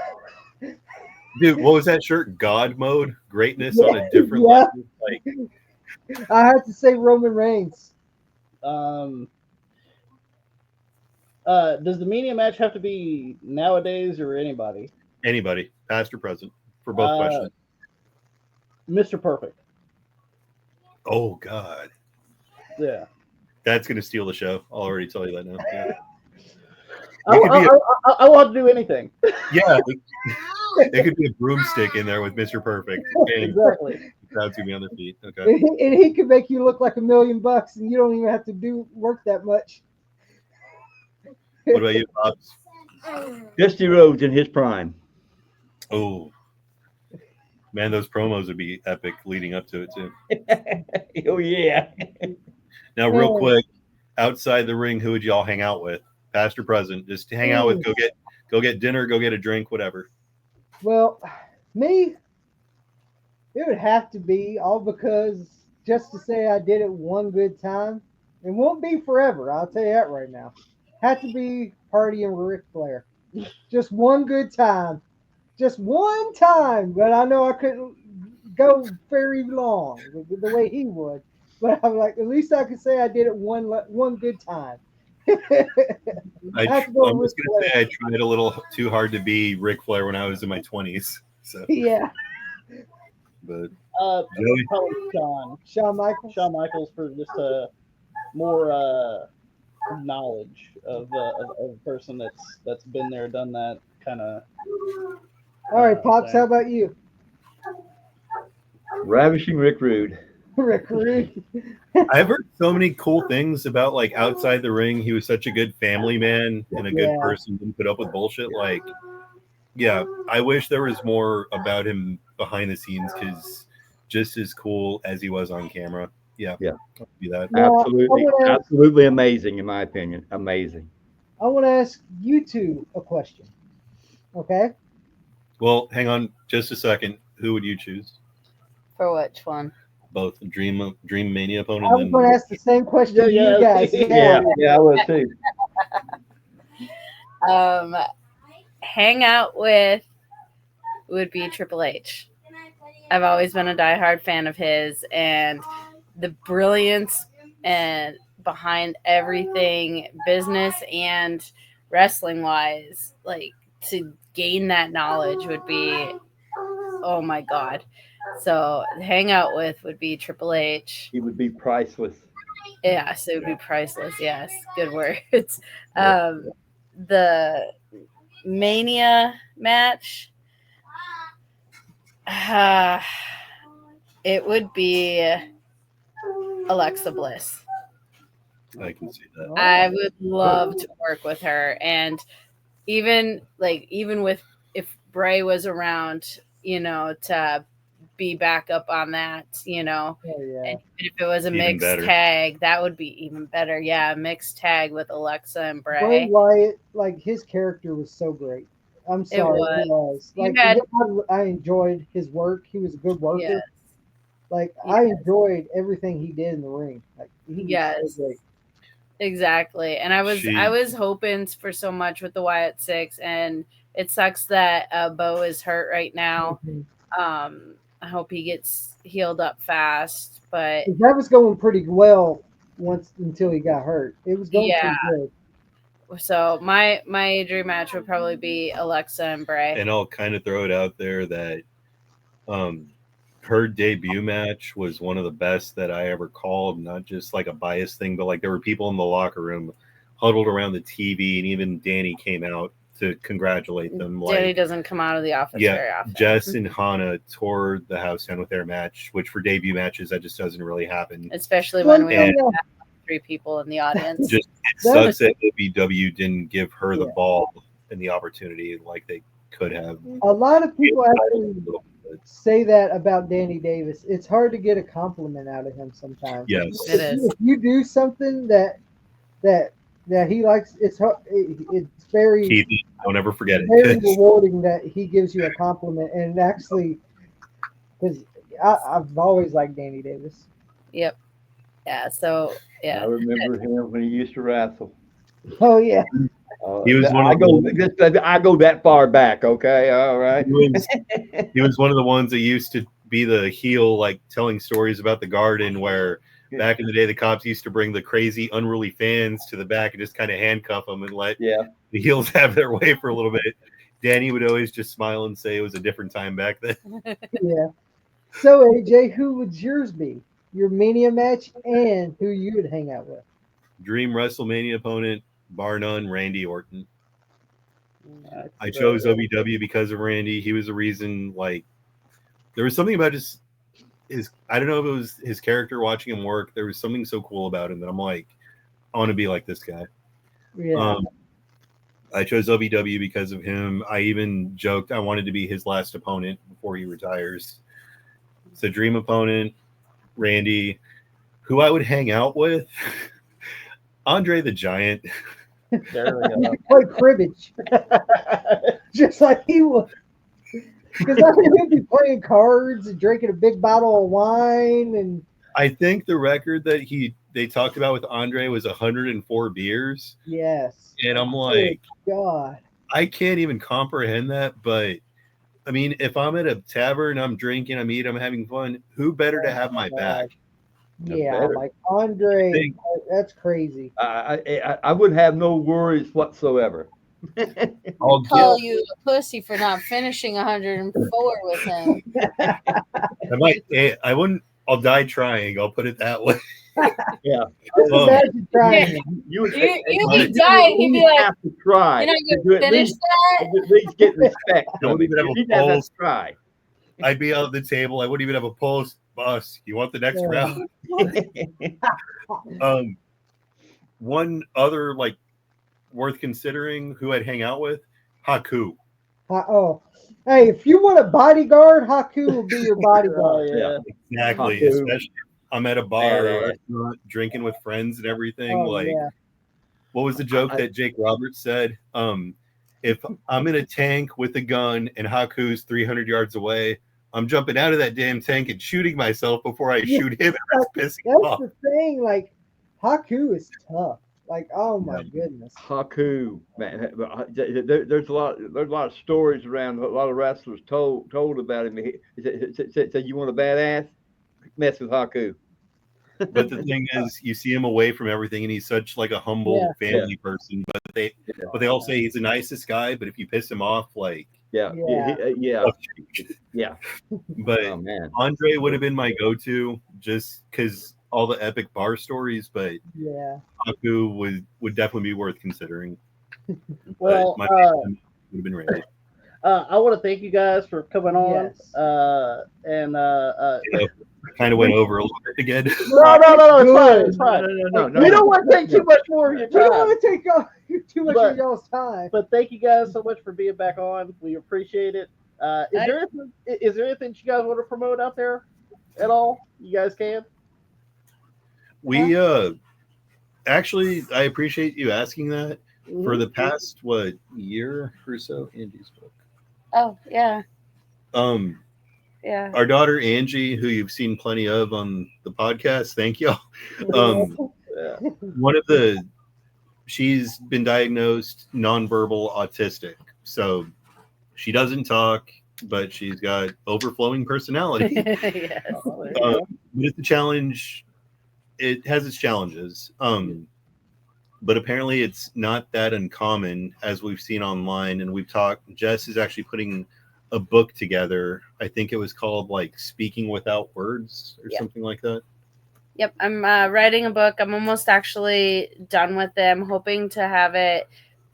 Dude, what was that shirt? God mode? Greatness on a different Yeah. level? Like, I have to say Roman Reigns. Does the Mania match have to be nowadays or anybody? anybody, past or present, for both questions. Mr. Perfect. Oh, God. Yeah. That's going to steal the show. I'll already tell you that now. Yeah. I want to do anything. Yeah, it could be a broomstick in there with Mr. Perfect. And Exactly. the crowd's going to be on their feet. Okay. And he could make you look like $1 million, and you don't even have to work that much. What about you, Pops? Dusty Rhodes in his prime. Oh, man, those promos would be epic leading up to it, too. Oh, yeah. Now, real quick, outside the ring, who would y'all hang out with? Past or present? Just hang out with, go get dinner, go get a drink, whatever. Well, me, it would have to be all because just to say I did it one good time, it won't be forever. I'll tell you that right now. Had to be partying with Ric Flair. Just one good time. Just one time. But I know I couldn't go very long the way he would. But I'm like, at least I could say I did it one good time. I'm just going to say I tried a little too hard to be Ric Flair when I was in my 20s. So yeah. But probably Shawn Michaels. Shawn Michaels for just more knowledge of a person that's been there, done that kind of. All right, Pops. How about you? Ravishing Rick Rude. Rick Rude. I've heard so many cool things about like outside the ring. He was such a good family man and a good person. Didn't put up with bullshit. Like, yeah, I wish there was more about him behind the scenes because just as cool as he was on camera. Yeah, I'll do that. Absolutely amazing, in my opinion. Amazing. I want to ask you two a question. Okay. Well, hang on just a second. Who would you choose? For which one? Both Dream Mania opponent. I was going to ask the same question to you guys. Yeah, I was too. Hang out with would be Triple H. I've always been a diehard fan of his, and the brilliance and behind everything, business and wrestling wise, like to gain that knowledge would be, oh my God. So hang out with would be Triple H. He would be priceless. Yes, it would be priceless. Yes, good words. The Mania match, it would be Alexa Bliss. I can see that. I would love to work with her, and even with if Bray was around, to be back up on that, and if it was a mixed tag, that would be even better. Yeah, mixed tag with Alexa and Bray. Bray Wyatt, like his character was so great. I'm sorry, it was. Like I enjoyed his work. He was a good worker. Yes. Like I enjoyed everything he did in the ring. Like he was so great. Exactly. And I was hoping for so much with the Wyatt Six, and it sucks that Bo is hurt right now. I hope he gets healed up fast, but that was going pretty well until he got hurt. It was going pretty good. So my dream match would probably be Alexa and Bray. And I'll kind of throw it out there that her debut match was one of the best that I ever called, not just like a biased thing, but like there were people in the locker room huddled around the TV, and even Danny came out to congratulate them. Danny doesn't come out of the office very often. Jess and Hannah tore the house down with their match, which for debut matches, that just doesn't really happen. Especially when we only have 3 people in the audience. It sucks that OVW didn't give her the ball and the opportunity like they could have. A lot of people actually say that about Danny Davis. It's hard to get a compliment out of him sometimes. Yes. It is. If you do something that he likes, it's very Keith, don't ever forget very it. rewarding that he gives you a compliment. And actually, because I've always liked Danny Davis. Yep. Yeah. So I yeah. remember him when he used to wrestle. Oh yeah, He was one of I go that far back. Okay, all right. He was one of the ones that used to be the heel, like telling stories about the Garden, where back in the day the cops used to bring the crazy, unruly fans to the back and just kind of handcuff them and let the heels have their way for a little bit. Danny would always just smile and say it was a different time back then. yeah. So AJ, who would yours be? Your Mania match and who you would hang out with? Dream WrestleMania opponent, bar none, Randy Orton. I chose OVW because of Randy. He was the reason. Like, there was something about his. I don't know if it was his character watching him work. There was something so cool about him that I'm like, I want to be like this guy. Yeah. I chose OVW because of him. I even joked I wanted to be his last opponent before he retires. It's a dream opponent, Randy. Who I would hang out with, Andre the Giant. There we go. Play cribbage, just like he would. Because I think he'd be playing cards and drinking a big bottle of wine, and I think the record that they talked about with Andre was 104 beers. yes. And I'm like, God, I can't even comprehend that. But I mean, if I'm at a tavern, I'm drinking, I'm eating, I'm having fun, who better to have my back? yeah, better. like Andre, that's crazy. I wouldn't have no worries whatsoever. I'll Call you a pussy for not finishing 104 with him. I wouldn't. I'll die trying. I'll put it that way. Yeah. Imagine trying. You be dying. He'd be like, have to try. You're not going to finish that? At least get respect. I wouldn't even have You a have pulse. to try. I'd be out at the table. I wouldn't even have a pulse. Boss, you want the next round? One other like worth considering who I'd hang out with, Haku. Hey, if you want a bodyguard, Haku will be your bodyguard. Yeah. Exactly. Haku. Especially if I'm at a bar or Yeah. a restaurant drinking with friends and everything. Oh, like, yeah. what was the joke that Jake Roberts said? If I'm in a tank with a gun and Haku's 300 yards away, I'm jumping out of that damn tank and shooting myself before I shoot him. And that's pissing That's off. the thing. Like, Haku is tough. Like, oh my goodness. Haku, man, there's a lot of stories around. A lot of wrestlers told about him. He said, "You want a badass? Mess with Haku." But the thing is, you see him away from everything, and he's such like a humble family person. But they all say he's the nicest guy. But if you piss him off, like Yeah. But Oh man, Andre would have been my go-to just because all the epic bar stories. But Yeah. Haku would definitely be worth considering. Well, but my would have been Randy. I want to thank you guys for coming on. Yes. Kind of went over a little bit again. No, it's fine. It's fine. No. We don't want to take too much more of your We don't time. want to take too much of y'all's time. But thank you guys so much for being back on. We appreciate it. Is there anything you guys want to promote out there at all? You guys can. We actually, I appreciate you asking that. For the past year or so, Andy's book. Oh, yeah. Yeah. Our daughter Angie, who you've seen plenty of on the podcast, thank y'all. She's been diagnosed nonverbal autistic, so she doesn't talk, but she's got overflowing personality. Yes. But it's a challenge. It has its challenges. But apparently it's not that uncommon, as we've seen online, and we've talked. Jess is actually putting a book together. I think it was called like Speaking Without Words or something like that. Yep, I'm writing a book. I'm almost actually done with it. I'm hoping to have it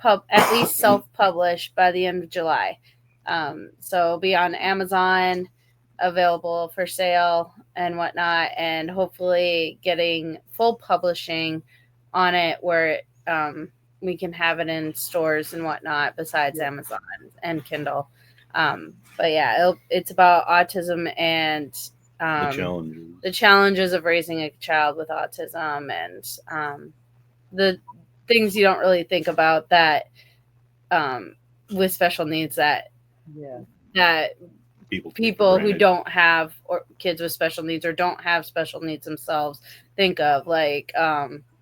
at least self-published by the end of July. So it'll be on Amazon, available for sale and whatnot, and hopefully getting full publishing on it where we can have it in stores and whatnot besides Amazon and Kindle. But yeah, it's about autism and the challenges of raising a child with autism, and the things you don't really think about that with special needs that people who don't have or kids with special needs or don't have special needs themselves think of, like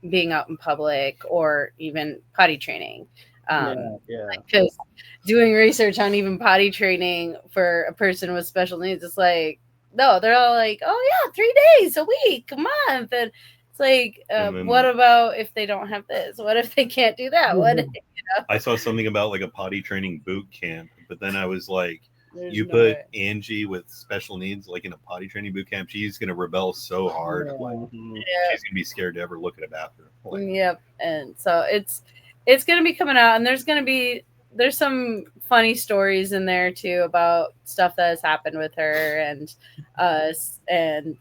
being out in public or even potty training. Because doing research on even potty training for a person with special needs, it's like, no, they're all like, oh yeah, 3 days a week, a month, and it's like, what about if they don't have this? What if they can't do that? What? I saw something about like a potty training boot camp, but then I was like, you put Angie with special needs like in a potty training boot camp, she's gonna rebel so hard. She's gonna be scared to ever look at a bathroom. Yep. And so it's gonna be coming out, and there's some funny stories in there too about stuff that has happened with her and us, and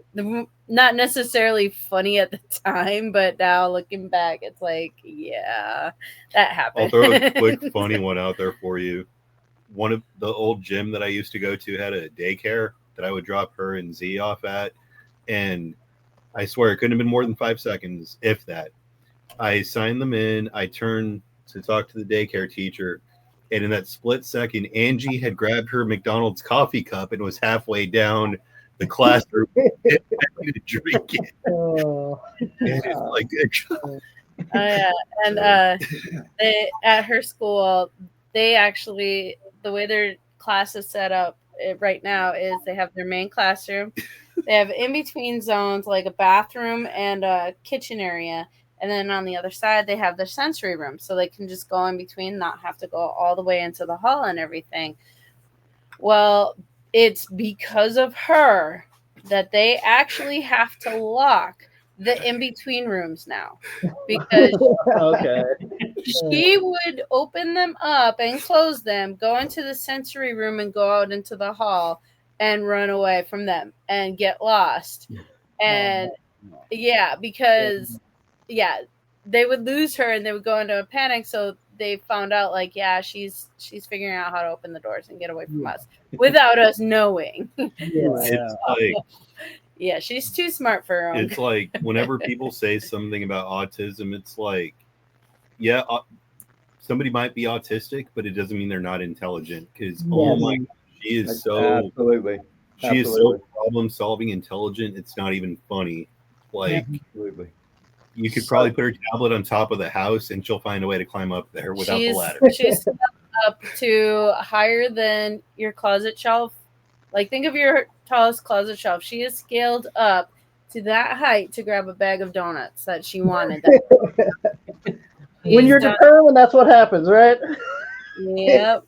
not necessarily funny at the time, but now looking back, it's like, yeah, that happened. I'll throw a quick funny one out there for you. One of the old gym that I used to go to had a daycare that I would drop her and Z off at, and I swear it couldn't have been more than 5 seconds, if that. I signed them in. I turned to talk to the daycare teacher, and in that split second, Angie had grabbed her McDonald's coffee cup and was halfway down the classroom to drink it. They, at her school, they actually, the way their class is set up right now is they have their main classroom. They have in-between zones like a bathroom and a kitchen area. And then on the other side, they have their sensory room. So they can just go in between, not have to go all the way into the hall and everything. Well, it's because of her that they actually have to lock the in-between rooms now. Because she would open them up and close them, go into the sensory room and go out into the hall and run away from them and get lost. And because they would lose her and they would go into a panic. So they found out, like, she's figuring out how to open the doors and get away from us without us knowing. It's like, she's too smart for her own. It's like whenever people say something about autism, it's like, somebody might be autistic, but it doesn't mean they're not intelligent. Because she is so she is so problem solving, intelligent. It's not even funny. Like, you could probably put her tablet on top of the house, and she'll find a way to climb up there without the ladder. She's up to higher than your closet shelf. Like, think of your tallest closet shelf. She is scaled up to that height to grab a bag of donuts that she wanted. When you're determined, that's what happens, right? Yep.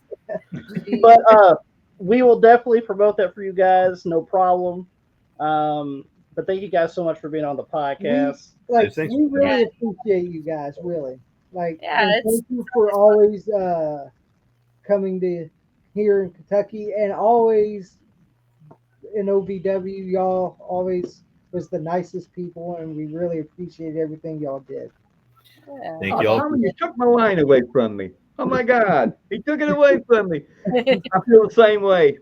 But we will definitely promote that for you guys, no problem. But thank you guys so much for being on the podcast. We really appreciate you guys, really. Thank you for always coming to here in Kentucky, and always in OVW. Y'all always was the nicest people, and we really appreciate everything y'all did. Thank you all. You took my line away from me. Oh my God, he took it away from me. I feel the same way.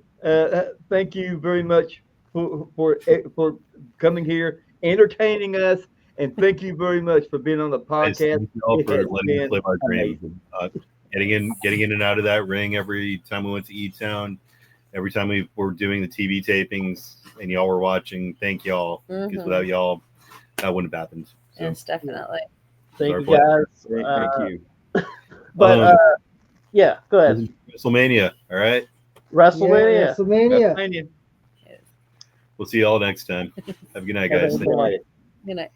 Thank you very much for coming here, entertaining us, and thank you very much for being on the podcast. Thank you all for letting us live our dreams. Getting in and out of that ring every time we went to E-Town, every time we were doing the TV tapings, and y'all were watching. Thank y'all, because without y'all, that wouldn't have happened. So. Yes, definitely. Thank you guys. Thank you. But go ahead. WrestleMania, all right? WrestleMania. We'll see you all next time. Have a good night, guys. Good night.